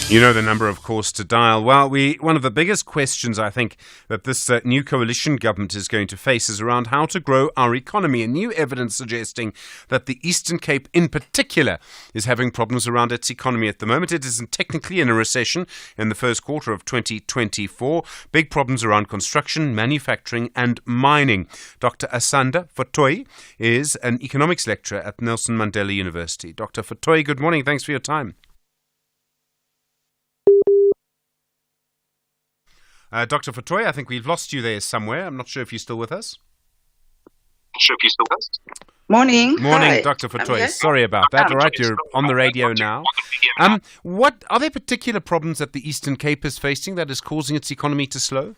[SPEAKER 12] You know the number, of course, to dial. Well, one of the biggest questions, I think, that this new coalition government is going to face is around how to grow our economy. And new evidence suggesting that the Eastern Cape, in particular, is having problems around its economy at the moment. It isn't technically in a recession in the first quarter of 2024. Big problems around construction, manufacturing and mining. Dr. Asanda Fatoyi is an economics lecturer at Nelson Mandela University. Dr. Fatoyi, good morning. Thanks for your time. Dr. Fatoyi, I think we've lost you there somewhere. I'm not sure if you're still with us.
[SPEAKER 21] Morning.
[SPEAKER 12] Morning,
[SPEAKER 21] Hi.
[SPEAKER 12] Dr. Fatoyi. Sorry about that. All right, you're on the radio now. What are there particular problems that the Eastern Cape is facing that is causing its economy to slow?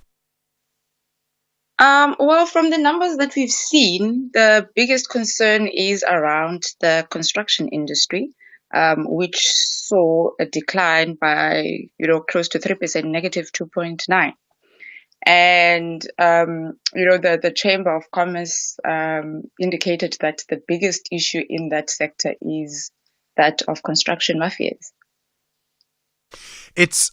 [SPEAKER 21] Well, from the numbers that we've seen, the biggest concern is around the construction industry, which saw a decline by, close to 3%, negative 2.9. And, the Chamber of Commerce indicated that the biggest issue in that sector is that of construction mafias.
[SPEAKER 12] It's,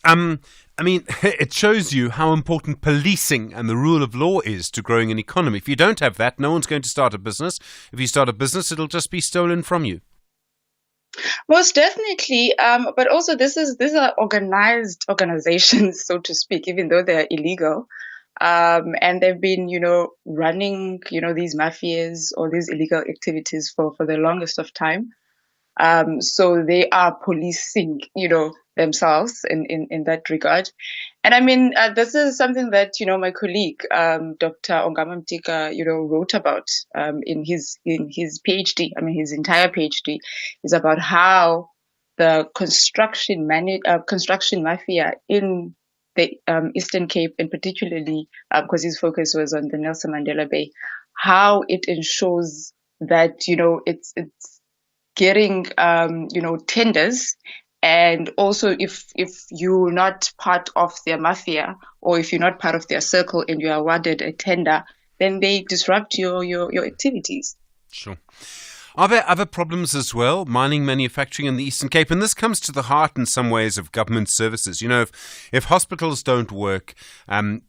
[SPEAKER 12] it shows you how important policing and the rule of law is to growing an economy. If you don't have that, no one's going to start a business. If you start a business, it'll just be stolen from you.
[SPEAKER 21] Most definitely, but also these are organized organizations, so to speak, even though they're illegal. And they've been, running, these mafias or these illegal activities for the longest of time. So they are policing, themselves in that regard. And I mean, this is something that, my colleague, Dr. Ongama Mtika, wrote about, in his PhD. I mean, his entire PhD is about how the construction mafia in the Eastern Cape, and particularly because his focus was on the Nelson Mandela Bay, how it ensures that, it's getting, tenders. And also, if you're not part of their mafia, or if you're not part of their circle and you're awarded a tender, then they disrupt your activities.
[SPEAKER 12] Sure. Are there other problems as well, mining manufacturing in the Eastern Cape? And this comes to the heart in some ways of government services. If hospitals don't work,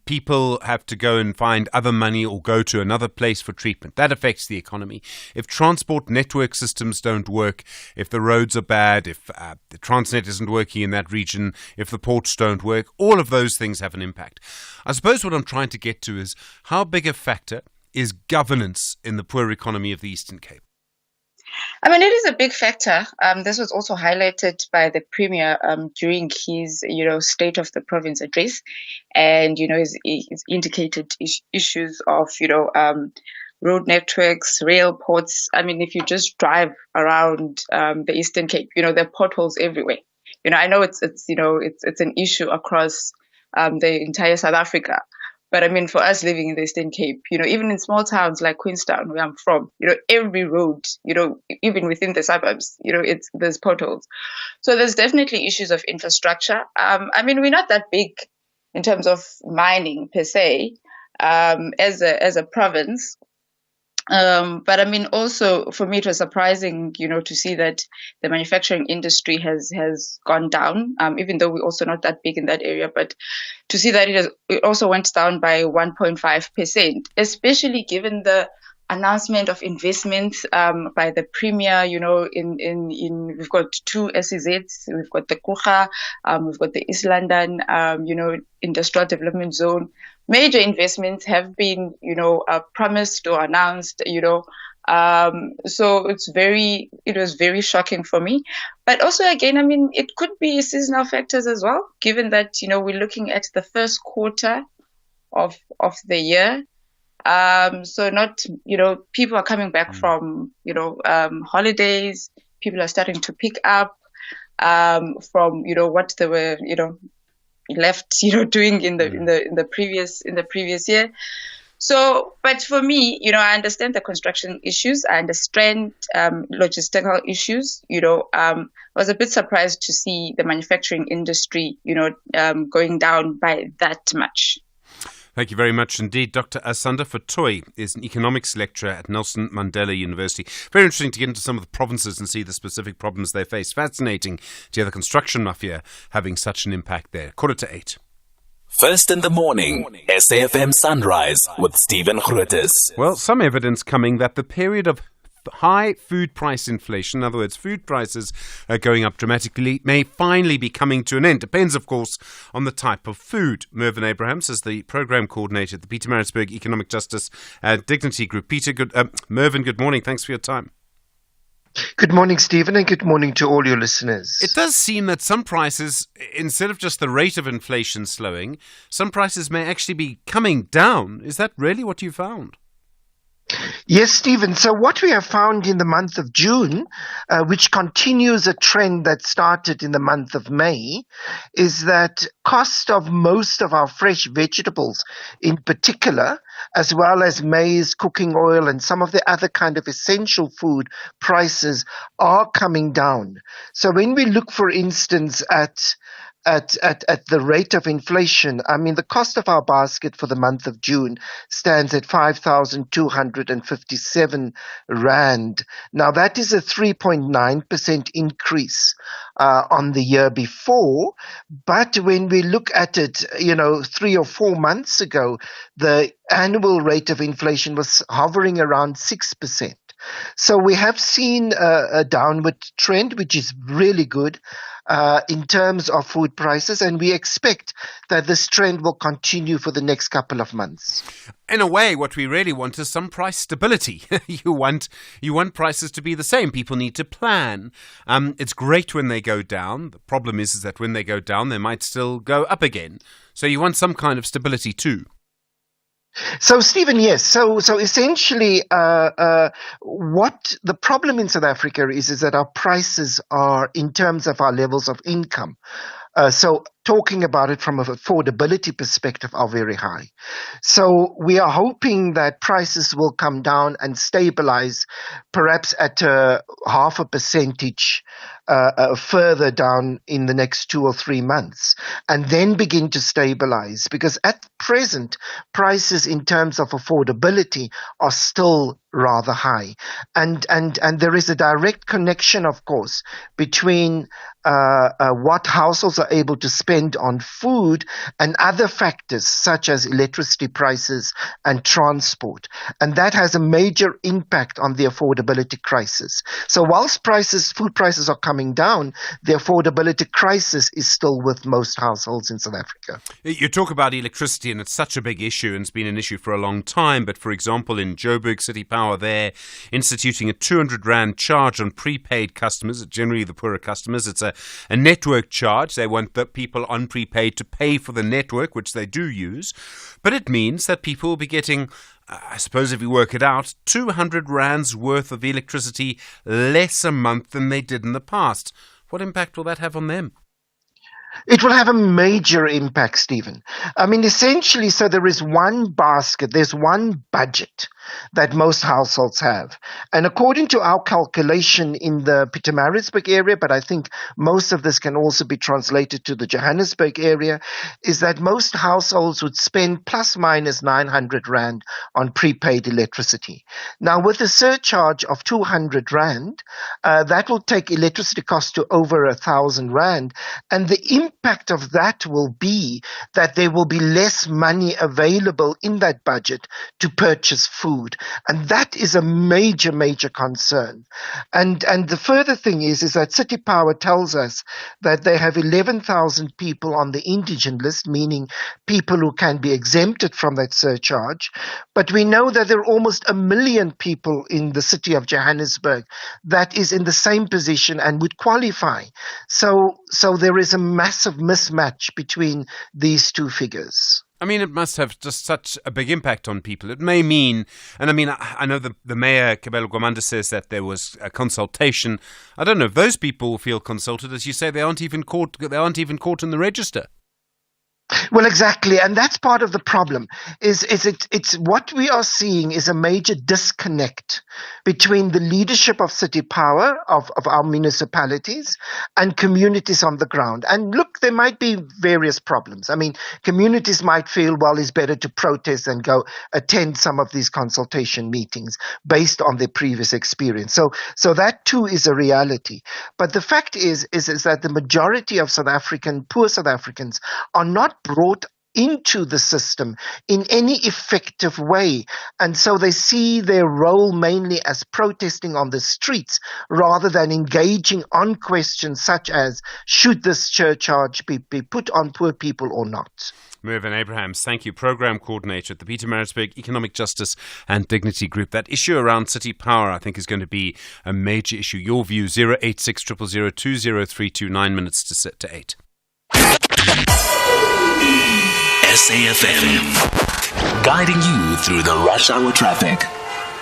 [SPEAKER 12] people have to go and find other money or go to another place for treatment. That affects the economy. If transport network systems don't work, if the roads are bad, if the Transnet isn't working in that region, if the ports don't work, all of those things have an impact. I suppose what I'm trying to get to is how big a factor is governance in the poor economy of the Eastern Cape?
[SPEAKER 21] I mean, it is a big factor. This was also highlighted by the Premier during his, State of the Province address. And, he's indicated issues of, road networks, rail ports. I mean, if you just drive around the Eastern Cape, there are potholes everywhere. I know it's an issue across the entire South Africa. But I mean, for us living in the Eastern Cape, even in small towns like Queenstown, where I'm from, every road, even within the suburbs, there's potholes. So there's definitely issues of infrastructure. I mean, we're not that big in terms of mining per se, as a province. But I mean, also for me, it was surprising, to see that the manufacturing industry has gone down, even though we're also not that big in that area. But to see that it also went down by 1.5%, especially given the announcement of investments by the Premier. We've got two SEZs, we've got the Kucha, we've got the East London, Industrial Development Zone. Major investments have been, promised or announced, so it was very shocking for me. But also, again, I mean, it could be seasonal factors as well, given that, we're looking at the first quarter of the year. So not, people are coming back from, holidays. People are starting to pick up from, what they were, left, doing in the previous year. So, but for me, I understand the construction issues. I understand logistical issues. I was a bit surprised to see the manufacturing industry, going down by that much.
[SPEAKER 12] Thank you very much indeed. Dr. Asanda Fatoy is an economics lecturer at Nelson Mandela University. Very interesting to get into some of the provinces and see the specific problems they face. Fascinating to hear the construction mafia having such an impact there. 7:45.
[SPEAKER 1] First in the morning, SAFM Sunrise with Stephen Grootes.
[SPEAKER 12] Well, some evidence coming that the period of high food price inflation, in other words, food prices are going up dramatically, may finally be coming to an end. Depends, of course, on the type of food. Mervyn Abrahams is the program coordinator at the Pietermaritzburg Economic Justice and Dignity Group. Mervyn, good morning. Thanks for your time.
[SPEAKER 4] Good morning, Stephen, and good morning to all your listeners.
[SPEAKER 12] It does seem that some prices, instead of just the rate of inflation slowing, some prices may actually be coming down. Is that really what you found?
[SPEAKER 4] Yes, Stephen. So what we have found in the month of June, which continues a trend that started in the month of May, is that cost of most of our fresh vegetables in particular, as well as maize, cooking oil, and some of the other kind of essential food prices are coming down. So when we look, for instance, at the rate of inflation, I mean, the cost of our basket for the month of June stands at 5,257 Rand. Now, that is a 3.9% increase on the year before. But when we look at it, 3 or 4 months ago, the annual rate of inflation was hovering around 6%. So we have seen a downward trend, which is really good in terms of food prices, and we expect that this trend will continue for the next couple of months.
[SPEAKER 12] In a way, what we really want is some price stability. You want prices to be the same. People need to plan. It's great when they go down. The problem is that when they go down, they might still go up again. So you want some kind of stability too.
[SPEAKER 4] So, Stephen, yes. So essentially, what the problem in South Africa is that our prices are, in terms of our levels of income, so talking about it from an affordability perspective, are very high. So we are hoping that prices will come down and stabilize, perhaps at 0.5% further down in the next 2 or 3 months, and then begin to stabilize. Because at present, prices in terms of affordability are still rather high, and there is a direct connection, of course, between what households are able to spend on food and other factors such as electricity prices and transport, and that has a major impact on the affordability crisis. So whilst food prices are coming down, the affordability crisis is still with most households in South Africa.
[SPEAKER 12] You talk about electricity, and it's such a big issue, and it's been an issue for a long time. But for example, in Joburg, City Power, they're instituting a 200 Rand charge on prepaid customers, generally the poorer customers. It's a network charge. They want the people on prepaid to pay for the network, which they do use. But it means that people will be getting, I suppose if you work it out, 200 Rands worth of electricity less a month than they did in the past. What impact will that have on them?
[SPEAKER 4] It will have a major impact, Stephen. I mean, essentially, so there is one basket, there's one budget that most households have. And according to our calculation in the Pietermaritzburg area, but I think most of this can also be translated to the Johannesburg area, is that most households would spend plus minus 900 Rand on prepaid electricity. Now, with a surcharge of 200 Rand, that will take electricity costs to over 1,000 Rand. And the impact of that will be that there will be less money available in that budget to purchase food. And that is a major, major concern. And the further thing is that City Power tells us that they have 11,000 people on the indigent list, meaning people who can be exempted from that surcharge. But we know that there are almost 1 million people in the city of Johannesburg that is in the same position and would qualify. So there is a massive mismatch between these two figures.
[SPEAKER 12] I mean, it must have just such a big impact on people. It may mean, and I mean, I know the mayor, Kabelo Gwamanda, says that there was a consultation. I don't know if those people feel consulted. As you say, they aren't even caught in the register.
[SPEAKER 4] Well, exactly, and that's part of the problem. It's what we are seeing is a major disconnect between the leadership of City Power, of our municipalities, and communities on the ground. And look, there might be various problems. I mean, communities might feel, well, it's better to protest than go attend some of these consultation meetings based on their previous experience. So that too is a reality. But the fact is that the majority of poor South Africans are not brought into the system in any effective way. And so they see their role mainly as protesting on the streets rather than engaging on questions such as, should this surcharge be put on poor people or not?
[SPEAKER 12] Mervyn Abrahams, thank you. Program Coordinator at the Pietermaritzburg Economic Justice and Dignity Group. That issue around City Power, I think, is going to be a major issue. Your view, 086 000 2032, 9 minutes to 8.
[SPEAKER 1] SAFM, guiding you through the rush hour traffic.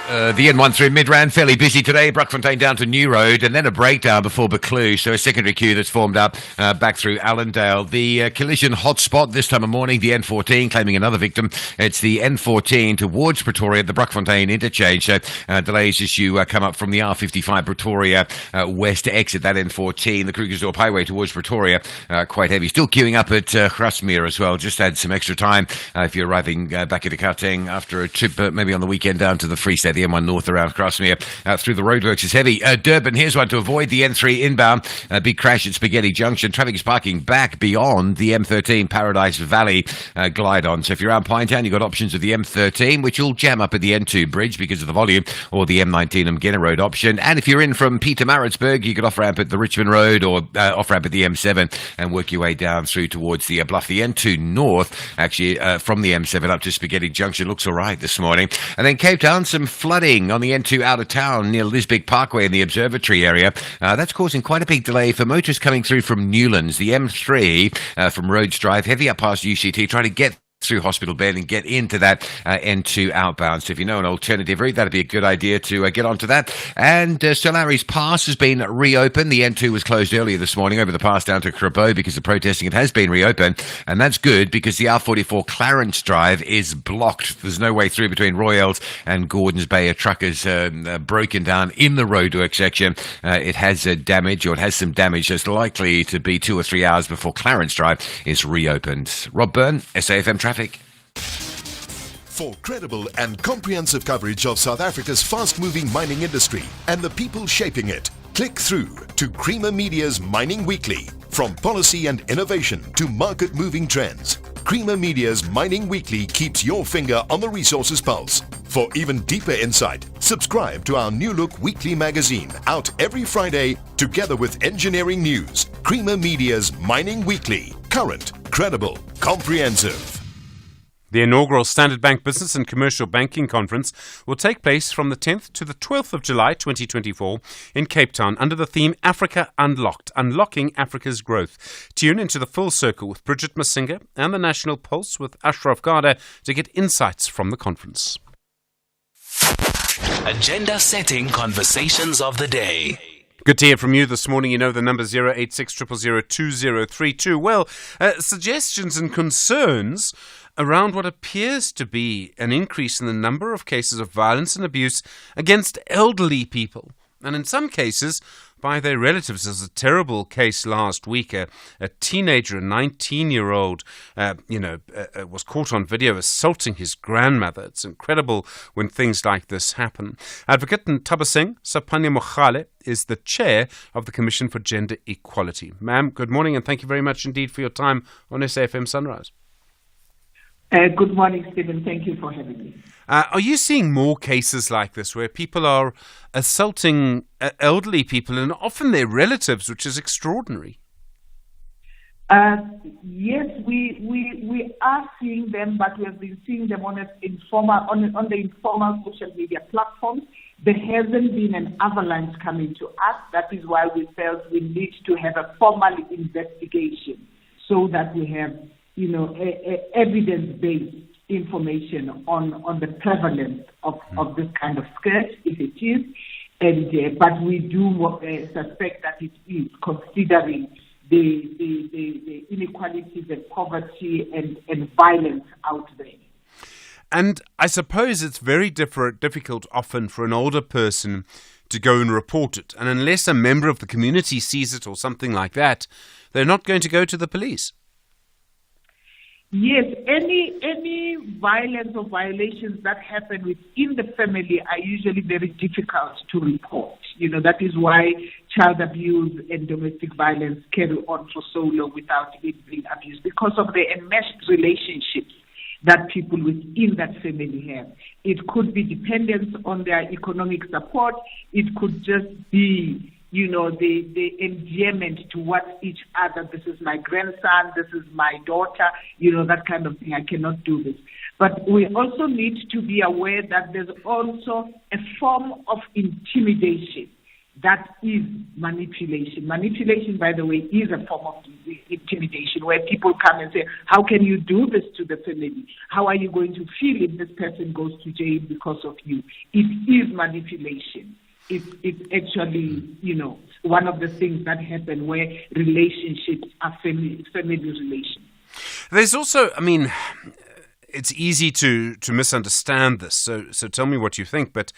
[SPEAKER 17] The N1 through Midrand, fairly busy today. Brockfontein down to New Road, and then a breakdown before Buccleuch. So a secondary queue that's formed up back through Allendale. The collision hotspot this time of morning, the N14 claiming another victim. It's the N14 towards Pretoria, the Brockfontein interchange. So delays as you come up from the R55 Pretoria west to exit that N14. The Krugersdorp Highway towards Pretoria, quite heavy. Still queuing up at Grasmere as well. Just had some extra time if you're arriving back at Gauteng after a trip maybe on the weekend down to the Free State the M1 North around Crossmere through the roadworks is heavy. Durban, here's one to avoid the M3 inbound. Big crash at Spaghetti Junction. Traffic is parking back beyond the M13 Paradise Valley glide on. So if you're around Pinetown, you've got options of the M13, which will jam up at the N2 bridge because of the volume, or the M19 Mgena Road option. And if you're in from Pietermaritzburg, you could off-ramp at the Richmond Road or off-ramp at the M7 and work your way down through towards the Bluff. The N2 North, actually, from the M7 up to Spaghetti Junction looks all right this morning. And then Cape Town, some flooding on the N2 out of town near Lisbig Parkway in the Observatory area. That's causing quite a big delay for motorists coming through from Newlands. The M3 from Rhodes Drive, heavy up past UCT, trying to get through Hospital Bend and get into that N2 outbound. So if you know an alternative route, that'd be a good idea to get onto that. And Solari's Pass has been reopened. The N2 was closed earlier this morning over the pass down to Crabo because of protesting. It has been reopened, and that's good because the R44 Clarence Drive is blocked. There's no way through between Royals and Gordons Bay. A truck is broken down in the roadwork section. It has damage, or it has some damage. So it's likely to be 2 or 3 hours before Clarence Drive is reopened. Rob Byrne, SAFM Traffic.
[SPEAKER 6] For credible and comprehensive coverage of South Africa's fast-moving mining industry and the people shaping it, click through to Creamer Media's Mining Weekly. From policy and innovation to market-moving trends, Creamer Media's Mining Weekly keeps your finger on the resources pulse. For even deeper insight, subscribe to our New Look weekly magazine, out every Friday, together with engineering news. Creamer Media's Mining Weekly. Current, credible, comprehensive.
[SPEAKER 12] The inaugural Standard Bank Business and Commercial Banking Conference will take place from the 10th to the 12th of July 2024 in Cape Town under the theme Africa Unlocked, Unlocking Africa's Growth. Tune into the Full Circle with Bridget Masinga and the National Pulse with Ashraf Garda to get insights from the conference.
[SPEAKER 1] Agenda setting conversations of the day.
[SPEAKER 12] Good to hear from you this morning. You know the number 086 000 2032. Well, suggestions and concerns around what appears to be an increase in the number of cases of violence and abuse against elderly people, and in some cases by their relatives. There's a terrible case last week. A teenager, a 19-year-old, was caught on video assaulting his grandmother. It's incredible when things like this happen. Advocate Ntabasing Sapanya Mokhale is the chair of the Commission for Gender Equality. Ma'am, good morning, and thank you very much indeed for your time on SAFM Sunrise.
[SPEAKER 7] Good morning, Stephen. Thank you for having me.
[SPEAKER 12] Are you seeing more cases like this where people are assaulting elderly people and often their relatives, which is extraordinary?
[SPEAKER 7] Yes, we are seeing them, but we have been seeing them on the informal social media platforms. There hasn't been an avalanche coming to us. That is why we felt we need to have a formal investigation so that we have evidence-based information on the prevalence of this kind of scourge, if it is. But we do suspect that it is, considering the inequalities and poverty and violence out there.
[SPEAKER 12] And I suppose it's very difficult often for an older person to go and report it. And unless a member of the community sees it or something like that, they're not going to go to the police.
[SPEAKER 7] Yes, any violence or violations that happen within the family are usually very difficult to report. That is why child abuse and domestic violence carry on for so long without it being abused, because of the enmeshed relationships that people within that family have. It could be dependence on their economic support. It could just be the endearment towards each other. This is my grandson, this is my daughter, that kind of thing. I cannot do this. But we also need to be aware that there's also a form of intimidation that is manipulation. Manipulation, by the way, is a form of intimidation, where people come and say, how can you do this to the family? How are you going to feel if this person goes to jail because of you? It is manipulation. It's actually, one of the things that happen where relationships are family relations.
[SPEAKER 12] There's also, it's easy to misunderstand this, so tell me what you think, but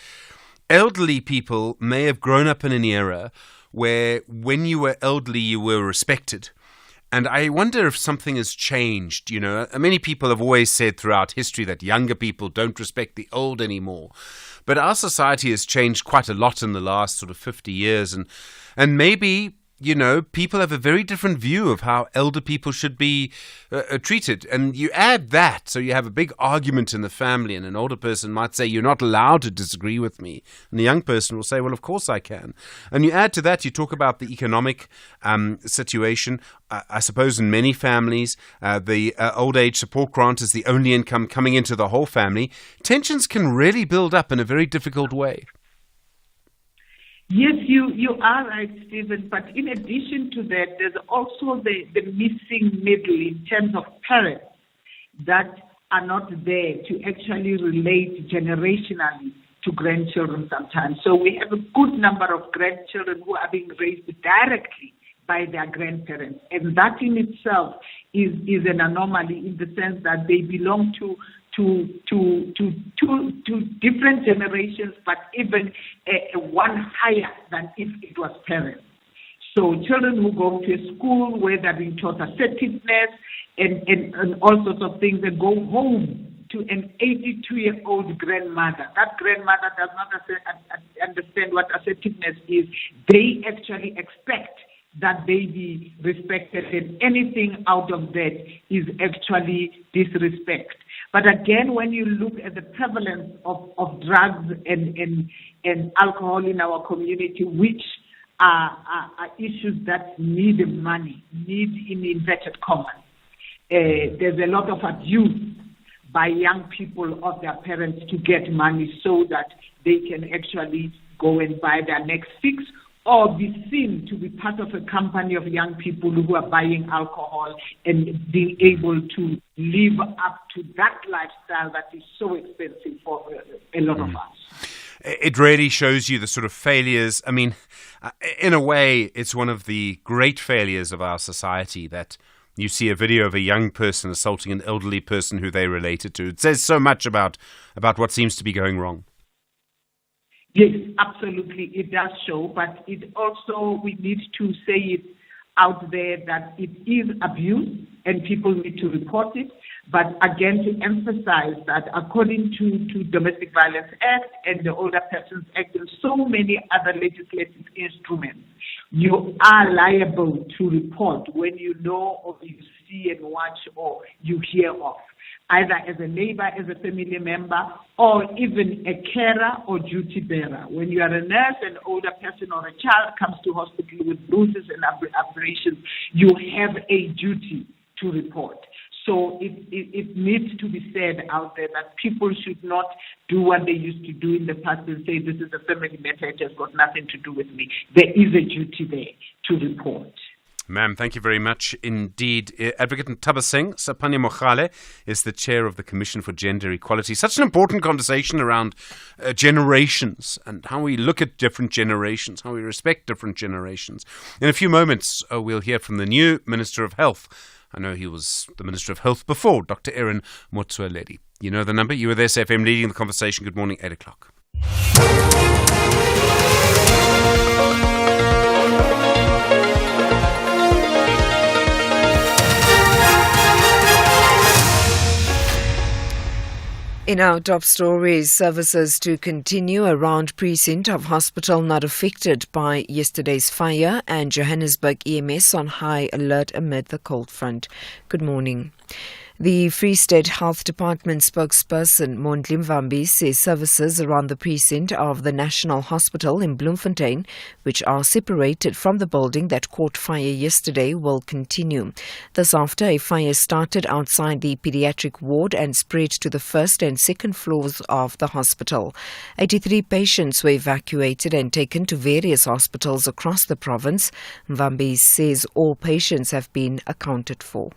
[SPEAKER 12] elderly people may have grown up in an era where when you were elderly, you were respected. And I wonder if something has changed. Many people have always said throughout history that younger people don't respect the old anymore. But our society has changed quite a lot in the last sort of 50 years. And maybe, people have a very different view of how elder people should be treated. And you add that, so you have a big argument in the family, and an older person might say, you're not allowed to disagree with me. And the young person will say, well, of course I can. And you add to that, you talk about the economic situation. I suppose in many families, the old age support grant is the only income coming into the whole family. Tensions can really build up in a very difficult way.
[SPEAKER 7] Yes, you are right, Stephen. But in addition to that, there's also the missing middle in terms of parents that are not there to actually relate generationally to grandchildren sometimes. So we have a good number of grandchildren who are being raised directly by their grandparents. And that in itself is an anomaly in the sense that they belong to different generations, but even one higher than if it was parents. So children who go to a school where they're being taught assertiveness and all sorts of things, and go home to an 82-year-old grandmother. That grandmother does not understand what assertiveness is. They actually expect that they be respected, and anything out of that is actually disrespect. But again, when you look at the prevalence of drugs and alcohol in our community, which are issues that need money, need in inverted commas, there's a lot of abuse by young people of their parents to get money so that they can actually go and buy their next fix, or be seen to be part of a company of young people who are buying alcohol and being able to live up to that lifestyle that is so expensive for a lot of us.
[SPEAKER 12] It really shows you the sort of failures. I mean, in a way, it's one of the great failures of our society that you see a video of a young person assaulting an elderly person who they related to. It says so much about what seems to be going wrong.
[SPEAKER 7] Yes, absolutely, it does show, but it also, we need to say it out there that it is abuse and people need to report it. But again, to emphasize that according to Domestic Violence Act and the Older Persons Act and so many other legislative instruments, you are liable to report when you know or you see and watch or you hear of, either as a neighbor, as a family member, or even a carer or duty bearer. When you are a nurse, an older person or a child comes to hospital with bruises and abrasions, you have a duty to report. So it needs to be said out there that people should not do what they used to do in the past and say, this is a family matter, it has got nothing to do with me. There is a duty there to report.
[SPEAKER 12] Ma'am, thank you very much indeed. Advocate Ntaba Singh Sapanya Mokhale is the chair of the Commission for Gender Equality. Such an important conversation around generations and how we look at different generations, how we respect different generations. In a few moments, we'll hear from the new Minister of Health. I know he was the Minister of Health before, Dr. Aaron Motsoaledi. You know the number. You were there, SFM, leading the conversation. Good morning, 8 o'clock.
[SPEAKER 5] In our top stories, services to continue around precinct of hospital not affected by yesterday's fire, and Johannesburg EMS on high alert amid the cold front. Good morning. The Free State Health Department spokesperson Mondli Mvambi says services around the precinct of the National Hospital in Bloemfontein, which are separated from the building that caught fire yesterday, will continue. This after a fire started outside the pediatric ward and spread to the first and second floors of the hospital. 83 patients were evacuated and taken to various hospitals across the province. Mvambi says all patients have been accounted for.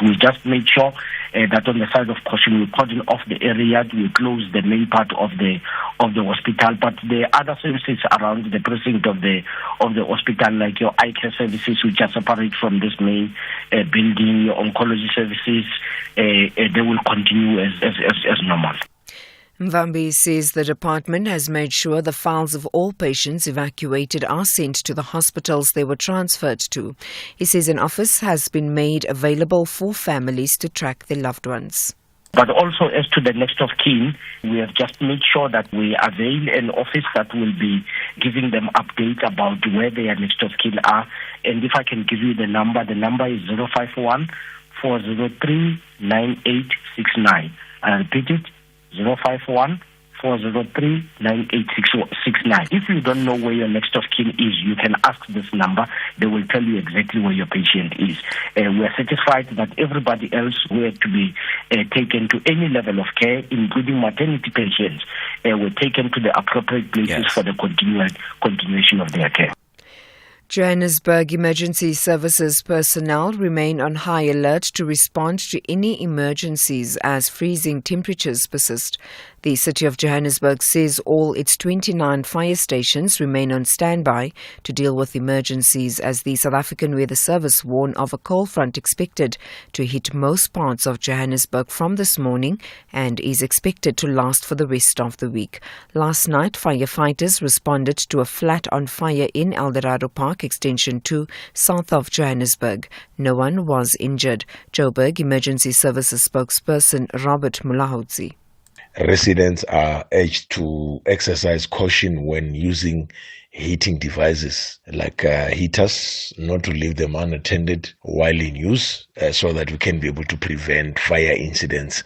[SPEAKER 8] We just made sure that on the side of caution we cordon off the area, we close the main part of the hospital, but the other services around the precinct of the hospital, like your eye care services, which are separate from this main building, your oncology services, they will continue as normal.
[SPEAKER 5] Mvambi says the department has made sure the files of all patients evacuated are sent to the hospitals they were transferred to. He says an office has been made available for families to track their loved ones.
[SPEAKER 8] But also as to the next of kin, we have just made sure that we avail an office that will be giving them updates about where their next of kin are. And if I can give you the number is 051 403 9869. I repeat it, 051 403 9869. If you don't know where your next of kin is, you can ask this number. They will tell you exactly where your patient is. We are satisfied that everybody else who had to be taken to any level of care, including maternity patients, were taken to the appropriate places for the continuation of their care.
[SPEAKER 5] Johannesburg Emergency Services personnel remain on high alert to respond to any emergencies as freezing temperatures persist. The City of Johannesburg says all its 29 fire stations remain on standby to deal with emergencies as the South African Weather Service warned of a cold front expected to hit most parts of Johannesburg from this morning and is expected to last for the rest of the week. Last night, firefighters responded to a flat on fire in Eldorado Park Extension 2, south of Johannesburg. No one was injured. Joburg Emergency Services spokesperson Robert Mulahodzi.
[SPEAKER 2] Residents are urged to exercise caution when using heating devices like heaters, not to leave them unattended while in use, so that we can be able to prevent fire incidents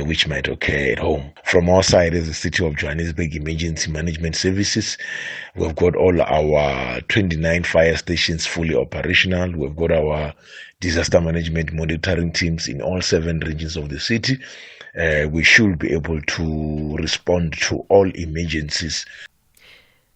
[SPEAKER 2] which might occur at home. From our side as the City of Johannesburg Emergency Management Services, we've got all our 29 fire stations fully operational. We've got our disaster management monitoring teams in all 7 regions of the city. We should be able to respond to all emergencies.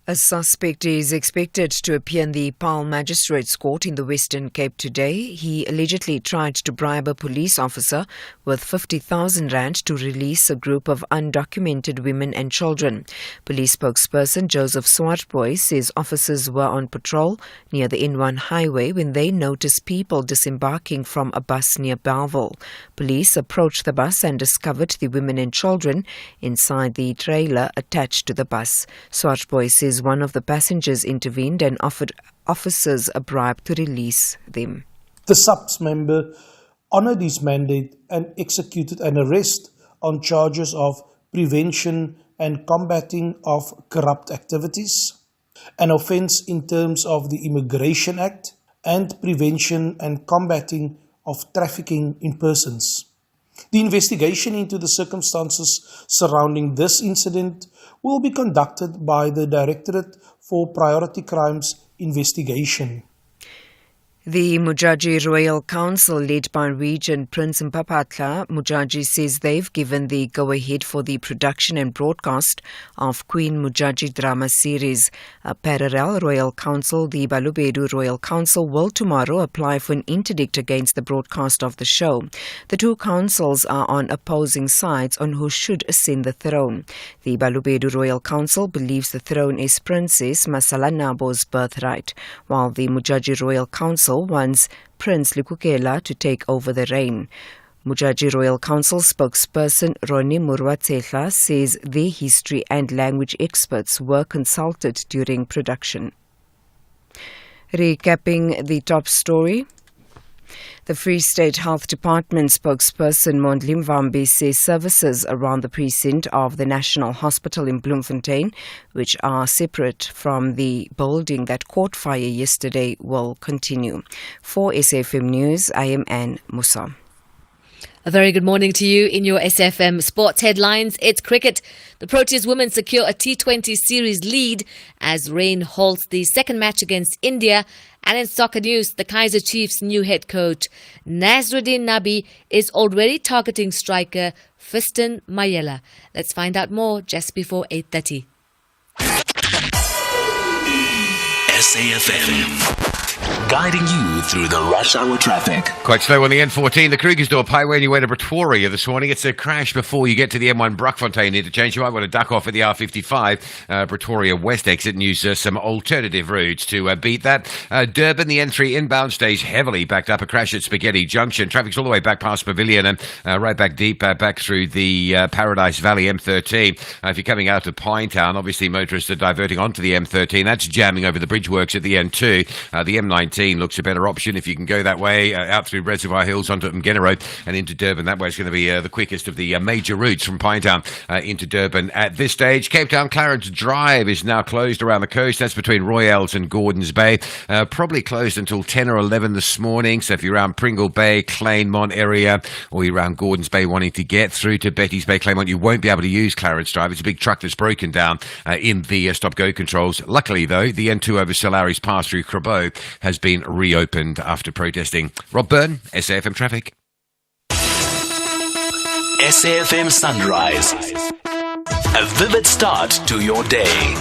[SPEAKER 5] A suspect is expected to appear in the Paarl Magistrates Court in the Western Cape today. He allegedly tried to bribe a police officer with 50,000 rand to release a group of undocumented women and children. Police spokesperson Joseph Swartboy says officers were on patrol near the N1 highway when they noticed people disembarking from a bus near Bellville. Police approached the bus and discovered the women and children inside the trailer attached to the bus. Swartboy says one of the passengers intervened and offered officers a bribe to release them.
[SPEAKER 9] The SAPS member honoured his mandate and executed an arrest on charges of prevention and combating of corrupt activities, an offence in terms of the Immigration Act, and prevention and combating of trafficking in persons. The investigation into the circumstances surrounding this incident will be conducted by the Directorate for Priority Crimes Investigation.
[SPEAKER 5] The Mujaji Royal Council, led by Regent Prince Mpapatla Mujaji, says they've given the go-ahead for the production and broadcast of Queen Mujaji drama series. A parallel Royal Council, the Balobedu Royal Council, will tomorrow apply for an interdict against the broadcast of the show. The two councils are on opposing sides on who should ascend the throne. The Balobedu Royal Council believes the throne is Princess Masalanabo birthright, while the Mujaji Royal Council wants Prince Likukela to take over the reign. Mujaji Royal Council spokesperson Ronnie Murwatsehla says their history and language experts were consulted during production. Recapping the top story. The Free State Health Department spokesperson Mondli Mvambi says services around the precinct of the National Hospital in Bloemfontein, which are separate from the building that caught fire yesterday, will continue. For SFM News, I am Anne Musa.
[SPEAKER 11] A very good morning to you in your SFM sports headlines. It's cricket. The Proteas women secure a T20 series lead as rain halts the second match against India. And in soccer news, the Kaizer Chiefs' new head coach, Nasruddin Nabi, is already targeting striker Fiston Mayela. Let's find out more just before 8:30.
[SPEAKER 1] SAFM. Guiding you through the rush hour traffic.
[SPEAKER 17] Quite slow on the N14, the Krugersdorp Highway on your way to Pretoria this morning. It's a crash before you get to the M1 Brockfontein interchange. You might want to duck off at the R55 Pretoria West exit and use some alternative routes to beat that. Durban, the N3 inbound stays heavily backed up. A crash at Spaghetti Junction. Traffic's all the way back past Pavilion and right back deep back through the Paradise Valley M13. If you're coming out of Pinetown, obviously motorists are diverting onto the M13. That's jamming over the bridge works at the N2. The M19 looks a better option if you can go that way, out through Reservoir Hills onto Mgena Road and into Durban. That way is going to be the quickest of the major routes from Pinetown into Durban. At this stage, Cape Town Clarence Drive is now closed around the coast. That's between Royales and Gordons Bay. Probably closed until 10 or 11 this morning. So if you're around Pringle Bay, Claremont area, or you're around Gordons Bay wanting to get through to Betty's Bay, Claremont, you won't be able to use Clarence Drive. It's a big truck that's broken down in the stop-go controls. Luckily, though, the N2 over Solaris pass through Crabo has been reopened after protesting. Rob Byrne, SAFM Traffic.
[SPEAKER 1] SAFM Sunrise. A vivid start to your day.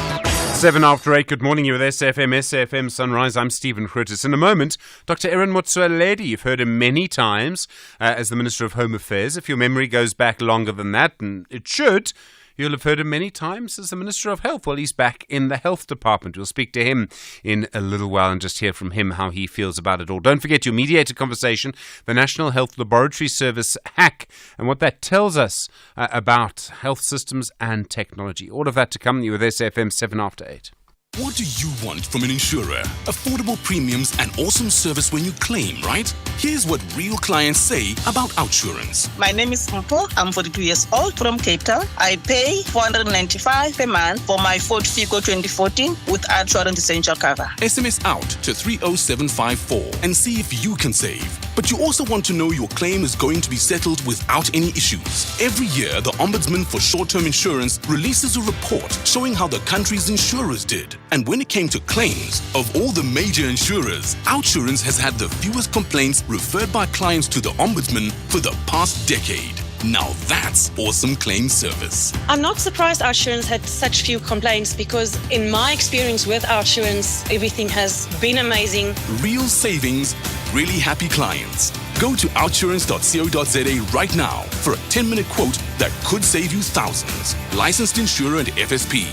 [SPEAKER 12] 7 after 8, good morning. You're with SAFM Sunrise. I'm Stephen Grootes. In a moment, Dr. Aaron Motsoaledi. You've heard him many times as the Minister of Home Affairs. If your memory goes back longer than that, and it should, you'll have heard him many times as the Minister of Health. Well, he's back in the Health Department. We'll speak to him in a little while and just hear from him how he feels about it all. Don't forget your mediated conversation, the National Health Laboratory Service hack, and what that tells us about health systems and technology. All of that to come. You with SAFM 7 after 8.
[SPEAKER 14] What do you want from an insurer? Affordable premiums and awesome service when you claim, right? Here's what real clients say about OUTsurance.
[SPEAKER 10] My name is Mpo. I'm 42 years old from Cape Town. I pay $495 per month for my Ford Fico 2014 with OUTsurance Essential Cover.
[SPEAKER 14] SMS out to 30754 and see if you can save. But you also want to know your claim is going to be settled without any issues. Every year, the Ombudsman for Short-Term Insurance releases a report showing how the country's insurers did. And when it came to claims, of all the major insurers, OUTsurance has had the fewest complaints referred by clients to the Ombudsman for the past decade. Now that's awesome claim service.
[SPEAKER 13] I'm not surprised OUTsurance had such few complaints because in my experience with OUTsurance, everything has been amazing.
[SPEAKER 14] Real savings, really happy clients. Go to outsurance.co.za right now for a 10-minute quote that could save you thousands. Licensed insurer and FSP.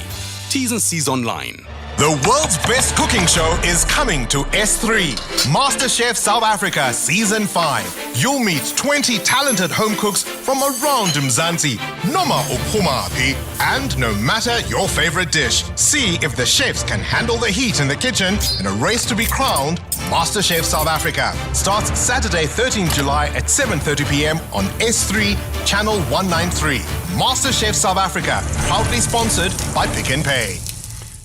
[SPEAKER 14] T's and C's online.
[SPEAKER 22] The world's best cooking show is coming to S3. MasterChef South Africa Season 5. You'll meet 20 talented home cooks from around Mzansi, Noma Uphumapi, and no matter your favorite dish, see if the chefs can handle the heat in the kitchen in a race to be crowned MasterChef South Africa. Starts Saturday 13 July at 7:30 p.m. on S3, Channel 193. MasterChef South Africa, proudly sponsored by Pick n Pay.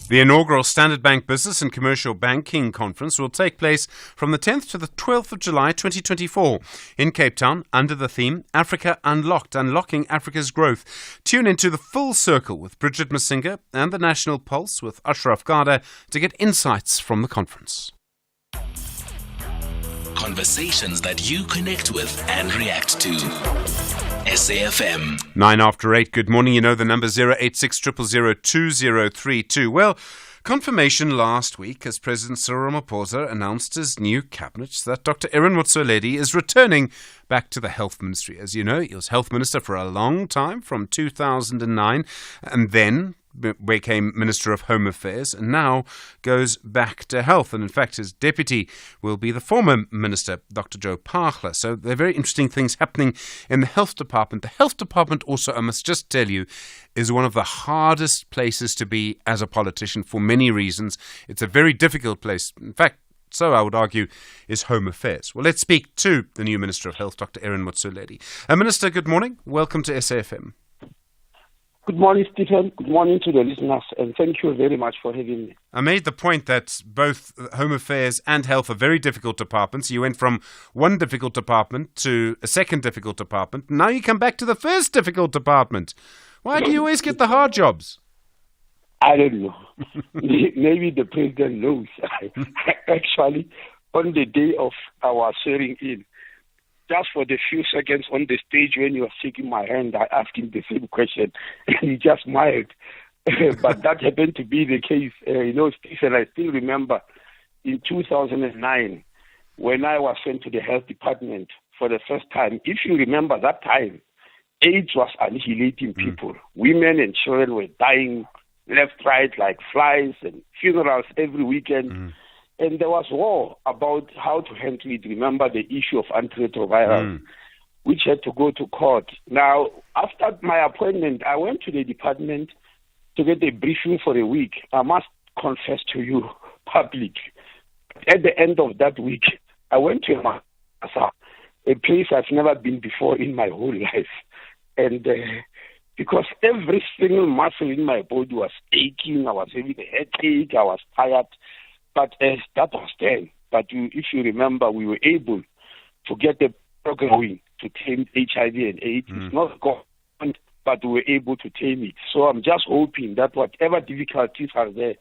[SPEAKER 12] The inaugural Standard Bank Business and Commercial Banking Conference will take place from the 10th to the 12th of July 2024 in Cape Town under the theme Africa Unlocked, Unlocking Africa's Growth. Tune into the Full Circle with Bridget Masinga and the National Pulse with Ashraf Garda to get insights from the conference.
[SPEAKER 1] Conversations that you connect with and react to. SAFM.
[SPEAKER 12] 9 after 8. Good morning. You know the number 086 000 2032. Well, confirmation last week as President Cyril Ramaphosa announced his new cabinet that Dr. Aaron Motsoaledi is returning back to the Health Ministry. As you know, he was Health Minister for a long time, from 2009, and then became Minister of Home Affairs and now goes back to health. And in fact, his deputy will be the former Minister, Dr. Joe Pagla. So there are very interesting things happening in the Health Department. The Health Department also, I must just tell you, is one of the hardest places to be as a politician for many reasons. It's a very difficult place. In fact, so I would argue, is Home Affairs. Well, let's speak to the new Minister of Health, Dr. Aaron Motsoaledi. Minister, good morning. Welcome to SAFM.
[SPEAKER 23] Good morning, Stephen. Good morning to the listeners, and thank you very much for having me.
[SPEAKER 12] I made the point that both Home Affairs and Health are very difficult departments. You went from one difficult department to a second difficult department. Now you come back to the first difficult department. Why do you always get the hard jobs?
[SPEAKER 23] I don't know. Maybe the president knows. Actually, on the day of our swearing in, just for the few seconds on the stage when you were shaking my hand, I asked him the same question, and he just smiled. But that happened to be the case. Stephen, I still remember in 2009 when I was sent to the health department for the first time. If you remember that time, AIDS was annihilating people. Women and children were dying left, right, like flies, and funerals every weekend. And there was war about how to handle it. Remember the issue of antiretrovirals, which had to go to court. Now, after my appointment, I went to the department to get a briefing for a week. I must confess to you, public, At the end of that week, I went to a place I've never been before in my whole life. And because every single muscle in my body was aching, I was having a headache, I was tired. But that was then. But if you remember, we were able to get the program going to tame HIV and AIDS. It's not gone, but we were able to tame it. So I'm just hoping that whatever difficulties are there,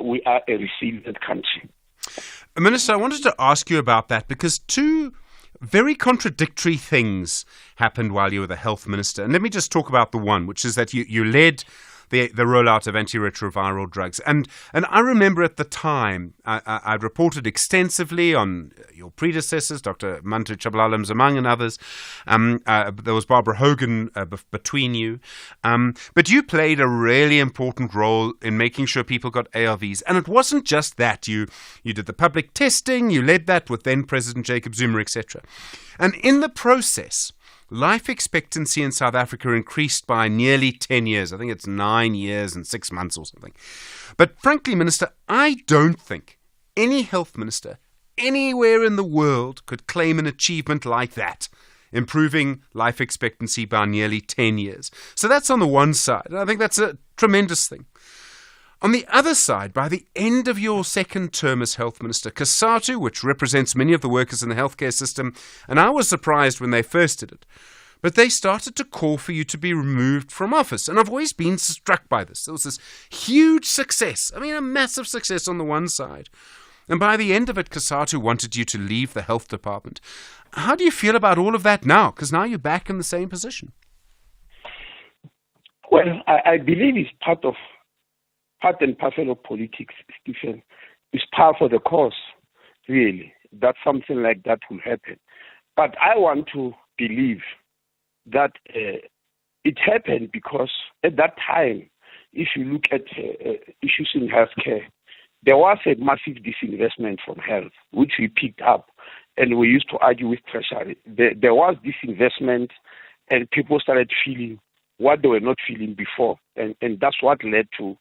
[SPEAKER 23] we are a resilient country.
[SPEAKER 12] Minister, I wanted to ask you about that because two very contradictory things happened while you were the health minister. And let me just talk about the one, which is that you led the rollout of antiretroviral drugs. And I remember at the time, I'd reported extensively on your predecessors, Dr. Mantu Chabalala Mzimang and others. There was Barbara Hogan between you. But you played a really important role in making sure people got ARVs. And it wasn't just that. You did the public testing, you led that with then President Jacob Zuma, etc. And in the process, life expectancy in South Africa increased by nearly 10 years. I think it's 9 years and 6 months or something. But frankly, Minister, I don't think any health minister anywhere in the world could claim an achievement like that, improving life expectancy by nearly 10 years. So that's on the one side, and I think that's a tremendous thing. On the other side, by the end of your second term as health minister, COSATU, which represents many of the workers in the healthcare system, and I was surprised when they first did it, but they started to call for you to be removed from office. And I've always been struck by this. There was this huge success. I mean, a massive success on the one side. And by the end of it, COSATU wanted you to leave the health department. How do you feel about all of that now? Because now you're back in the same position.
[SPEAKER 23] Well, I believe it's part and parcel of politics, Stephen. It's par for the course, really, that something like that will happen. But I want to believe that it happened because at that time, if you look at issues in healthcare, there was a massive disinvestment from health, which we picked up, and we used to argue with Treasury. There was disinvestment, and people started feeling what they were not feeling before, and that's what led to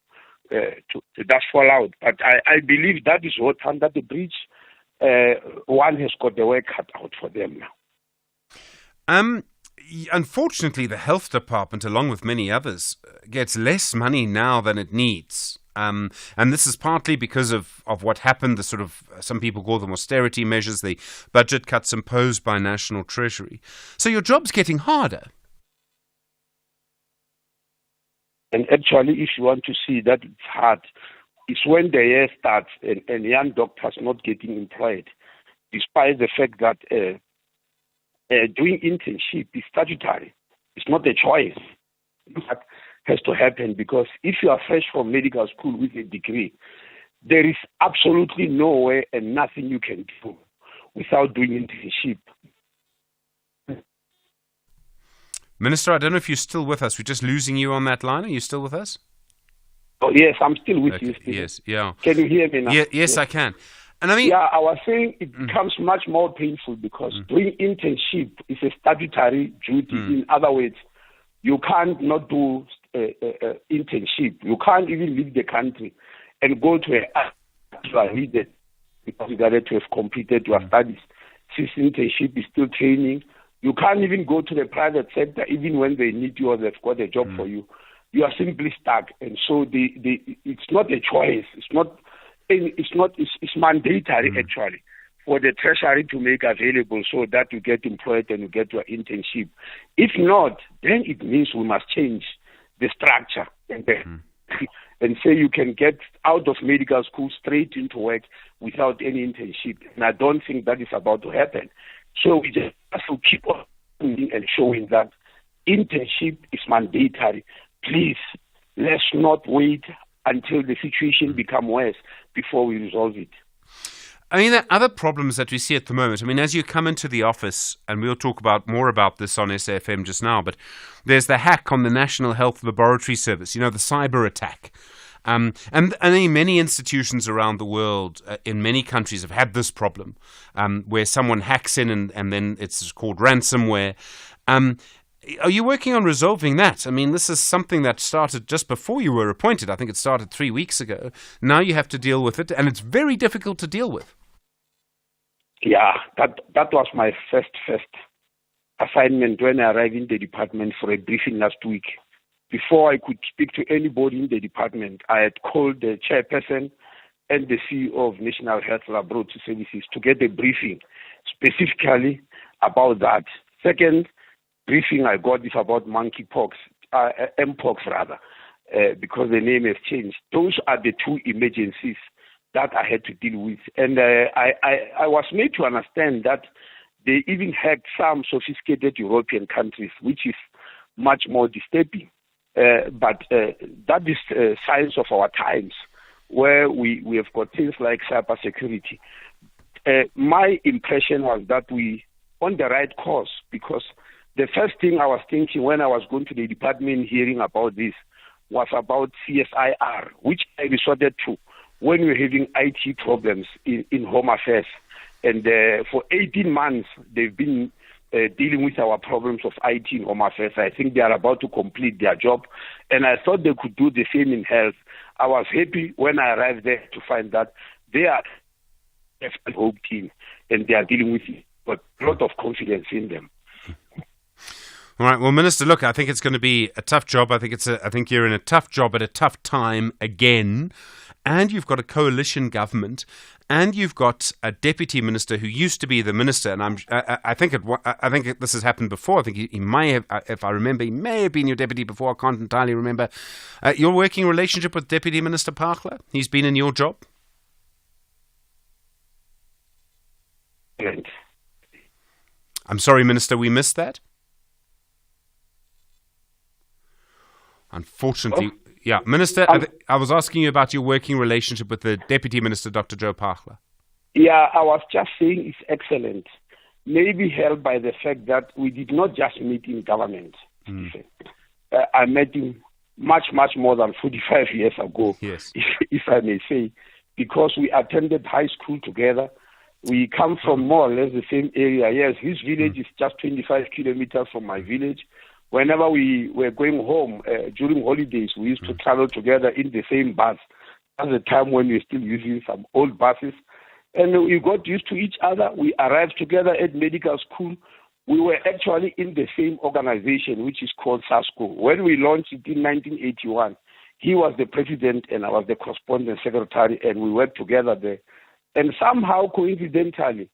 [SPEAKER 23] that fallout. But I believe that is what under the bridge, one has got the work cut out for them now.
[SPEAKER 12] Unfortunately, the health department, along with many others, gets less money now than it needs. And this is partly because of what happened, the sort of, some people call them austerity measures, the budget cuts imposed by National Treasury. So your job's getting harder.
[SPEAKER 23] And actually, if you want to see that it's hard, it's when the year starts and young doctors not getting employed, despite the fact that doing internship is statutory. It's not a choice. That has to happen because if you are fresh from medical school with a degree, there is absolutely no way and nothing you can do without doing internship.
[SPEAKER 12] Minister, I don't know if you're still with us. We're just losing you on that line. Are you still with us?
[SPEAKER 23] Oh, yes, I'm still with you, Steve.
[SPEAKER 12] Yes, yeah.
[SPEAKER 23] Can you hear me now?
[SPEAKER 12] Yes, I can. And I mean,
[SPEAKER 23] yeah, I was saying it becomes much more painful because doing internship is a statutory duty. In other words, you can't not do internship. You can't even leave the country and go to a needed because you got to have completed your studies. Since internship is still training, you can't even go to the private sector even when they need you or they've got a job for you. You are simply stuck, and so it's not a choice. It's mandatory actually for the Treasury to make available so that you get employed and you get your internship. If not, then it means we must change the structure and say you can get out of medical school straight into work without any internship. And I don't think that is about to happen. So we just have to keep on and showing that internship is mandatory. Please, let's not wait until the situation becomes worse before we resolve it.
[SPEAKER 12] I mean, there are other problems that we see at the moment. I mean, as you come into the office, and we'll talk more about this on SAFM just now, but there's the hack on the National Health Laboratory Service, the cyber attack. And many institutions around the world, in many countries, have had this problem, where someone hacks in and then it's called ransomware. Are you working on resolving that? I mean, this is something that started just before you were appointed. I think it started 3 weeks ago. Now you have to deal with it, and it's very difficult to deal with.
[SPEAKER 23] Yeah, that was my first assignment when I arrived in the department for a briefing last week. Before I could speak to anybody in the department, I had called the chairperson and the CEO of National Health Laboratory Services to get a briefing specifically about that. Second briefing I got is about monkeypox, mpox rather, because the name has changed. Those are the two emergencies that I had to deal with. And I was made to understand that they even had some sophisticated European countries, which is much more disturbing. But that is signs of our times, where we have got things like cybersecurity. My impression was that we on the right course, because the first thing I was thinking when I was going to the department hearing about this was about CSIR, which I resorted to when we were having IT problems in Home Affairs. And for 18 months, they've been dealing with our problems of IT in Home Affairs. I think they are about to complete their job. And I thought they could do the same in health. I was happy when I arrived there to find that they are a whole team and they are dealing with it, but a lot of confidence in them.
[SPEAKER 12] All right. Well, Minister, look, I think it's going to be a tough job. I think you're in a tough job at a tough time again. And you've got a coalition government, and you've got a deputy minister who used to be the minister. And I think this has happened before. I think he may have, if I remember, he may have been your deputy before. I can't entirely remember. Your working relationship with Deputy Minister Parkler? He's been in your job. I'm sorry, Minister, we missed that. Unfortunately. Yeah, Minister, I was asking you about your working relationship with the Deputy Minister, Dr. Joe Parkler.
[SPEAKER 23] Yeah, I was just saying it's excellent. Maybe helped by the fact that we did not just meet in government. I met him much, much more than 45 years ago, yes, if I may say, because we attended high school together. We come from more or less the same area. Yes, his village is just 25 kilometers from my village. Whenever we were going home during holidays, we used to travel together in the same bus. At the time when we were still using some old buses. And we got used to each other. We arrived together at medical school. We were actually in the same organization, which is called SASCO. When we launched it in 1981, he was the president and I was the correspondent secretary, and we worked together there. And somehow, coincidentally,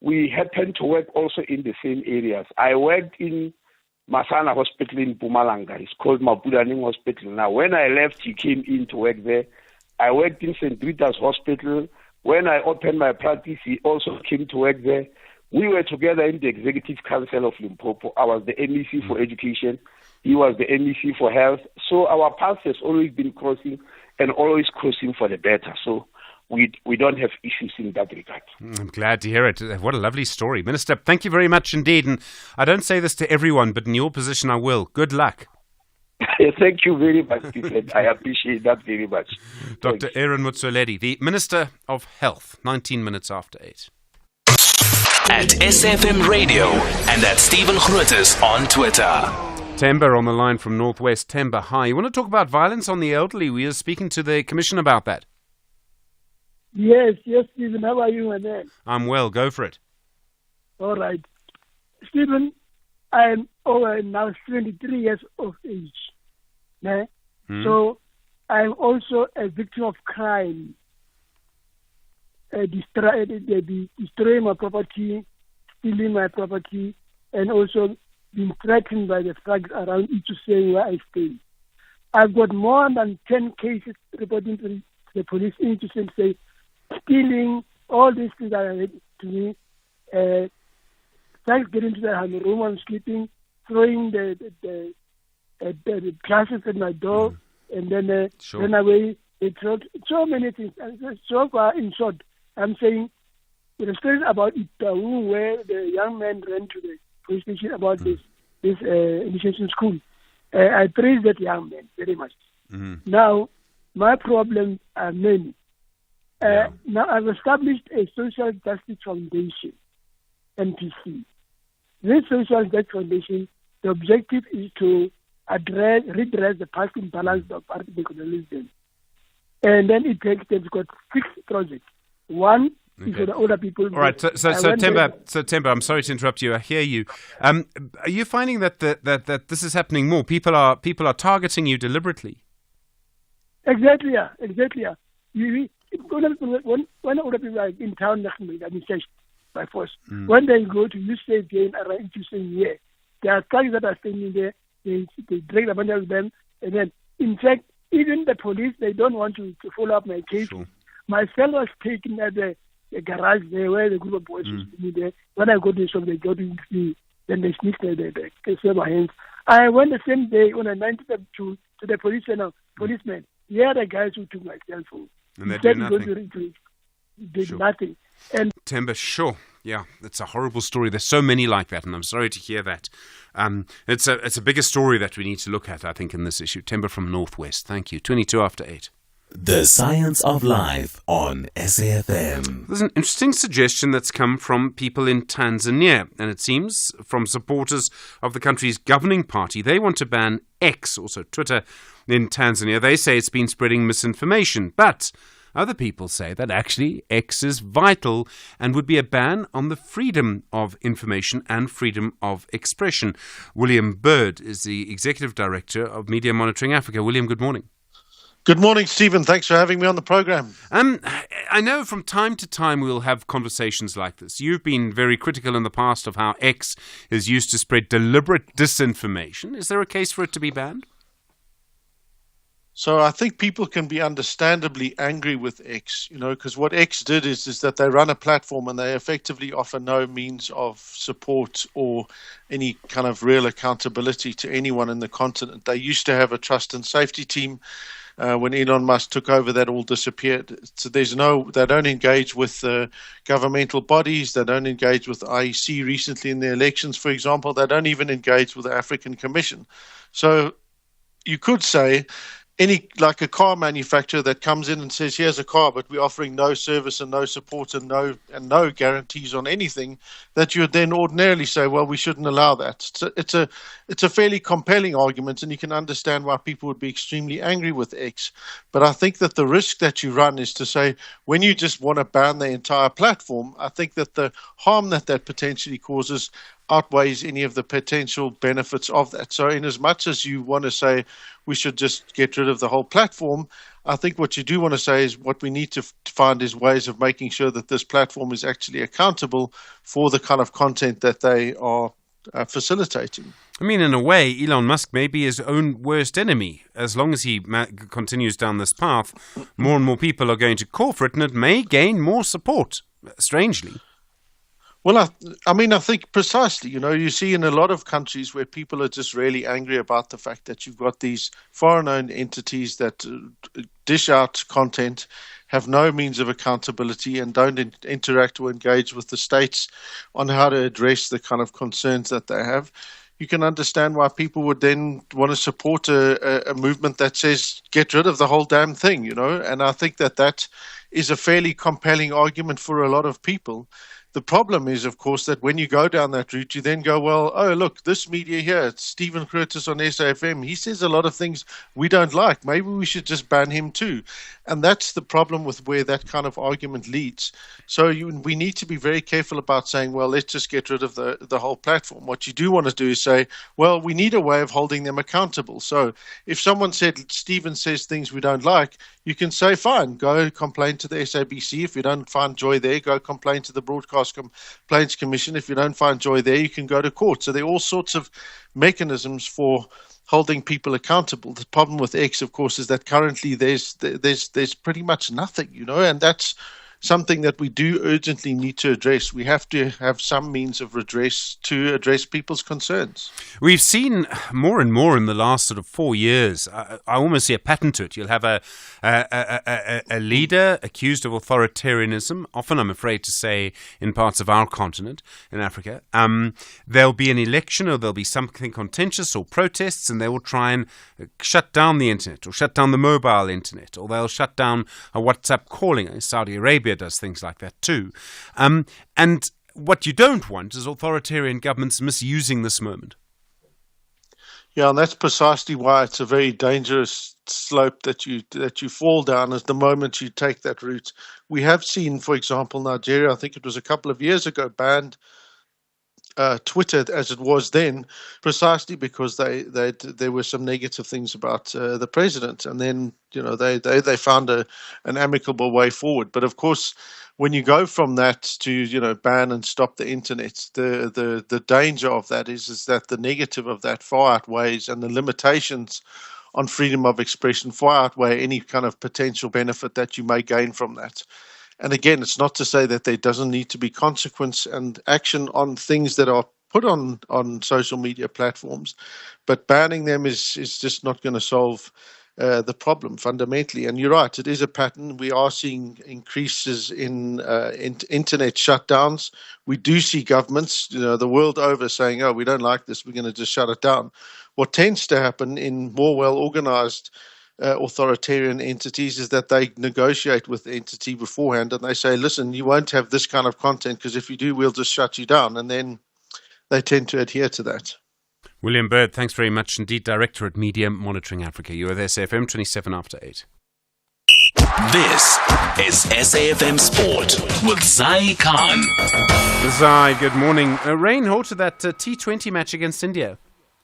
[SPEAKER 23] we happened to work also in the same areas. I worked in Masana Hospital in Mpumalanga. It's called Mapudaneng Hospital. Now, when I left, he came in to work there. I worked in St. Rita's Hospital. When I opened my practice, he also came to work there. We were together in the Executive Council of Limpopo. I was the MEC for Education. He was the MEC for Health. So our paths has always been crossing and always crossing for the better. So we don't have issues in that regard.
[SPEAKER 12] I'm glad to hear it. What a lovely story. Minister, thank you very much indeed. And I don't say this to everyone, but in your position I will. Good luck.
[SPEAKER 23] Thank you very much, Stephen. I appreciate that very much.
[SPEAKER 12] Dr. Aaron Motsoaledi, the Minister of Health, 19 minutes after 8.
[SPEAKER 1] At SFM Radio and at Stephen Grootes on Twitter.
[SPEAKER 12] Temba on the line from Northwest. Temba, hi. You want to talk about violence on the elderly? We are speaking to the Commission about that.
[SPEAKER 15] Yes, Stephen. How are you, my man?
[SPEAKER 12] I'm well. Go for it.
[SPEAKER 15] All right. Stephen, I am now 73 years of age. Yeah? So I'm also a victim of crime. Destroying my property, stealing my property, and also being threatened by the thugs around each saying where I stay. I've got more than 10 cases reporting to the police into say stealing, all these things that are to me. Thugs get into the room I'm sleeping, throwing the glasses at my door, and then run away. They throw so many things. And so far, in short, I'm saying the story about Itaú, where the young man ran to the police station about this initiation school. I praise that young man very much. Now, my problems are many. Now, I've established a social justice foundation, NPC. This social justice foundation The objective is to redress the past imbalance of apartheid colonialism. And then they've got 6 projects. One is for the older people.
[SPEAKER 12] All right, so Temba, I'm sorry to interrupt you. I hear you. Are you finding that this is happening more? People are targeting you deliberately.
[SPEAKER 15] Exactly. When older people are in town, administration by force. When they go to use state gain around to say there are thugs that are standing there. They drag the money out of them, and then in fact, even the police, they don't want to follow up my case. Sure. My cell was taken at the garage there where the group of boys was sitting there. When I go to the shop, they go to me. Then they sneak the my hands. I went the same day when I went to the police center. Policemen, here are the guys who took my cell phone.
[SPEAKER 12] And they did nothing.
[SPEAKER 15] Did nothing. And
[SPEAKER 12] Temba, sure. Yeah, it's a horrible story. There's so many like that, and I'm sorry to hear that. It's a bigger story that we need to look at, I think, in this issue. Temba from Northwest. Thank you. 22 after 8.
[SPEAKER 1] The Science of Life on SAFM.
[SPEAKER 12] There's an interesting suggestion that's come from people in Tanzania, and it seems from supporters of the country's governing party. They want to ban X, also Twitter, in Tanzania. They say it's been spreading misinformation, but other people say that actually X is vital and would be a ban on the freedom of information and freedom of expression. William Bird is the Executive Director of Media Monitoring Africa. William, good morning.
[SPEAKER 16] Good morning, Stephen. Thanks for having me on the program.
[SPEAKER 12] I know from time to time we'll have conversations like this. You've been very critical in the past of how X is used to spread deliberate disinformation. Is there a case for it to be banned?
[SPEAKER 16] So I think people can be understandably angry with X, because what X did is that they run a platform and they effectively offer no means of support or any kind of real accountability to anyone in the continent. They used to have a trust and safety team. When Elon Musk took over, that all disappeared. So they don't engage with governmental bodies. They don't engage with the IEC recently in the elections, for example. They don't even engage with the African Commission. So you could say like a car manufacturer that comes in and says, here's a car, but we're offering no service and no support and no guarantees on anything, that you would then ordinarily say, well, we shouldn't allow that. It's a fairly compelling argument, and you can understand why people would be extremely angry with X. But I think that the risk that you run is to say, when you just want to ban the entire platform, I think that the harm that potentially causes outweighs any of the potential benefits of that. So in as much as you want to say we should just get rid of the whole platform, I think what you do want to say is what we need to find is ways of making sure that this platform is actually accountable for the kind of content that they are facilitating.
[SPEAKER 12] I mean, in a way, Elon Musk may be his own worst enemy. As long as he continues down this path, more and more people are going to call for it, and it may gain more support, strangely.
[SPEAKER 16] Well, I think precisely, you see in a lot of countries where people are just really angry about the fact that you've got these foreign-owned entities that dish out content, have no means of accountability, and don't interact or engage with the states on how to address the kind of concerns that they have. You can understand why people would then want to support a movement that says, get rid of the whole damn thing, and I think that is a fairly compelling argument for a lot of people. The problem is, of course, that when you go down that route, you then go, well, oh, look, this media here, it's Stephen Grootes on SAFM. He says a lot of things we don't like. Maybe we should just ban him too. And that's the problem with where that kind of argument leads. So we need to be very careful about saying, well, let's just get rid of the whole platform. What you do want to do is say, well, we need a way of holding them accountable. So if someone said, Stephen says things we don't like, you can say, fine, go complain to the SABC. If you don't find joy there, go complain to the Broadcast Complaints Commission. If you don't find joy there, you can go to court. So there are all sorts of mechanisms for holding people accountable. The problem with X, of course, is that currently there's pretty much nothing, and that's something that we do urgently need to address. We have to have some means of redress to address people's concerns.
[SPEAKER 12] We've seen more and more in the last sort of 4 years. I almost see a pattern to it. You'll have a leader accused of authoritarianism, often, I'm afraid to say, in parts of our continent, in Africa. There'll be an election, or there'll be something contentious or protests, and they will try and shut down the internet, or shut down the mobile internet, or they'll shut down a WhatsApp calling. Saudi Arabia does things like that too. And what you don't want is authoritarian governments misusing this moment.
[SPEAKER 16] Yeah, and that's precisely why it's a very dangerous slope that you fall down as the moment you take that route. We have seen, for example, Nigeria, I think it was a couple of years ago, banned Twitter as it was then, precisely because there were some negative things about the president, and then they found an amicable way forward. But of course, when you go from that to ban and stop the internet, the danger of that is that the negative of that far outweighs, and the limitations on freedom of expression far outweigh any kind of potential benefit that you may gain from that. And again, it's not to say that there doesn't need to be consequence and action on things that are put on social media platforms, but banning them is just not going to solve the problem fundamentally. And you're right, it is a pattern. We are seeing increases in internet shutdowns. We do see governments, the world over saying, oh, we don't like this, we're going to just shut it down. What tends to happen in more well-organized authoritarian entities is that they negotiate with the entity beforehand and they say, listen, you won't have this kind of content because if you do, we'll just shut you down. And then they tend to adhere to that.
[SPEAKER 12] William Bird, thanks very much indeed, Director at Media Monitoring Africa. You're with SAFM 27 after 8.
[SPEAKER 1] This is SAFM Sport with Zai Khan.
[SPEAKER 12] Zai, good morning. Rain halted that T20 match against India.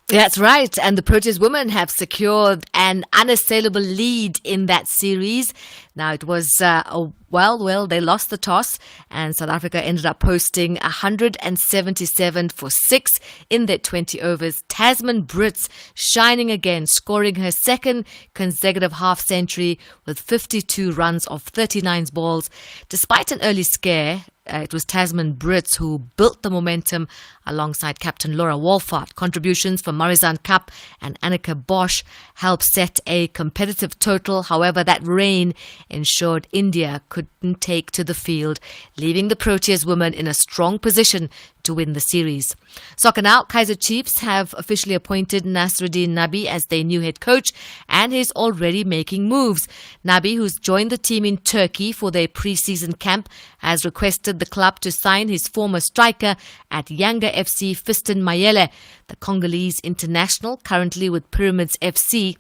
[SPEAKER 11] That's right, and the Proteas women have secured an unassailable lead in that series. Now, it was, they lost the toss, and South Africa ended up posting 177 for 6 in their 20 overs. Tasman Brits shining again, scoring her second consecutive half-century with 52 runs off 39 balls. Despite an early scare, it was Tasman Brits who built the momentum alongside captain Laura Wolfart. Contributions from Marizanne Kapp and Annika Bosch helped set a competitive total. However, that rain ensured India couldn't take to the field, leaving the Proteas women in a strong position to win the series. Soccer now, Kaizer Chiefs have officially appointed Nasruddin Nabi as their new head coach, and he's already making moves. Nabi, who's joined the team in Turkey for their pre-season camp, has requested the club to sign his former striker at Yanga FC, Fiston Mayele. The Congolese international, currently with Pyramids FC,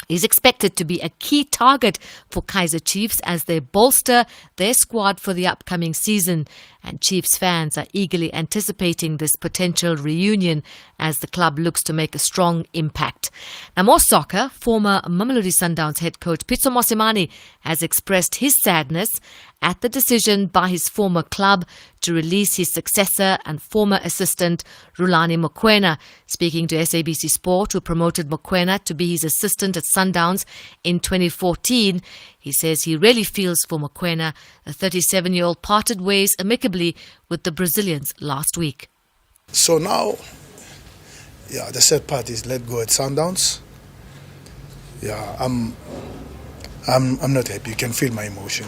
[SPEAKER 11] is expected to be a key target for Kaizer Chiefs as they bolster their squad for the upcoming season. And Chiefs fans are eagerly anticipating this potential reunion as the club looks to make a strong impact. Now, more soccer. Former Mamelodi Sundowns head coach Pitso Mosimane has expressed his sadness at the decision by his former club to release his successor and former assistant Rulani Mokoena. Speaking to SABC Sport, who promoted Mokoena to be his assistant at Sundowns in 2014, he says he really feels for Mokoena. The 37-year-old parted ways amicably with the Brazilians last week.
[SPEAKER 18] So now, the sad part is let go at Sundowns. I'm not happy. You can feel my emotion.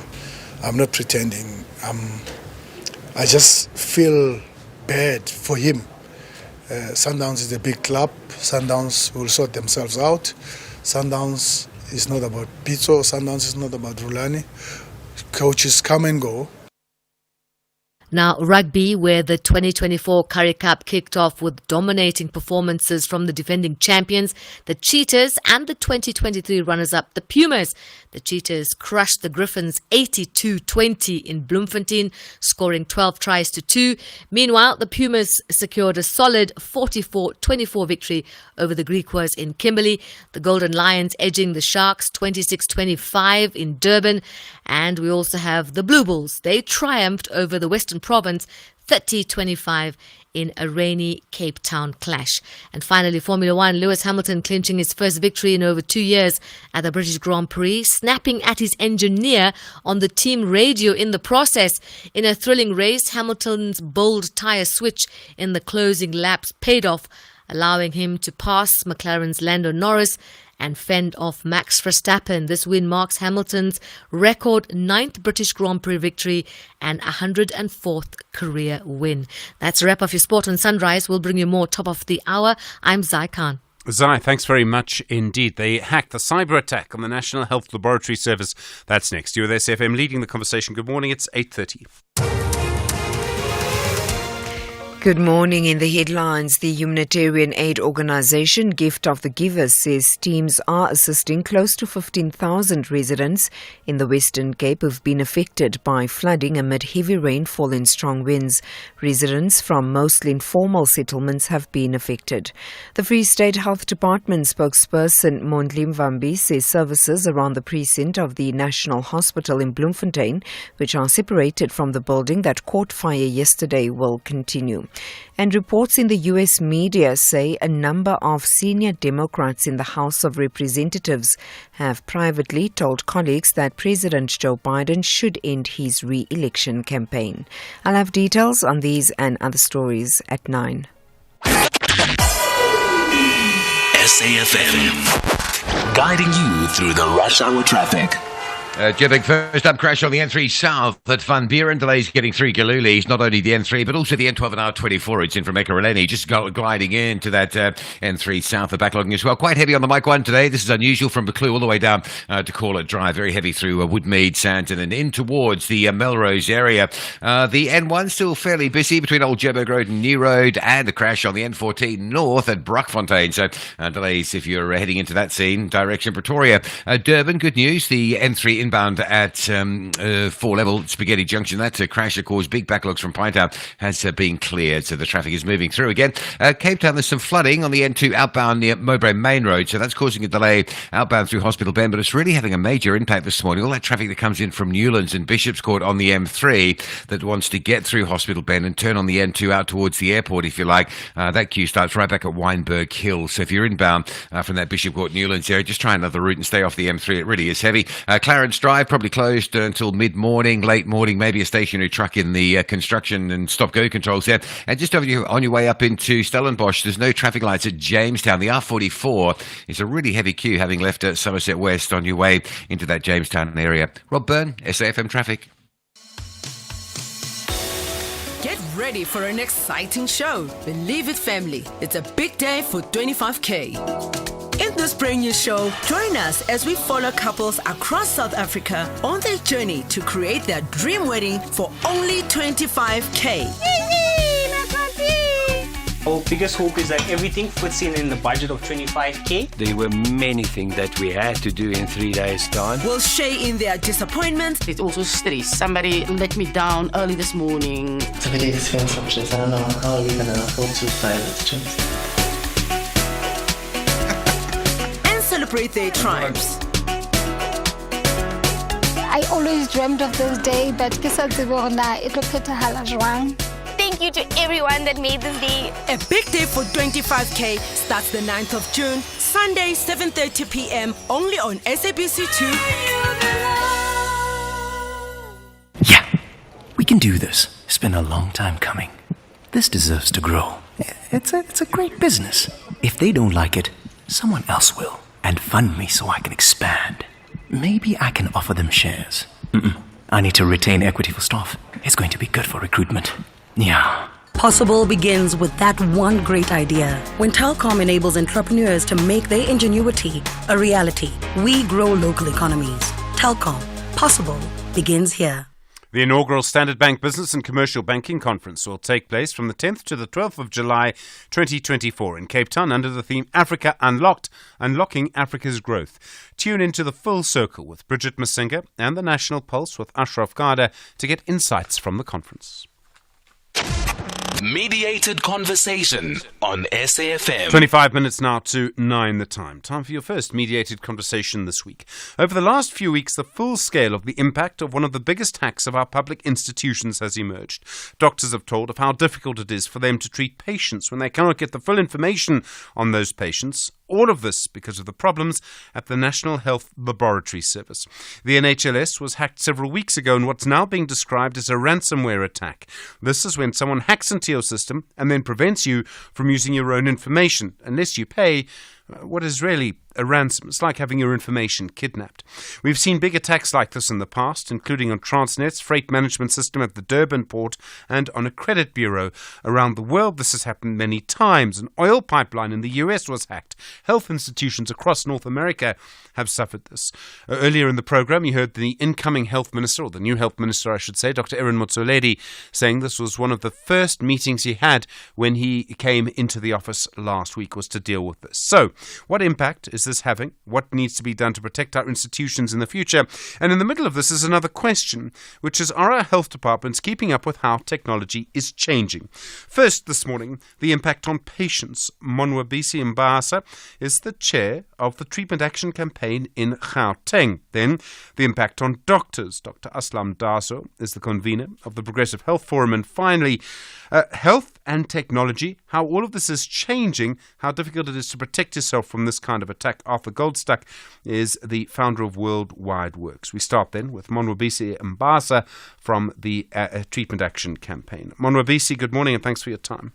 [SPEAKER 18] I'm not pretending. I just feel bad for him. Sundowns is a big club. Sundowns will sort themselves out. Sundowns is not about Pitso. Sundowns is not about Rulani. Coaches come and go.
[SPEAKER 11] Now, rugby, where the 2024 Currie Cup kicked off with dominating performances from the defending champions, the Cheetahs, and the 2023 runners-up, the Pumas. The Cheetahs crushed the Griffins 82-20 in Bloemfontein, scoring 12 tries to 2. Meanwhile, the Pumas secured a solid 44-24 victory over the Griquas in Kimberley. The Golden Lions edging the Sharks 26-25 in Durban. And we also have the Blue Bulls. They triumphed over the Western Province 30-25 in a rainy Cape Town clash. And finally, Formula One, Lewis Hamilton clinching his first victory in over 2 years at the British Grand Prix, snapping at his engineer on the team radio in the process. In a thrilling race, Hamilton's bold tyre switch in the closing laps paid off, allowing him to pass McLaren's Lando Norris and fend off Max Verstappen. This win marks Hamilton's record 9th British Grand Prix victory and 104th career win. That's a wrap of your Sport on Sunrise. We'll bring you more top of the hour. I'm Zai Khan.
[SPEAKER 12] Zai, thanks very much indeed. They hacked the cyber attack on the National Health Laboratory Service. That's next. You're with SFM leading the conversation. Good morning. It's 8:30.
[SPEAKER 5] Good morning. In the headlines, the humanitarian aid organisation Gift of the Givers says teams are assisting close to 15,000 residents in the Western Cape who've been affected by flooding amid heavy rainfall and strong winds. Residents from mostly informal settlements have been affected. The Free State Health Department spokesperson Mondli Mvambi says services around the precinct of the National Hospital in Bloemfontein, which are separated from the building that caught fire yesterday, will continue. And reports in the US media say a number of senior Democrats in the House of Representatives have privately told colleagues that President Joe Biden should end his re-election campaign. I'll have details on these and other stories at 9.
[SPEAKER 1] SAFM, guiding you through the rush hour traffic.
[SPEAKER 17] Joburg first up crash on the N3 South at Van Buren. Delays getting through Galilees, not only the N3 but also the N12 and R24. It's in from Ekurhuleni, just gliding into that N3 South. The backlogging as well. Quite heavy on the Mike 1 today. This is unusual from Buccleuch all the way down to Corlett Drive. Very heavy through Woodmead, Sandton and in towards the Melrose area. The N1 still fairly busy between Old Joburg Road and New Road, and the crash on the N14 North at Brockfontein. So delays if you're heading into that scene, direction Pretoria. Durban, good news. The N3 inbound at 4-level Spaghetti Junction. That crash that caused big backlogs from Pinetown has been cleared, so the traffic is moving through again. Cape Town, there's some flooding on the N2 outbound near Mowbray Main Road, so that's causing a delay outbound through Hospital Bend, but it's really having a major impact this morning. All that traffic that comes in from Newlands and Bishop's Court on the M3 that wants to get through Hospital Bend and turn on the N2 out towards the airport, if you like, that queue starts right back at Wynberg Hill. So if you're inbound from that Bishop Court Newlands area, just try another route and stay off the M3. It really is heavy. Clarence Drive probably closed until mid-morning, late morning, maybe a stationary truck in the construction and stop-go controls there. And just on your way up into Stellenbosch, there's no traffic lights at Jamestown. The R44 is a really heavy queue, having left Somerset West on your way into that Jamestown area. Rob Byrne, SAFM Traffic.
[SPEAKER 3] Get ready for an exciting show. Believe it, family. It's a big day for 25K. In this brand new show, join us as we follow couples across South Africa on their journey to create their dream wedding for only 25K.
[SPEAKER 19] Our biggest hope is that everything fits in the budget of 25K.
[SPEAKER 20] There were many things that we had to do in 3 days' time.
[SPEAKER 3] We'll share in their disappointment.
[SPEAKER 24] It's also stress. Somebody let me down early this morning.
[SPEAKER 25] It's a really expensive trip. I don't know how we're going to afford to fly this trip.
[SPEAKER 3] Celebrate their triumphs.
[SPEAKER 26] I always dreamed of this day, but
[SPEAKER 27] thank you to everyone that made this day.
[SPEAKER 3] A big day for 25K starts the 9th of June, Sunday, 7:30 p.m. only on SABC2.
[SPEAKER 28] Yeah, we can do this. It's been a long time coming. This deserves to grow. It's a great business. If they don't like it, someone else will. And fund me so I can expand. Maybe I can offer them shares. I need to retain equity for staff. It's going to be good for recruitment. Yeah.
[SPEAKER 29] Possible begins with that one great idea. When Telkom enables entrepreneurs to make their ingenuity a reality, we grow local economies. Telkom. Possible begins here.
[SPEAKER 12] The inaugural Standard Bank Business and Commercial Banking Conference will take place from the 10th to the 12th of July 2024 in Cape Town under the theme Africa Unlocked, Unlocking Africa's Growth. Tune into the Full Circle with Bridget Masinga and the National Pulse with Ashraf Garda to get insights from the conference.
[SPEAKER 1] Mediated Conversation on SAFM.
[SPEAKER 12] 25 minutes now to 9 the time. Time for your first mediated conversation this week. Over the last few weeks, the full scale of the impact of one of the biggest hacks of our public institutions has emerged. Doctors have told of how difficult it is for them to treat patients when they cannot get the full information on those patients. All of this because of the problems at the National Health Laboratory Service. The NHLS was hacked several weeks ago in what's now being described as a ransomware attack. This is when someone hacks into your system and then prevents you from using your own information unless you pay what is really a ransom. It's like having your information kidnapped. We've seen big attacks like this in the past, including on Transnet's freight management system at the Durban port and on a credit bureau. Around the world, this has happened many times. An oil pipeline in the US was hacked. Health institutions across North America have suffered this. Earlier in the program, you heard the incoming health minister, or the new health minister, I should say, Dr. Aaron Motsoaledi, saying this was one of the first meetings he had when he came into the office last week, was to deal with this. So, what impact is this having? What needs to be done to protect our institutions in the future? And in the middle of this is another question, which is, are our health departments keeping up with how technology is changing? First this morning, the impact on patients. Monwabisi Mbasa is the chair of the Treatment Action Campaign in Gauteng. Then, the impact on doctors. Dr. Aslam Daso is the convener of the Progressive Health Forum. And finally, health and technology, how all of this is changing, how difficult it is to protect yourself from this kind of attack. Arthur Goldstuck is the founder of Worldwide Works. We start then with Monwabisi Mbasa from the Treatment Action Campaign. Monwabisi, good morning and thanks for your time.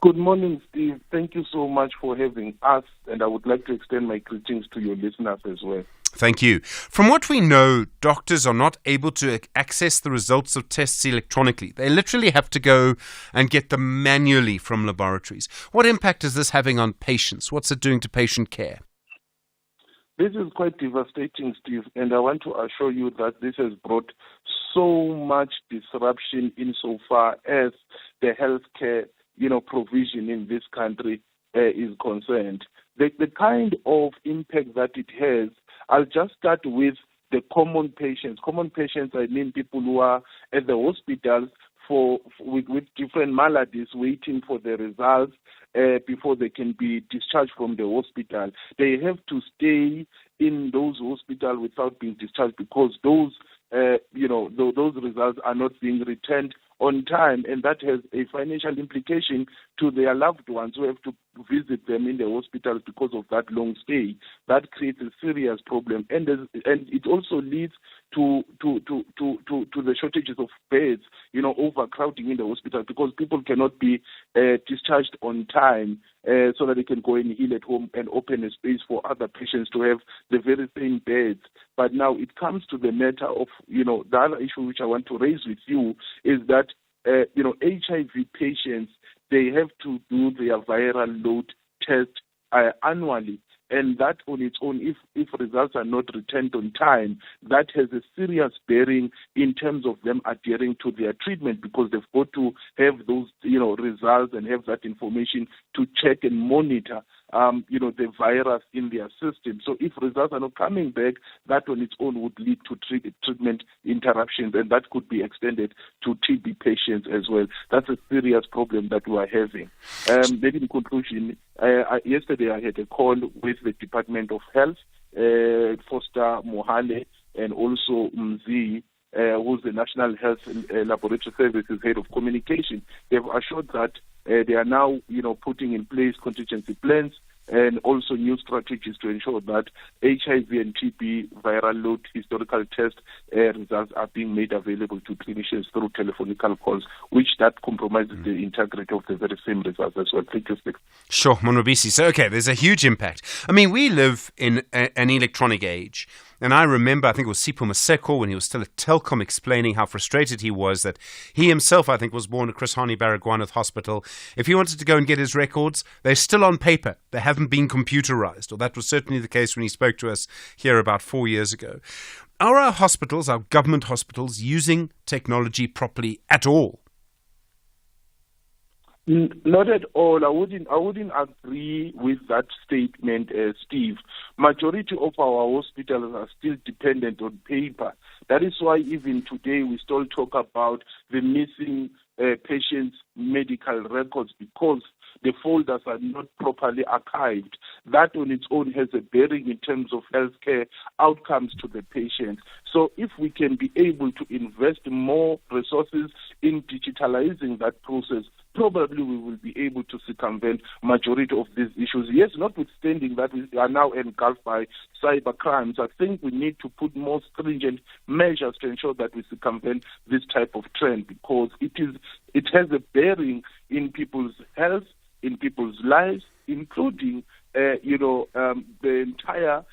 [SPEAKER 2] Good morning, Steve. Thank you so much for having us, and I would like to extend my greetings to your listeners as well.
[SPEAKER 12] Thank you. From what we know, doctors are not able to access the results of tests electronically. They literally have to go and get them manually from laboratories. What impact is this having on patients? What's it doing to patient care?
[SPEAKER 2] This is quite devastating, Steve, and I want to assure you that this has brought so much disruption insofar as the healthcare provision in this country is concerned. The kind of impact that it has, I'll just start with the common patients. Common patients, I mean people who are at the hospitals with different maladies waiting for the results before they can be discharged from the hospital. They have to stay in those hospitals without being discharged because those results are not being returned on time, and that has a financial implication to their loved ones who have to visit them in the hospitals because of that long stay. That creates a serious problem, and it also leads to the shortages of beds, overcrowding in the hospital because people cannot be discharged on time so that they can go and heal at home and open a space for other patients to have the very same beds. But now it comes to the matter of, the other issue which I want to raise with you is that, HIV patients, they have to do their viral load test annually. And that on its own, if results are not returned on time, that has a serious bearing in terms of them adhering to their treatment because they've got to have those, results and have that information to check and monitor, the virus in their system. So if results are not coming back, that on its own would lead to treatment interruptions, and that could be extended to TB patients as well. That's a serious problem that we are having. Then in conclusion, yesterday I had a call with the Department of Health, Foster Mohale, and also Mzi, who's the National Health Laboratory Services Head of Communication. They've assured that they are now, putting in place contingency plans and also new strategies to ensure that HIV and TB viral load historical test results are being made available to clinicians through telephonical calls, which that compromises the integrity of the very same results as well. Thank you, Steve.
[SPEAKER 12] Sure, Monwabisi. So, okay, there's a huge impact. I mean, we live in an electronic age. And I remember, I think it was Sipho Maseko when he was still at Telkom explaining how frustrated he was that he himself, I think, was born at Chris Hani Baragwanath Hospital. If he wanted to go and get his records, they're still on paper. They haven't been computerized. Or that was certainly the case when he spoke to us here about 4 years ago. Are our hospitals, our government hospitals, using technology properly at all?
[SPEAKER 2] Not at all. I wouldn't agree with that statement, Steve. Majority of our hospitals are still dependent on paper. That is why even today we still talk about the missing patients' medical records because the folders are not properly archived. That on its own has a bearing in terms of healthcare outcomes to the patient. So if we can be able to invest more resources in digitalizing that process, probably we will be able to circumvent majority of these issues. Yes, notwithstanding that we are now engulfed by cyber crimes, I think we need to put more stringent measures to ensure that we circumvent this type of trend because it has a bearing in people's health, in people's lives, including the entire,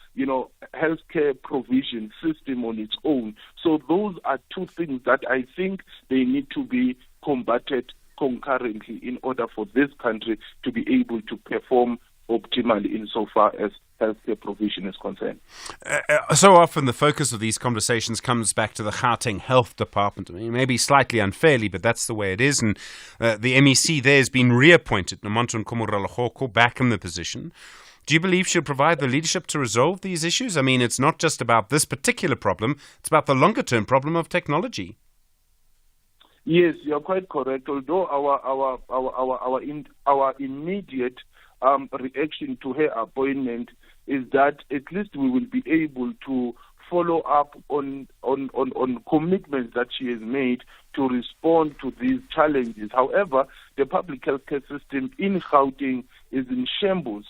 [SPEAKER 2] healthcare provision system on its own. So those are two things that I think they need to be combated concurrently in order for this country to be able to perform optimally insofar as healthcare provision is concerned.
[SPEAKER 12] So often the focus of these conversations comes back to the Gauteng Health Department. I mean, maybe slightly unfairly, but that's the way it is. And the MEC there has been reappointed, Nomonto Nkomorala-Goko, back in the position. Do you believe she'll provide the leadership to resolve these issues? I mean, it's not just about this particular problem, it's about the longer-term problem of technology.
[SPEAKER 2] Yes, you're quite correct. Although our immediate reaction to her appointment is that at least we will be able to follow up on commitments that she has made to respond to these challenges. However, the public healthcare system in Gauteng is in shambles.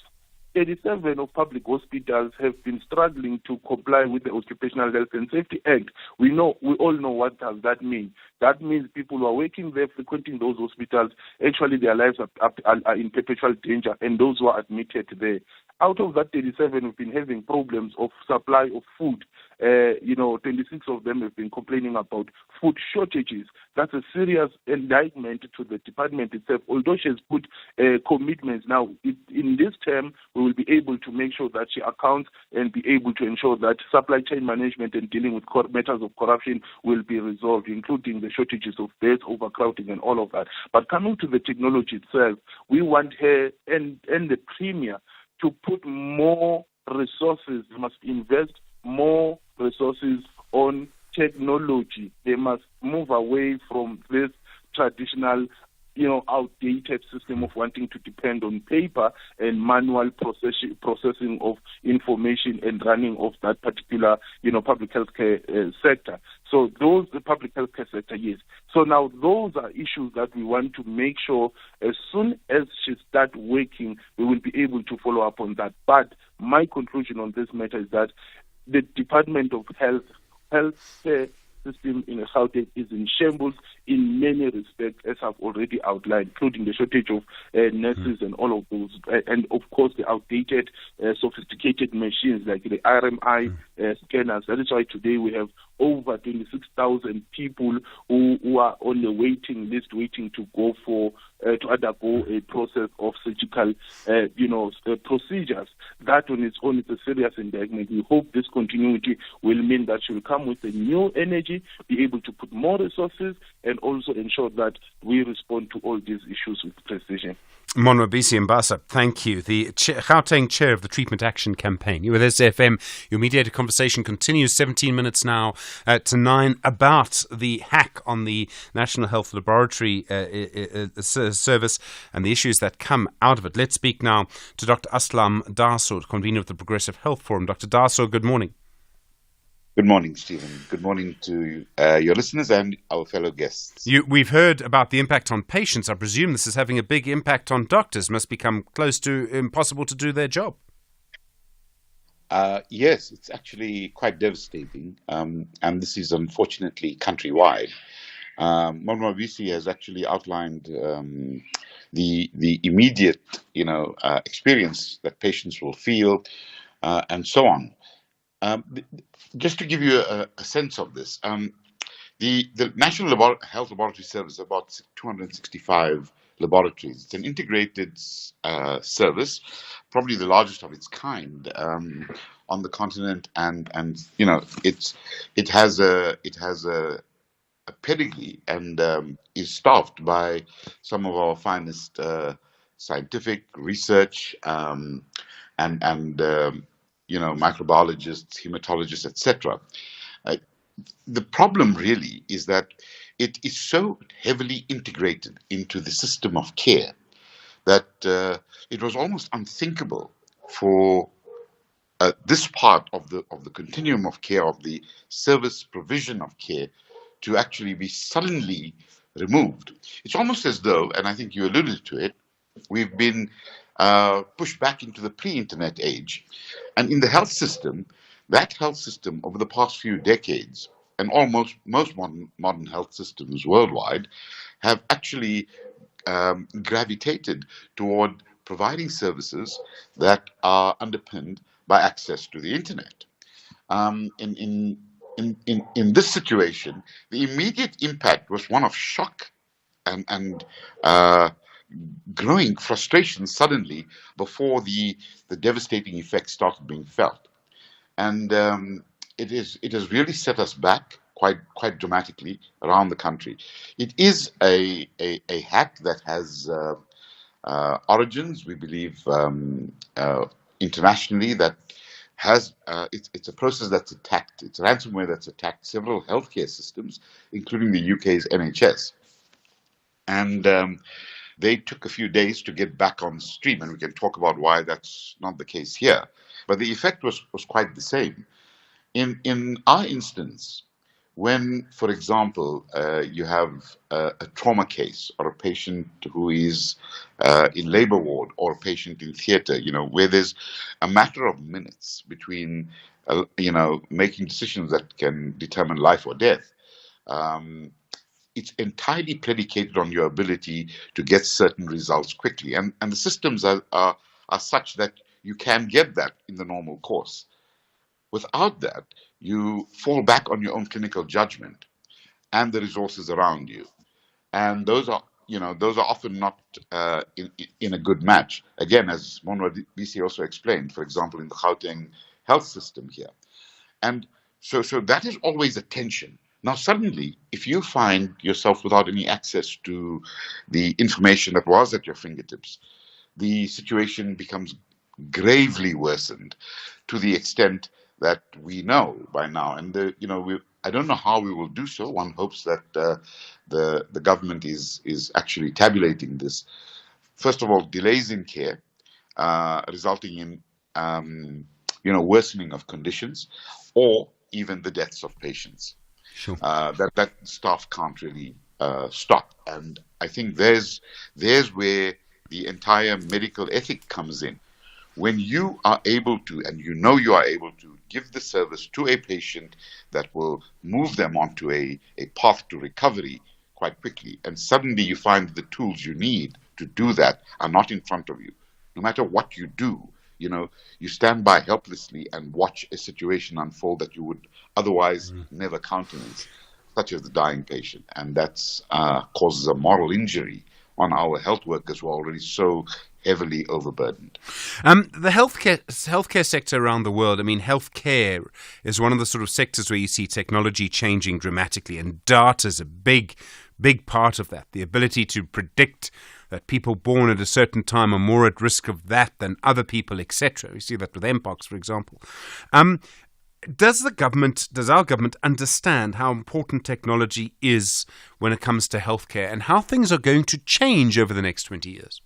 [SPEAKER 2] 37 of public hospitals have been struggling to comply with the Occupational Health and Safety Act. We all know what does that mean. That means people who are working there, frequenting those hospitals, actually their lives are in perpetual danger, and those who are admitted there. Out of that 37, we've been having problems of supply of food. 26 of them have been complaining about food shortages. That's a serious indictment to the department itself. Although she has put commitments now, in this term, we will be able to make sure that she accounts and be able to ensure that supply chain management and dealing with matters of corruption will be resolved, including the shortages of beds, overcrowding, and all of that. But coming to the technology itself, we want her and the Premier to put more resources. They must invest more resources on technology. They must move away from this traditional, outdated system of wanting to depend on paper and manual processing of information and running of that particular, public healthcare sector. So the public healthcare sector, yes. So now those are issues that we want to make sure as soon as she starts working, we will be able to follow up on that. But my conclusion on this matter is that the Department of Healthcare system in Gauteng is in shambles in many respects, as I've already outlined, including the shortage of nurses and all of those, and of course the outdated, sophisticated machines like the RMI scanners. That is why today we have over 26,000 people who are on the waiting list, waiting to go for to undergo a process of surgical, procedures. That on its own is a serious indictment. We hope this continuity will mean that she will come with a new energy, be able to put more resources, and also ensure that we respond to all these issues with precision.
[SPEAKER 12] Monwabisi Mbasa, thank you. The Gauteng chair of the Treatment Action Campaign. You're with SFM. Your mediated conversation continues 17 minutes now to 9 about the hack on the National Health Laboratory Service and the issues that come out of it. Let's speak now to Dr. Aslam Daso, convener of the Progressive Health Forum. Dr. Daso, good morning.
[SPEAKER 4] Good morning, Stephen. Good morning to your listeners and our fellow guests.
[SPEAKER 12] We've heard about the impact on patients. I presume this is having a big impact on doctors. Must become close to impossible to do their job.
[SPEAKER 4] Yes, it's actually quite devastating, and this is unfortunately countrywide. Monwabisi has actually outlined the immediate, experience that patients will feel, and so on. Just to give you a sense of this, the National Health Laboratory Service has about 265 laboratories. It's an integrated service, probably the largest of its kind on the continent, and it has a pedigree and is staffed by some of our finest scientific research and microbiologists, hematologists, etc. The problem really is that it is so heavily integrated into the system of care that it was almost unthinkable for this part of the continuum of care, of the service provision of care, to actually be suddenly removed. It's almost as though, and I think you alluded to it, we've been pushed back into the pre-internet age. And in the health system, that health system over the past few decades, and almost most modern health systems worldwide, have actually gravitated toward providing services that are underpinned by access to the internet. In this situation, the immediate impact was one of shock and growing frustration suddenly before the devastating effects started being felt. And it has really set us back quite dramatically around the country. It is a hack that has origins, we believe, internationally, that has it's a process that's attacked. It's ransomware that's attacked several healthcare systems, including the UK's NHS. And they took a few days to get back on stream, and we can talk about why that's not the case here. But the effect was quite the same. In our instance, when, for example, you have a trauma case or a patient who is in labor ward or a patient in theatre, where there's a matter of minutes between, making decisions that can determine life or death, it's entirely predicated on your ability to get certain results quickly. And the systems are such that you can get that in the normal course. Without that, you fall back on your own clinical judgment and the resources around you. And those are often not in a good match. Again, as Monwa BC also explained, for example, in the Gauteng health system here. And so that is always a tension. Now, suddenly, if you find yourself without any access to the information that was at your fingertips, the situation becomes gravely worsened to the extent that we know by now. And I don't know how we will do so. One hopes that the government is actually tabulating this. First of all, delays in care, resulting in worsening of conditions, or even the deaths of patients.
[SPEAKER 12] Sure.
[SPEAKER 4] That staff can't really stop. And I think there's where the entire medical ethic comes in. When you are able to, and you are able to, give the service to a patient that will move them onto a path to recovery quite quickly, and suddenly you find the tools you need to do that are not in front of you. No matter what you do, you stand by helplessly and watch a situation unfold that you would otherwise never countenance, such as the dying patient. And that's causes a moral injury on our health workers who are already so heavily overburdened.
[SPEAKER 12] The healthcare sector around the world, healthcare is one of the sort of sectors where you see technology changing dramatically, and data is a big part of that. The ability to predict that people born at a certain time are more at risk of that than other people, etc. We see that with Mpox, for example. Does our government understand how important technology is when it comes to healthcare, and how things are going to change over the next 20 years?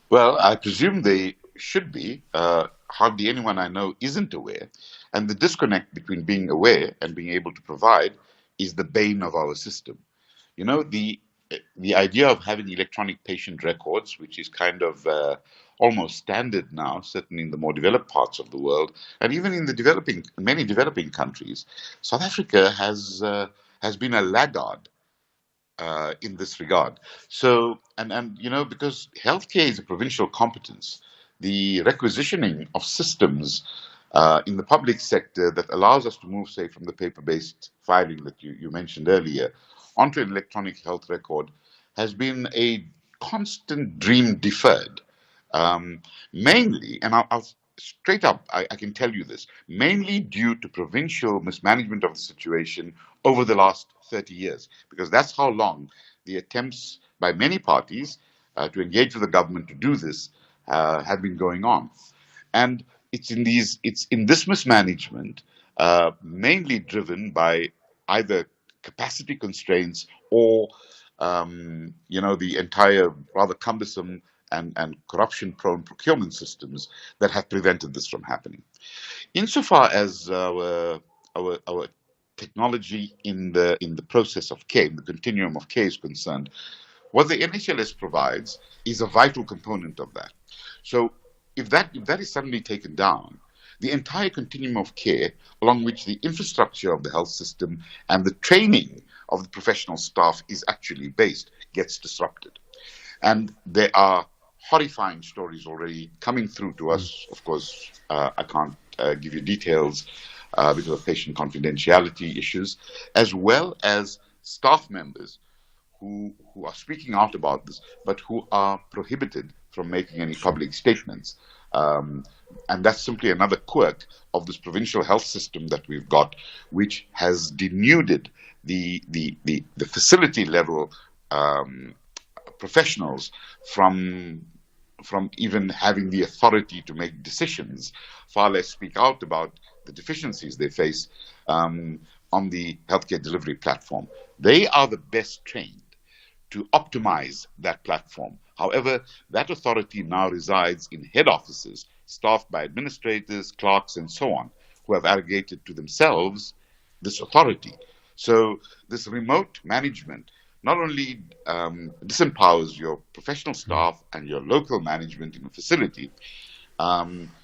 [SPEAKER 4] Well, I presume they should be. Hardly anyone I know isn't aware. And the disconnect between being aware and being able to provide is the bane of our system. The idea of having electronic patient records, which is kind of almost standard now, certainly in the more developed parts of the world, and even in the many developing countries, South Africa has been a laggard in this regard. So, and because healthcare is a provincial competence, the requisitioning of systems in the public sector that allows us to move, say, from the paper-based filing that you mentioned earlier onto an electronic health record has been a constant dream deferred. Mainly, and I'll straight up, I can tell you this, mainly due to provincial mismanagement of the situation over the last 30 years, because that's how long the attempts by many parties to engage with the government to do this have been going on. And it's in this mismanagement, mainly driven by either capacity constraints or the entire rather cumbersome and corruption-prone procurement systems that have prevented this from happening. Insofar as our technology in the process of care, in the continuum of care is concerned, what the NHLS provides is a vital component of that. So if that is suddenly taken down, the entire continuum of care, along which the infrastructure of the health system and the training of the professional staff is actually based, gets disrupted. And there are horrifying stories already coming through to us. Of course, I can't give you details because of patient confidentiality issues, as well as staff members who are speaking out about this, but who are prohibited from making any public statements. And that's simply another quirk of this provincial health system that we've got, which has denuded the facility level professionals from even having the authority to make decisions, far less speak out about the deficiencies they face on the healthcare delivery platform. They are the best trained to optimize that platform. However, that authority now resides in head offices, staffed by administrators, clerks, and so on, who have arrogated to themselves this authority. So this remote management not only disempowers your professional staff and your local management in a facility,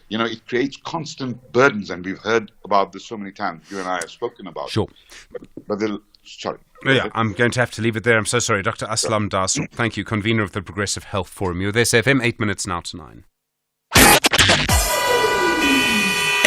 [SPEAKER 4] it creates constant burdens, and we've heard about this so many times. You and I have spoken about
[SPEAKER 12] Sure.
[SPEAKER 4] it. But sorry.
[SPEAKER 12] Yeah, I'm going to have to leave it there. I'm so sorry. Dr. Aslam Das, thank you, convener of the Progressive Health Forum. You're with SAFM, 8 minutes now to 9.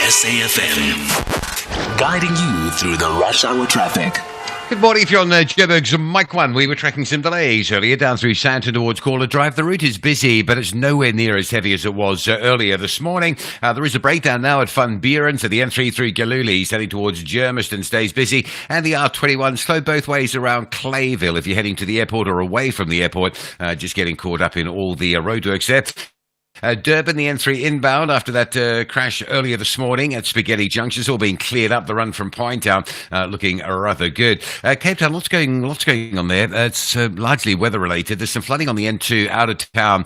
[SPEAKER 1] SAFM, guiding you through the rush hour traffic.
[SPEAKER 17] Good morning. If you're on Joburg's Mike 1, we were tracking some delays earlier down through Sandton towards Caller Drive. The route is busy, but it's nowhere near as heavy as it was earlier this morning. There is a breakdown now at Van Buren, so the N3 through Galooly heading towards Germiston stays busy, and the R21 slow both ways around Clayville if you're heading to the airport or away from the airport, just getting caught up in all the roadworks there. Durban, the N3 inbound after that crash earlier this morning at Spaghetti Junction. It's all being cleared up. The run from Point Town looking rather good. Cape Town, lots going on there. It's largely weather related. There's some flooding on the N2 out of town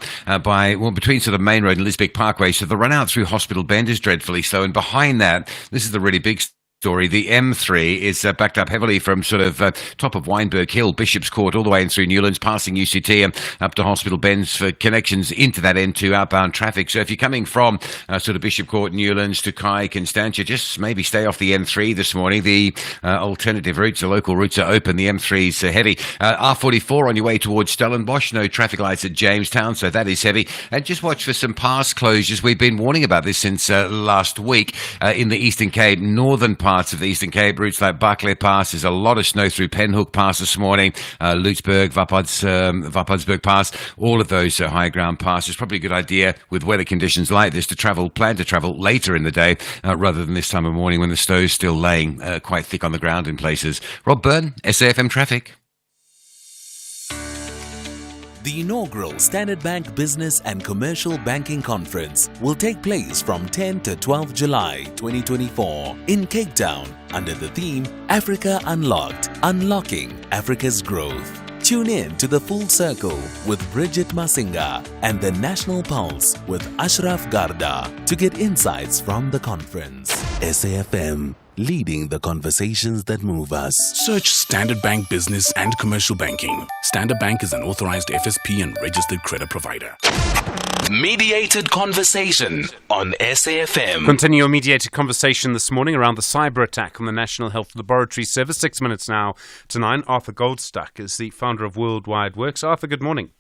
[SPEAKER 17] between sort of Main Road and Lisbeck Parkway. So the run out through Hospital Bend is dreadfully slow. And behind that, this is the really big story. The M3 is backed up heavily from sort of top of Weinberg Hill, Bishop's Court, all the way in through Newlands, passing UCT and up to Hospital Bends for connections into that N2 outbound traffic. So if you're coming from sort of Bishop Court, Newlands to Kai, Constantia, just maybe stay off the M3 this morning. The alternative routes, the local routes are open. The M3's heavy. R44 on your way towards Stellenbosch. No traffic lights at Jamestown, so that is heavy. And just watch for some pass closures. We've been warning about this since last week in the Eastern Cape, northern parts of the Eastern Cape, routes like Barclay Pass. There's a lot of snow through Penhook Pass this morning, Lutzeburg, Vapadsburg Pass, all of those high ground passes. Probably a good idea with weather conditions like this to plan to travel later in the day rather than this time of morning when the snow's still laying quite thick on the ground in places. Rob Byrne, SAFM Traffic.
[SPEAKER 1] The inaugural Standard Bank Business and Commercial Banking Conference will take place from 10 to 12 July 2024 in Cape Town under the theme Africa Unlocked, Unlocking Africa's Growth. Tune in to The Full Circle with Bridget Masinga and The National Pulse with Ashraf Garda to get insights from the conference. SAFM, leading the conversations that move us.
[SPEAKER 6] Search Standard Bank Business and Commercial Banking. Standard Bank is an authorized FSP and registered credit provider.
[SPEAKER 1] Mediated conversation on SAFM.
[SPEAKER 12] Continue your mediated conversation this morning around the cyber attack on the National Health Laboratory Service. 6 minutes now to 9. Arthur Goldstuck is the founder of Worldwide Works. Arthur, good morning.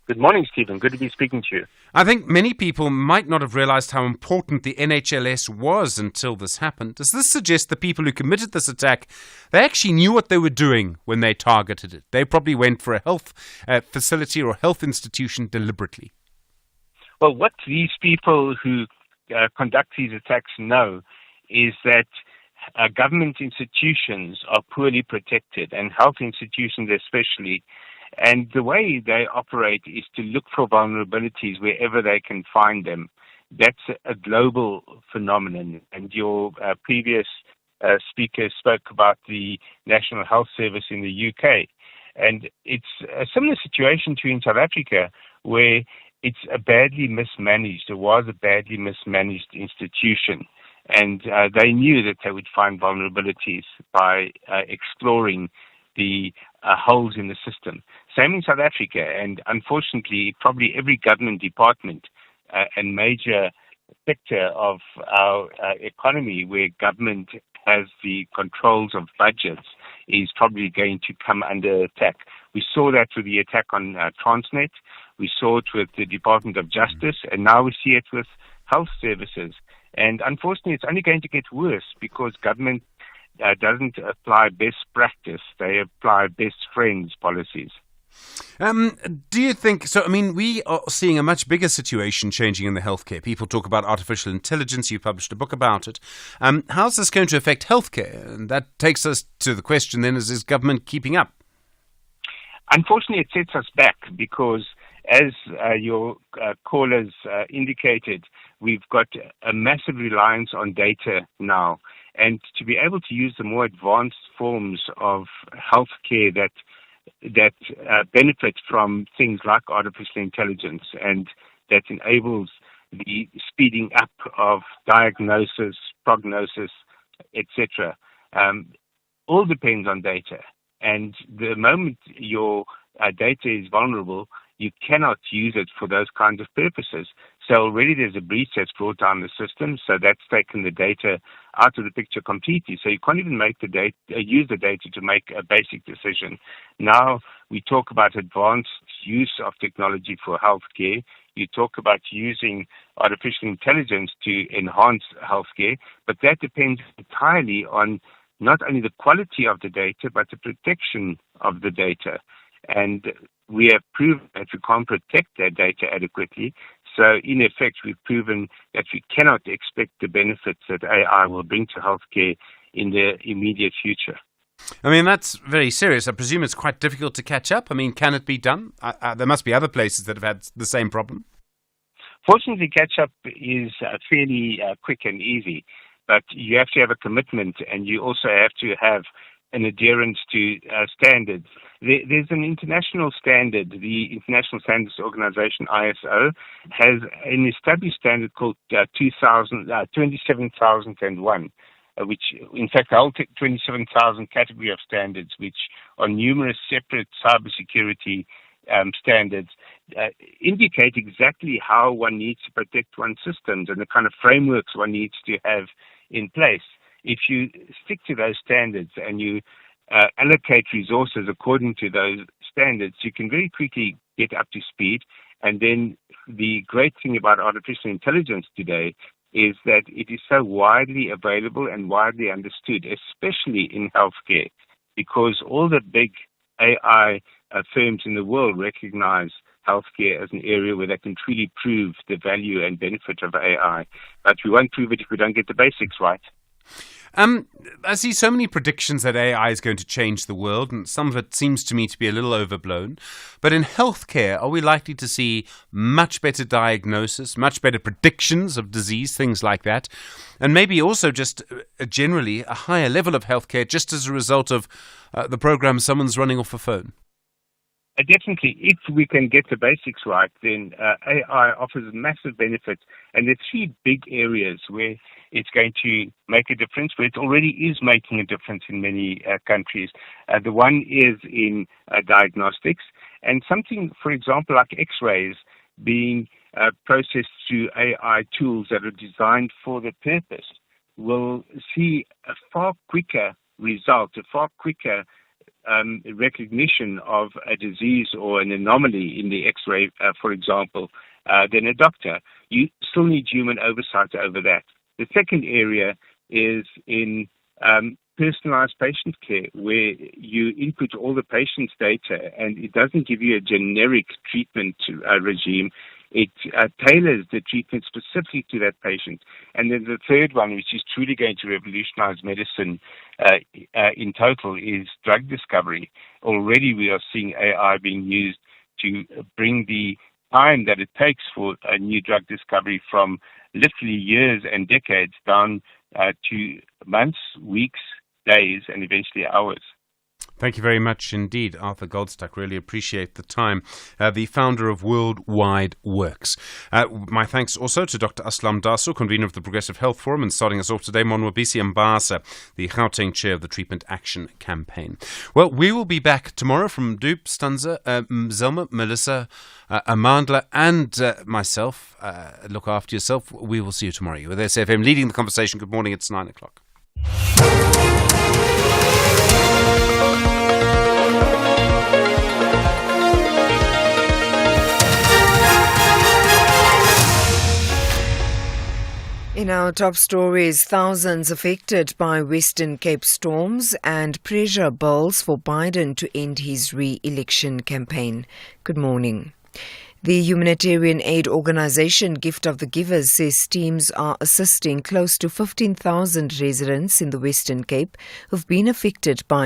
[SPEAKER 7] Good morning, Stephen. Good to be speaking to you.
[SPEAKER 12] I think many people might not have realized how important the NHLS was until this happened. Does this suggest the people who committed this attack, they actually knew what they were doing when they targeted it? They probably went for a health facility or health institution deliberately.
[SPEAKER 7] Well, what these people who conduct these attacks know is that government institutions are poorly protected, and health institutions especially. And the way they operate is to look for vulnerabilities wherever they can find them. That's a global phenomenon. And your previous speaker spoke about the National Health Service in the UK. And it's a similar situation to in South Africa, where it's a badly mismanaged, or was a badly mismanaged institution. And they knew that they would find vulnerabilities by exploring the holes in the system. Same in South Africa, and unfortunately, probably every government department and major sector of our economy where government has the controls of budgets is probably going to come under attack. We saw that with the attack on Transnet. We saw it with the Department of Justice, and now we see it with health services. And unfortunately, it's only going to get worse because government doesn't apply best practice. They apply best friends policies.
[SPEAKER 12] Do you think so? I mean, we are seeing a much bigger situation changing in the healthcare. People talk about artificial intelligence. You published a book about it. How's this going to affect healthcare? And that takes us to the question then, is government keeping up?
[SPEAKER 7] Unfortunately, it sets us back because, as your callers indicated, we've got a massive reliance on data now. And to be able to use the more advanced forms of healthcare that benefit from things like artificial intelligence and that enables the speeding up of diagnosis, prognosis, etc., all depends on data. And the moment your data is vulnerable, you cannot use it for those kinds of purposes. So already there's a breach that's brought down the system, so that's taken the data out of the picture completely. So you can't even use the data to make a basic decision. Now we talk about advanced use of technology for healthcare. You talk about using artificial intelligence to enhance healthcare, but that depends entirely on not only the quality of the data, but the protection of the data. And we have proven that we can't protect that data adequately. So in effect, we've proven that we cannot expect the benefits that AI will bring to healthcare in the immediate future.
[SPEAKER 12] I mean, that's very serious. I presume it's quite difficult to catch up. I mean, can it be done? There must be other places that have had the same problem.
[SPEAKER 7] Fortunately, catch-up is fairly quick and easy, but you have to have a commitment and you also have to have an adherence to standards. There's an international standard. The International Standards Organization, ISO, has an established standard called 27001, which, in fact, the whole 27,000 category of standards, which are numerous separate cybersecurity standards, indicate exactly how one needs to protect one's systems and the kind of frameworks one needs to have in place. If you stick to those standards and you allocate resources according to those standards, you can very quickly get up to speed. And then the great thing about artificial intelligence today is that it is so widely available and widely understood, especially in healthcare, because all the big AI firms in the world recognize healthcare as an area where they can truly prove the value and benefit of AI. But we won't prove it if we don't get the basics right.
[SPEAKER 12] I see so many predictions that AI is going to change the world, and some of it seems to me to be a little overblown. But in healthcare, are we likely to see much better diagnosis, much better predictions of disease, things like that, and maybe also just generally a higher level of healthcare just as a result of the program someone's running off a phone?
[SPEAKER 7] Definitely, if we can get the basics right, then AI offers massive benefits. And there are three big areas where it's going to make a difference, where it already is making a difference in many countries. The one is in diagnostics, and something, for example, like X-rays being processed through AI tools that are designed for the purpose will see a far quicker result, a far quicker recognition of a disease or an anomaly in the X-ray, for example, than a doctor. You still need human oversight over that. The second area is in personalized patient care, where you input all the patient's data and it doesn't give you a generic treatment regime. It tailors the treatment specifically to that patient. And then the third one, which is truly going to revolutionize medicine in total, is drug discovery. Already we are seeing AI being used to bring the time that it takes for a new drug discovery from literally years and decades down to months, weeks, days, and eventually hours.
[SPEAKER 12] Thank you very much indeed, Arthur Goldstuck. Really appreciate the time. The founder of Worldwide Works. My thanks also to Dr. Aslam Dasu, convener of the Progressive Health Forum, and starting us off today, Monwabisi Mbasa, the Gauteng chair of the Treatment Action Campaign. Well, we will be back tomorrow from Dupe, Stanza, Zelma, Melissa, Amandla, and myself. Look after yourself. We will see you tomorrow. You're with SFM leading the conversation. Good morning. It's 9 o'clock.
[SPEAKER 5] In our top stories, thousands affected by Western Cape storms and pressure builds for Biden to end his re-election campaign. Good morning. The humanitarian aid organisation Gift of the Givers says teams are assisting close to 15,000 residents in the Western Cape who've been affected by